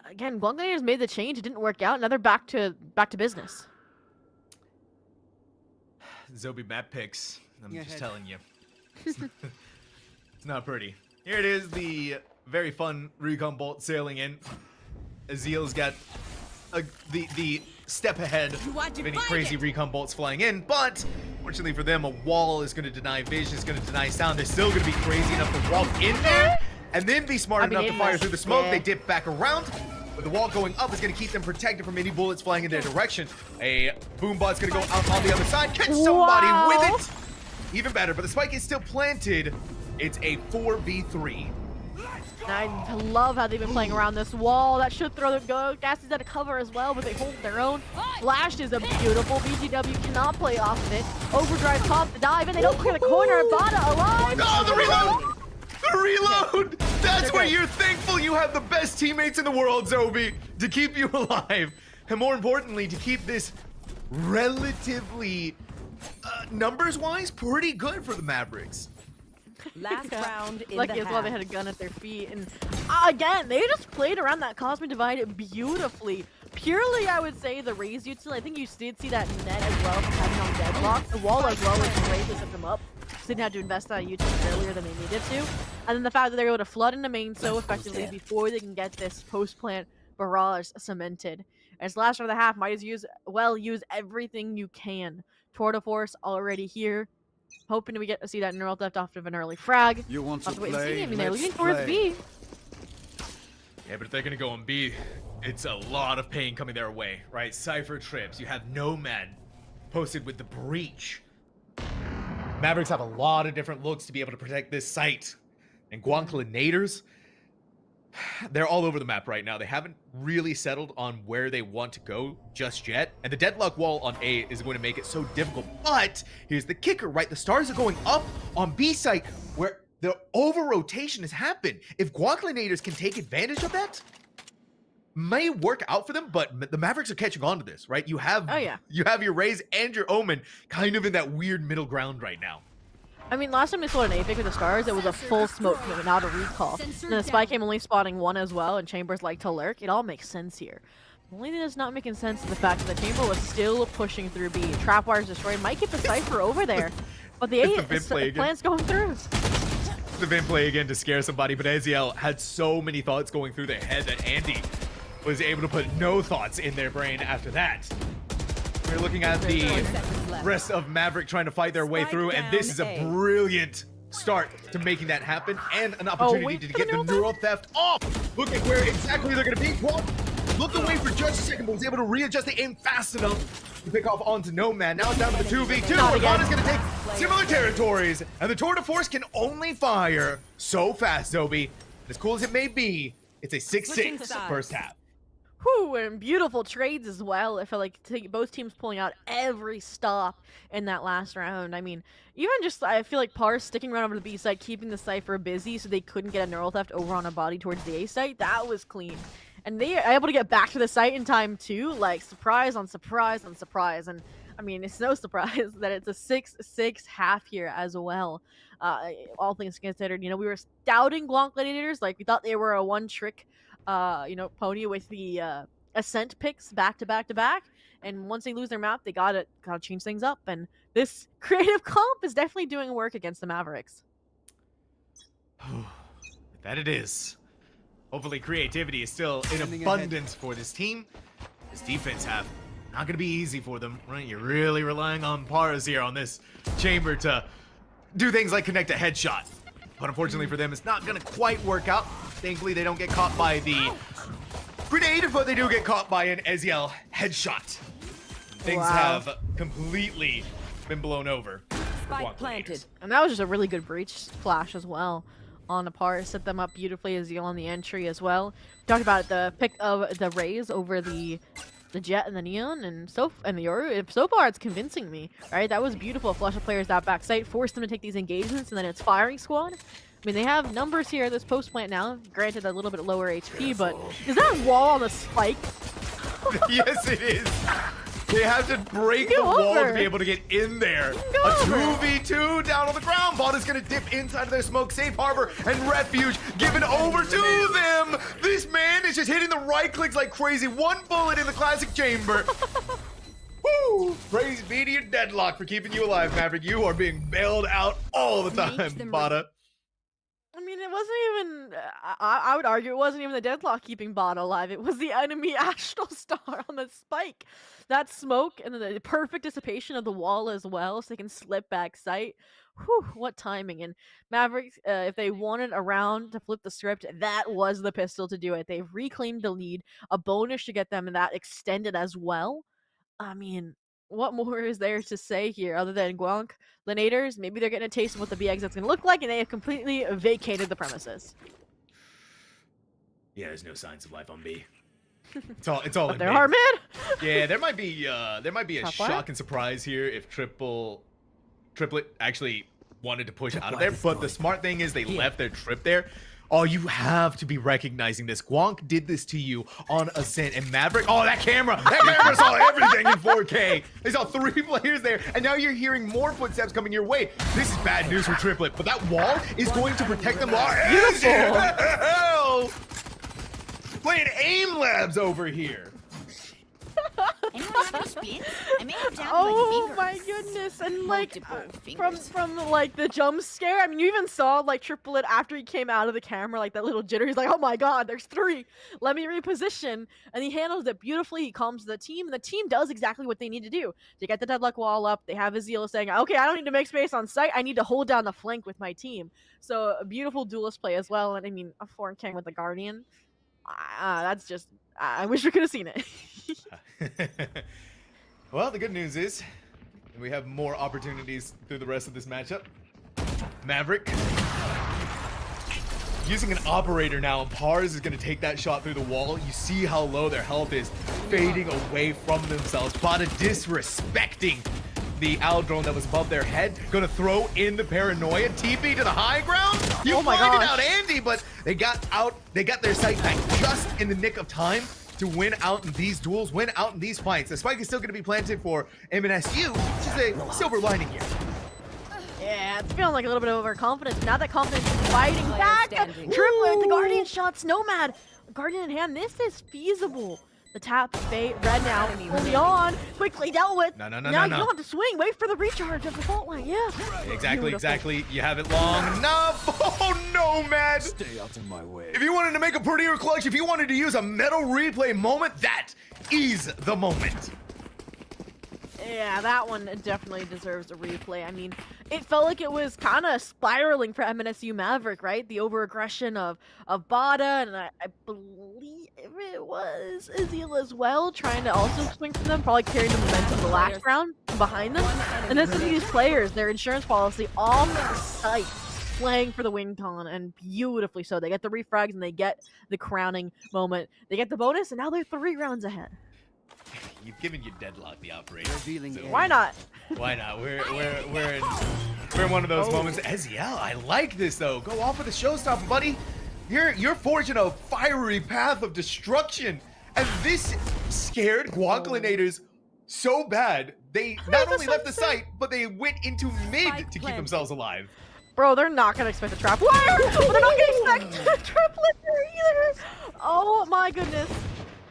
again, Guanklinators made the change. It didn't work out. Now they're back to business. Zobi map picks. I'm just telling you. It's not pretty. Here it is, the very fun recon bolt sailing in. Azil's got the step ahead of any crazy recon bolts flying in, but fortunately for them, a wall is going to deny vision, is going to deny sound. They're still going to be crazy enough to walk in there and then be smart enough to fire through the smoke. Yeah. They dip back around, but the wall going up is going to keep them protected from any bullets flying in their direction. A boombot's going to go out on the other side, catch somebody with it. Even better, but the spike is still planted. It's a 4v3. I love how they've been playing around this wall. That should throw the go. Gas is out of cover as well, but they hold their own. Flash is a beautiful. BGW cannot play off of it. Overdrive top the dive, and they don't clear the corner. Bada alive. Oh, the reload! The reload! That's why you're thankful you have the best teammates in the world, Zobi, to keep you alive. And more importantly, to keep this relatively, numbers-wise, pretty good for the Mavericks. Last Yeah. round in Lucky the as well they half. had a gun at their feet. And again, they just played around that Cosmic Divide beautifully. Purely, I would say, the Raze util. I think you did see that net as well from having on Deadlock. The wall as well was great to set them up. So they didn't have to invest that util earlier than they needed to. And then the fact that they were able to flood into main so effectively before they can get this post-plant barrage cemented. As last round of the half, might as use everything you can. Tour de Force already here. Hoping we get to see that neural theft off of an early frag. You want to Have to wait and see. play? I mean, they're Let's leaning towards play. B. Yeah, but if they're gonna go on B, it's a lot of pain coming their way, right? Cypher trips, you have Nomad posted with the breach. Mavericks have a lot of different looks to be able to protect this site. And Guanclinators, they're all over the map right now. They haven't really settled on where they want to go just yet. And the deadlock wall on A is going to make it so difficult. But here's the kicker, right? The stars are going up on B site where the over-rotation has happened. If Guanclinators can take advantage of that, may work out for them, but the Mavericks are catching on to this, right? You have you have your Raze and your Omen kind of in that weird middle ground right now. I mean, last time we saw an Apex with the stars, it was a full smoke commitment, not a recall. And the spy came only spotting one as well, and Chambers like to lurk. It all makes sense here. The only thing that's not making sense is the fact that the Chamber was still pushing through B. Trapwire's destroyed. Might keep the Cypher over there. But the plan's going through. The Vin play again to scare somebody, but Eziel had so many thoughts going through their head that Andy was able to put no thoughts in their brain after that. We're looking at the rest of Maverick trying to fight their way Spike through, and this is a down A. brilliant start to making that happen and an opportunity to get the neural theft off. Look at where exactly they're going to be. Quad looked away for just a second, but was able to readjust the aim fast enough to pick off onto Nomad. Now it's down to the 2v2. Arcana's going to take similar territories, and the Tour de Force can only fire so fast, Zobi. As cool as it may be, it's a 6-6 first half. Whew, and beautiful trades as well. I feel like both teams pulling out every stop in that last round. I mean, even just, I feel like Pars sticking around over the B site, keeping the Cypher busy so they couldn't get a neural theft over on a body towards the A site. That was clean. And they are able to get back to the site in time too, like surprise on surprise on surprise. And I mean, it's no surprise that it's a 6-6 half here as well. All things considered, you know, we were doubting Guanclinators, like we thought they were a one-trick pony with the ascent picks back to back to back, and once they lose their map, they gotta change things up. And this creative comp is definitely doing work against the Mavericks. That it is. Hopefully creativity is still in abundance for this team. This defense half not gonna be easy for them, right? You're really relying on Pars here on this Chamber to do things like connect a headshot. But unfortunately for them, it's not gonna quite work out. Thankfully, they don't get caught by the grenade, but they do get caught by an Eziel headshot. Things have completely been blown over. Spike planted. And that was just a really good breach flash as well on the Pars. Set them up beautifully. Eziel on the entry as well. Talked about the pick of the Raze over the Jet and the Neon, and the Yoru. So far, it's convincing me, right? That was beautiful. Flush of players that backside, forced them to take these engagements, and then it's firing squad. I mean, they have numbers here, this post plant now. Granted, a little bit lower HP, but is that wall on the spike? Yes, it is. They have to break the wall to be able to get in there. A 2v2 down on the ground. Bot is going to dip inside of their smoke. Safe harbor and refuge given over to them. This man is just hitting the right clicks like crazy. One bullet in the classic chamber. Woo! Praise be to your deadlock for keeping you alive, Maverick. You are being bailed out all the time, Bada. I mean, it wasn't even, I would argue it wasn't even the deadlock keeping Bot alive. It was the enemy Astral Star on the spike. That smoke and the perfect dissipation of the wall as well, so they can slip back sight. Whew, what timing. And Mavericks, if they wanted a round to flip the script, that was the pistol to do it. They've reclaimed the lead, a bonus to get them that extended as well. I mean, what more is there to say here other than Guanclinators? Maybe they're getting a taste of what the B exit's going to look like, and they have completely vacated the premises. Yeah, there's no signs of life on B. It's all in There mid. are mid. Yeah, there might be a shock and surprise here if Triplet actually wanted to push out of there. But the smart thing is they left their trip there. Oh, you have to be recognizing this. Gwonk did this to you on Ascent, and Maverick. Oh, that camera! That camera saw everything in 4K. They saw 3 players there, and now you're hearing more footsteps coming your way. This is bad news for Triplet, but that wall is going to protect them all. Beautiful! Playing aim labs over here. Anyone have any spins? I may have down Oh my my fingers. goodness! And like Multiple from fingers. like the jump scare. I mean, you even saw like Triplet after he came out of the camera, like that little jitter. He's like, "Oh my God, there's 3. Let me reposition." And he handles it beautifully. He calms the team, and the team does exactly what they need to do. They get the deadlock wall up. They have Azil saying, "Okay, I don't need to make space on site. I need to hold down the flank with my team." So a beautiful duelist play as well. And I mean, a 4K with the Guardian. That's just. I wish we could have seen it. Well, the good news is we have more opportunities through the rest of this matchup. Maverick using an operator now, and Pars is going to take that shot through the wall. You see how low their health is, fading away from themselves. Bada disrespecting the owl drone that was above their head. Gonna throw in the paranoia. TP to the high ground. You Oh my blinded gosh. out Andy, but they got out. They got their sight back just in the nick of time to win out in these duels, win out in these fights. The spike is still gonna be planted for MNSU, which is a silver lining here. Yeah, it's feeling like a little bit of overconfidence. Now that confidence is fighting Player back. standing. Triplet, the Guardian shots, Nomad. Guardian in hand, this is feasible. The tap, fate, red now, only on, quickly dealt with. No. Now you don't have to swing, wait for the recharge of the fault line, yeah. Exactly, Beautiful. exactly. You have it long enough. Oh no, man. Stay out of my way. If you wanted to make a prettier clutch, if you wanted to use a metal replay moment, that is the moment. Yeah, that one definitely deserves a replay. I mean, it felt like it was kind of spiraling for MNSU Maverick, right? The over-aggression of Bada, and I believe it was Azil as well, trying to also swing for them, probably carrying the momentum the last round behind them. And this is these players, their insurance policy on the site, playing for the win con, and beautifully so. They get the refrags, and they get the crowning moment. They get the bonus, and now they're 3 rounds ahead. You've given your deadlock the operator. Revealing So Why not? why not? We're in one of those moments. Eziel, I like this though. Go off with the showstopper, buddy. You're forging a fiery path of destruction, and this scared Guancolinators so bad they not only left the site, but they went into mid Spike to keep planted. themselves alive. Bro, they're not gonna expect the trap wire, but they're not gonna expect triplet either. Oh my goodness.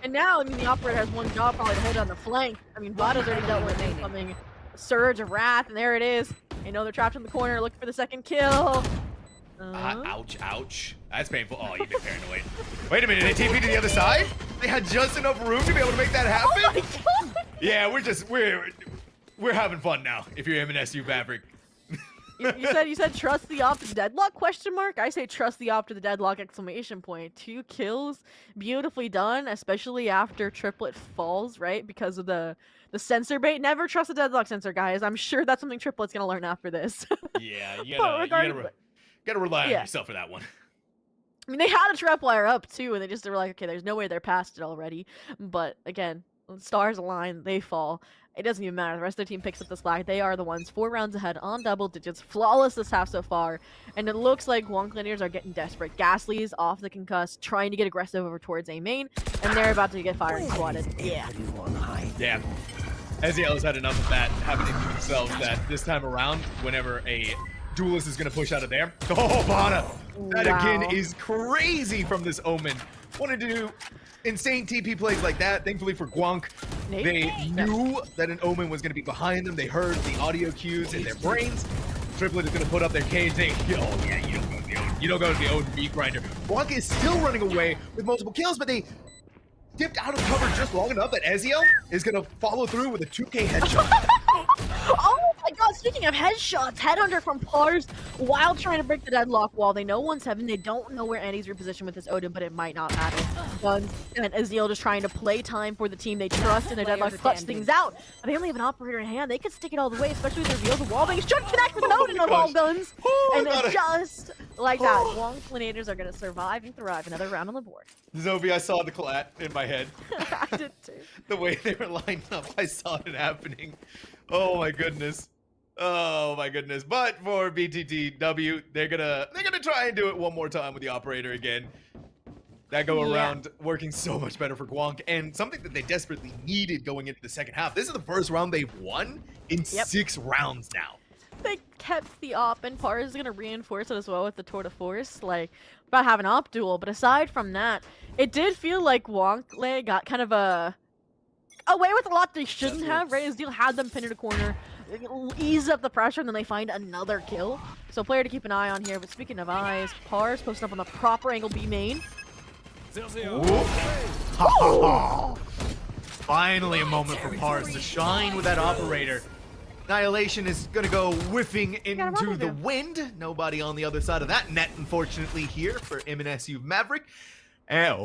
And now, I mean, the operator has one job, probably to hold down the flank. I mean, Vada's already dealt with an incoming surge of wrath, and there it is. They know they're trapped in the corner, looking for the second kill. Ouch, ouch. That's painful. Oh, you've been paranoid. Wait a minute, they TP to the other side? They had just enough room to be able to make that happen? Oh my God. Yeah, we're having fun now. If you're MNSU Maverick. You said trust the op to the deadlock question mark? I say trust the op to the deadlock exclamation point. 2 kills, beautifully done, especially after Triplet falls, right? Because of the sensor bait. Never trust the deadlock sensor, guys. I'm sure that's something Triplet's gonna learn after this. Yeah, you But gotta rely on yeah. yourself for that one. I mean, they had a trap wire up too, and they were like, okay, there's no way they're past it already. But again, stars align, they fall. It doesn't even matter. The rest of their team picks up the slack. They are the ones 4 rounds ahead on double digits. Flawless this half so far. And it looks like Guancolinators are getting desperate. Ghastly's off the concuss, trying to get aggressive over towards A main, and they're about to get fired and squatted. Yeah. Yeah. Eziel has had enough of that happening to themselves that this time around, whenever a duelist is going to push out of there. Oh, Bada! That again Wow. is crazy from this Omen. Wanted to do insane TP plays like that. Thankfully for Gwonk, they knew that an Omen was going to be behind them. They heard the audio cues in their brains. Triplet is going to put up their cage saying, oh yeah, you don't go to the Odin. You don't go to the Odin beat grinder. Gwonk is still running away with multiple kills, but they dipped out of cover just long enough that Eziel is going to follow through with a 2K headshot. Oh my God, speaking of headshots, headhunter from Pars while trying to break the deadlock wall. They know 1-7. They don't know where Andy's repositioned with his Odin, but it might not matter. Guns and Azil just trying to play time for the team they trust in their deadlock, clutch things out. But they only have an operator in hand. They could stick it all the way, especially with their reveal. The wall bangs should connect with an Odin on all guns. And then just like that, Guancolinators are going to survive and thrive. Another round on the board. Zobi, I saw the clat in my head. I did too. The way they were lined up, I saw it happening. Oh my goodness. Oh my goodness. But for BTTW, they're gonna try and do it one more time with the operator again. That go Yeah. around working so much better for Gwonk, and something that they desperately needed going into the second half. This is the first round they've won in 6 rounds now. They kept the op, and Par is gonna reinforce it as well with the tour de force, like about having op duel. But aside from that, it did feel like Wonkle got kind of away with a lot they shouldn't have. Right, Azil had them pinned in a corner, ease up the pressure, and then they find another kill. So player to keep an eye on here. But speaking of eyes, Par's posting up on the proper angle B main. Finally a moment for Pars to shine with that operator. Annihilation is going to go whiffing into the wind. Nobody on the other side of that net, unfortunately, here for MNSU Maverick. And,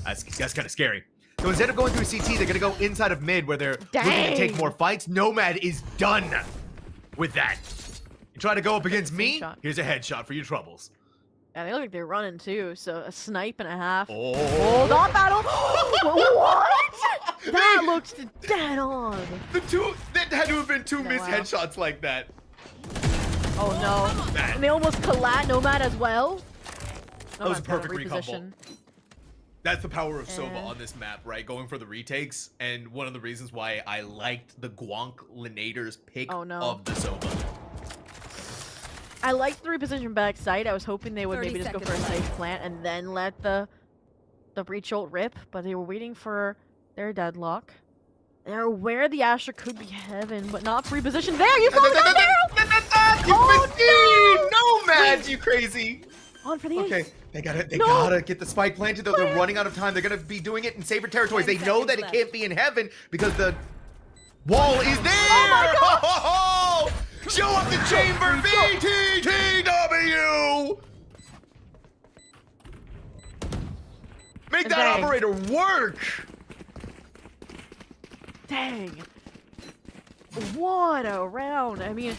that's kind of scary. So instead of going through CT, they're going to go inside of mid where they're looking to take more fights. Nomad is done with that. You try to go up against me, here's a headshot for your troubles. Yeah, they look like they're running too, so a snipe and a half. Oh, not battle! What? That looks dead on. That had to have been two missed headshots like that. Oh no. And they almost collat Nomad as well. That was a perfect recombo. That's the power of Sova on this map, right? Going for the retakes, and one of the reasons why I liked the Gwonk Linator's pick of the Sova. I liked the reposition back side. I was hoping they would maybe just go for a safe plant and then let the breach ult rip, but they were waiting for their deadlock. They're aware the Asher could be heaven, but not reposition. There, you fall down there! You Nomad, you crazy! On for the ace. Okay, they gotta get the spike planted, though. They're running out of time. They're gonna be doing it in safer territories. They know that it can't be in heaven because the wall is there! Oh my God! Show up the chamber, BTTW! Make that operator work! Dang. What a round. I mean,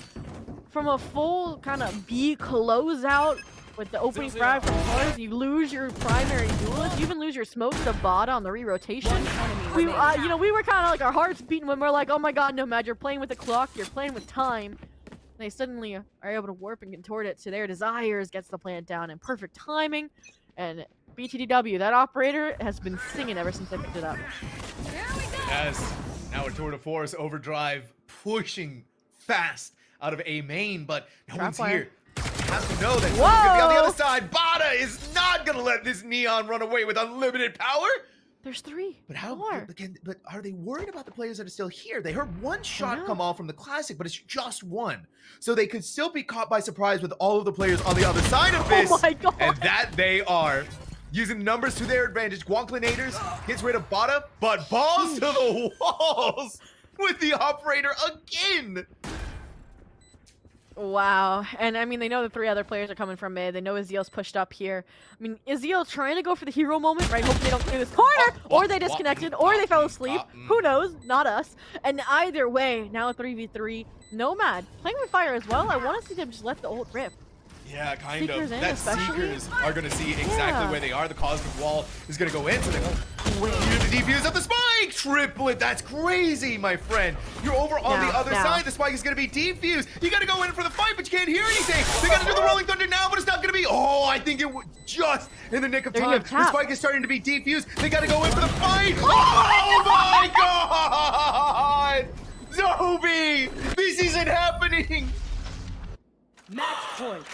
from a full kind of B closeout with the opening frag from Cars, you lose your primary duelist, you even lose your smoke to bot on the re-rotation. We, you know, we were kind of like our hearts beating when we're like, oh my God, Nomad, you're playing with the clock, you're playing with time. They suddenly are able to warp and contort it to their desires, gets the plant down in perfect timing, and BTDW, that operator, has been singing ever since they picked it up. Yes, now a tour de force overdrive, pushing fast out of A main, but no one's here. You have to know that someone's gonna be on the other side. Bada is not gonna let this Neon run away with unlimited power. There's 3. But but are they worried about the players that are still here? They heard one shot come off from the Classic, but it's just one. So they could still be caught by surprise with all of the players on the other side of this. Oh my God. And that they are. Using numbers to their advantage. Gwonk gets rid of Bada, but balls to the walls with the operator again. Wow. And I mean, they know the 3 other players are coming from mid. They know Azil's pushed up here. I mean, Azil trying to go for the hero moment, right? Hoping they don't clear this corner, or they disconnected, or they fell asleep. Who knows? Not us. And either way, now a 3v3. Nomad playing with fire as well. I want to see them just let the ult rip. Yeah, kind Seekers of. in, That especially? Seekers are going to see exactly where they are. The Cosmic Wall is going to go in, so they won't use the defuse of the spike! Triplet! That's crazy, my friend! You're over on the other side. The spike is going to be defused. You got to go in for the fight, but you can't hear anything. They got to do the Rolling Thunder now, but it's not going to be... Oh, I think it was just in the nick of time. The spike is starting to be defused. They got to go in for the fight! Oh, my God! Zobi! This isn't happening! Match point.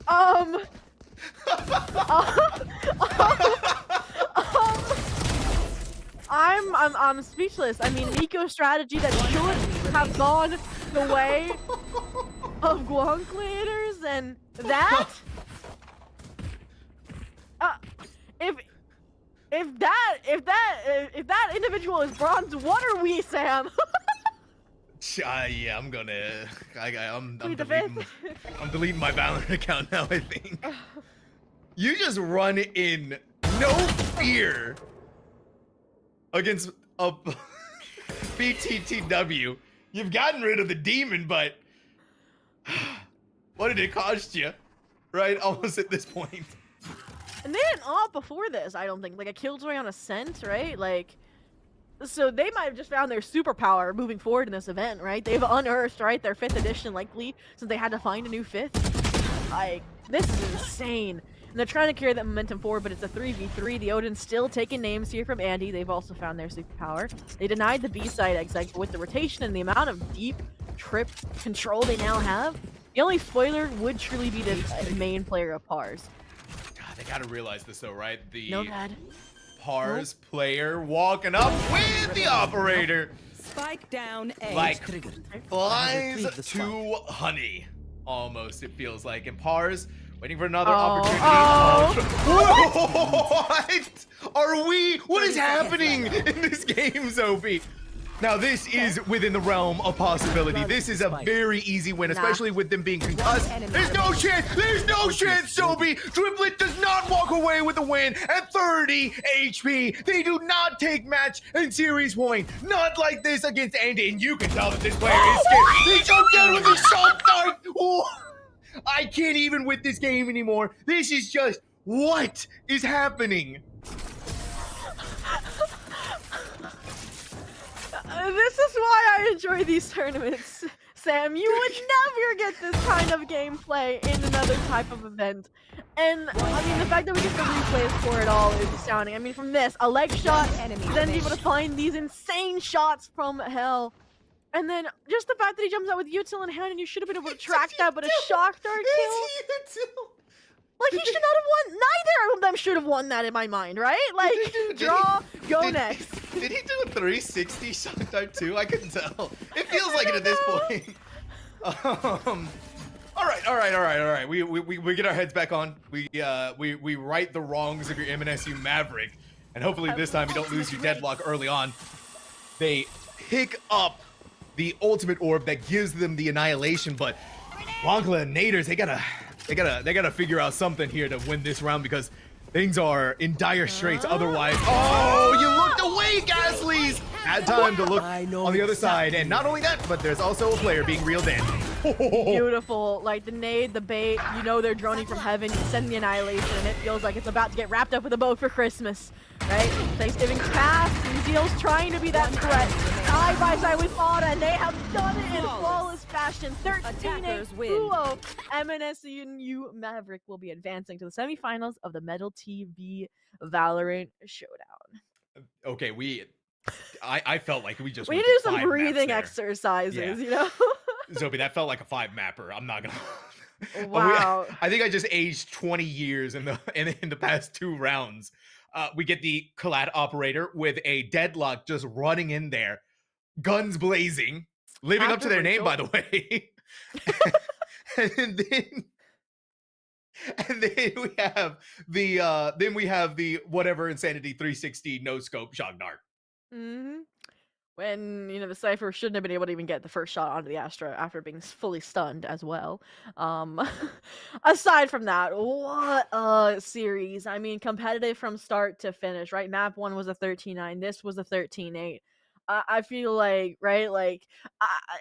I'm speechless. I mean, Nico's strategy that should have gone the way of Gwonk and that. If that individual is bronze, what are we, Sam? Yeah, I'm deleting my Valorant account now, I think. You just run in no fear against a BTTW. You've gotten rid of the demon, but what did it cost you? Right? Almost at this point. And they didn't op before this, I don't think. Like a killjoy on Ascent, right? Like, So they might have just found their superpower moving forward in this event, right? They've unearthed, right, their 5th edition likely, since they had to find a new 5th. Like, this is insane. And they're trying to carry that momentum forward, but it's a 3v3. The Odin's still taking names here from Andy. They've also found their superpower. They denied the B-side exec, but with the rotation and the amount of deep trip control they now have, the only spoiler would truly be the main player of Pars. God, they gotta realize this though, right? The No god. Pars player walking up with the operator. Spike down A. Like, Triggered. flies Retrieve the to honey. Almost, it feels like. And Pars waiting for another Oh, opportunity. What are we? What is happening in this game, Zobi? Now, this is within the realm of possibility. This is a very easy win, especially with them being concussed. There's no chance. There's no chance, Zobi. Triplet does not walk away with the win at 30 HP. They do not take match and series point. Not like this against Andy. And you can tell that this player is scared. They jumped down with a shot dart. I can't even with this game anymore. This is just, what is happening? This is why I enjoy these tournaments, Sam. You would never get this kind of gameplay in another type of event. And, I mean, the fact that we get the replays for it all is astounding. I mean, from this, a leg shot, then able to find these insane shots from hell. And then, just the fact that he jumps out with util in hand and you should have been able to track that, but a shock dart kill? Like, he should not have won. Neither of them should have won that in my mind, right? Like, draw, go next. Did he do a 360 shot dart too? I couldn't tell. It feels like it at this point. All right. We get our heads back on. We right the wrongs of your MNSU Maverick, and hopefully this time you don't lose your deadlock early on. They pick up the ultimate orb that gives them the annihilation, but Wonkla and Naders, they gotta figure out something here to win this round because things are in dire straits otherwise. Oh, you looked away, Gasly's! Had time to look on the other side, and not only that, but there's also a player being reeled in. Beautiful. Like, the nade, the bait, you know they're droning from heaven, you send the annihilation, and it feels like it's about to get wrapped up with a bow for Christmas, right? Thanksgiving past, and Zeal's trying to be that threat. Side by side with Fada, and they have done it in flawless fashion. 13-8 duo. MNSU Maverick will be advancing to the semifinals of the Metal TV Valorant Showdown. Okay, I felt like we just We went need to do through some 5 breathing maps there. exercises, Yeah. you know? Zobi, that felt like a 5 mapper. I'm not gonna. Wow. I think I just aged 20 years in the past 2 rounds. We get the Collat operator with a deadlock just running in there, guns blazing, living up to their name, by the way. and then we have the whatever insanity 360 no scope shock dart. Mm-hmm. When, you know, the Cypher shouldn't have been able to even get the first shot onto the Astra after being fully stunned as well. Aside from that, what a series. I mean, competitive from start to finish, right? Map 1 was a 13-9. This was a 13-8. I feel like, right, like,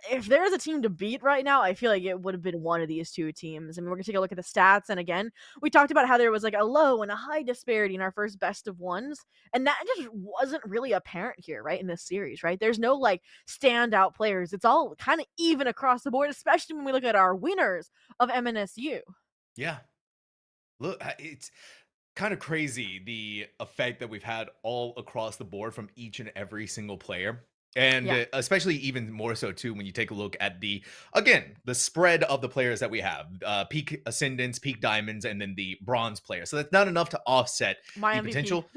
if there's a team to beat right now, I feel like it would have been one of these 2 teams. I mean, we're going to take a look at the stats, and again, we talked about how there was, like, a low and a high disparity in our first best of ones, and that just wasn't really apparent here, right, in this series, right? There's no, like, standout players. It's all kind of even across the board, especially when we look at our winners of MNSU. Yeah. Look, it's kind of crazy the effect that we've had all across the board from each and every single player. And Yeah. especially even more so too when you take a look at the spread of the players that we have, peak ascendants, peak diamonds, and then the bronze player. So that's not enough to offset My the MVP. potential.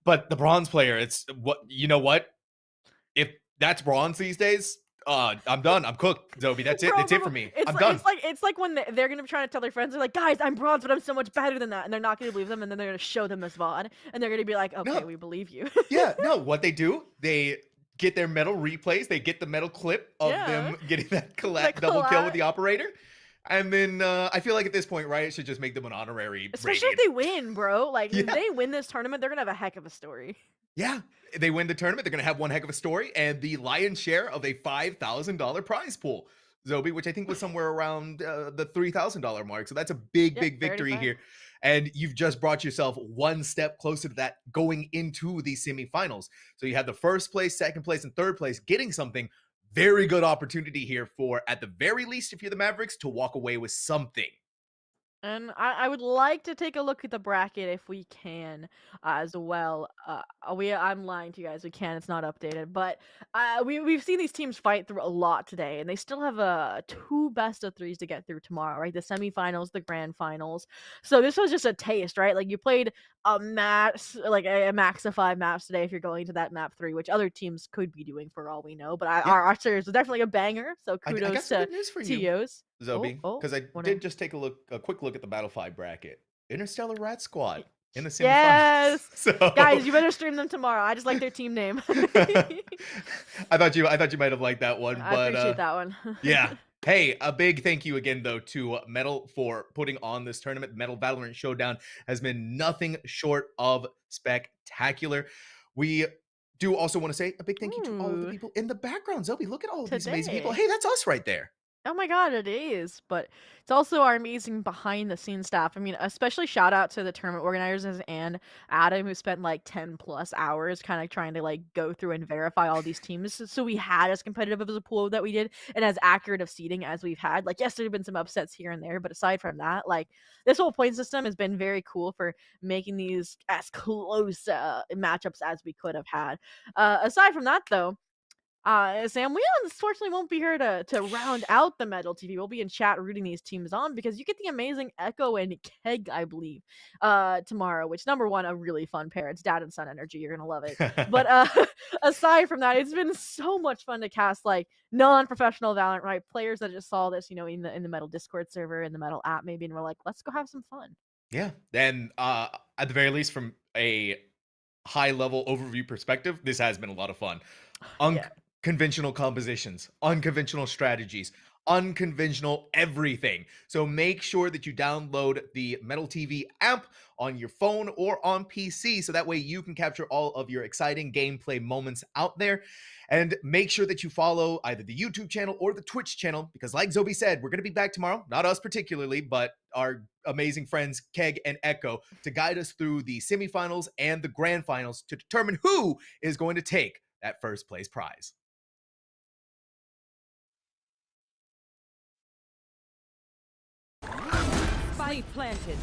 But the bronze player, it's what, if that's bronze these days, I'm done. I'm cooked, Zobi. That's it. Bro, That's it bro, for me. It's I'm like, done. It's like when they're gonna be trying to tell their friends, they're like, guys, I'm bronze, but I'm so much better than that, and they're not gonna believe them, and then they're gonna show them this VOD, and they're gonna be like, okay, No. we believe you. Yeah, no, what they do, they get their medal replays, they get the medal clip of them getting that double kill with the operator. And then I feel like at this point, Riot should just make them an honorary Especially Radiant. if they win, bro. Like, if Yeah. they win this tournament, they're gonna have a heck of a story. Yeah, they win the tournament, they're going to have one heck of a story and the lion's share of a $5,000 prize pool, Zobi, which I think was somewhere around the $3,000 mark. So that's a big Yeah, victory 35. here. And you've just brought yourself one step closer to that going into the semifinals. So you have the first place, second place, and third place getting something. Very good opportunity here for, at the very least, if you're the Mavericks, to walk away with something. And I would like to take a look at the bracket if we can as well. I'm lying to you guys. We can. It's not updated, but we've seen these teams fight through a lot today, and they still have two best of threes to get through tomorrow, right? The semifinals, the grand finals. So this was just a taste, right? Like you played a max of 5 maps today if you're going to that map 3, which other teams could be doing for all we know. But Yeah. our series was definitely a banger. So I got kudos some to good news for you, TOs. Zobi, because I What did just take a quick look at the Battle 5 bracket. Interstellar Rat Squad in the semifinals. Yes! So Guys, you better stream them tomorrow. I just like their team name. I thought you might have liked that one, I but appreciate that one. yeah. Hey, a big thank you again though to Metal for putting on this tournament. Metal Valorant Showdown has been nothing short of spectacular. We do also want to say a big thank you to all of the Ooh, people in the background. Zobi, look at all of these amazing people. today. Hey, that's us right there. Oh my god, it is. But it's also our amazing behind the scenes staff. I mean, especially shout out to the tournament organizers and Adam who spent like 10 plus hours kind of trying to like go through and verify all these teams. So we had as competitive of a pool that we did and as accurate of seeding as we've had. Like, yes, there have been some upsets here and there, but aside from that, like this whole point system has been very cool for making these as close matchups as we could have had. Aside from that, though, Sam, we unfortunately won't be here to round out the Metal TV. We'll be in chat rooting these teams on because you get the amazing Echo and Keg, I believe, tomorrow. Which number one, a really fun pair. It's dad and son energy. You're gonna love it. But aside from that, it's been so much fun to cast like non-professional Valorant, right? Players that just saw this, in the Metal Discord server, in the Metal app, maybe, and we're like, let's go have some fun. Yeah. And at the very least, from a high level overview perspective, this has been a lot of fun. Yeah. Unconventional compositions, unconventional strategies, unconventional everything. So make sure that you download the Metal TV app on your phone or on PC so that way you can capture all of your exciting gameplay moments out there. And make sure that you follow either the YouTube channel or the Twitch channel because, like Zobi said, we're going to be back tomorrow. Not us particularly, but our amazing friends Keg and Echo to guide us through the semifinals and the grand finals to determine who is going to take that first place prize. Spike planted.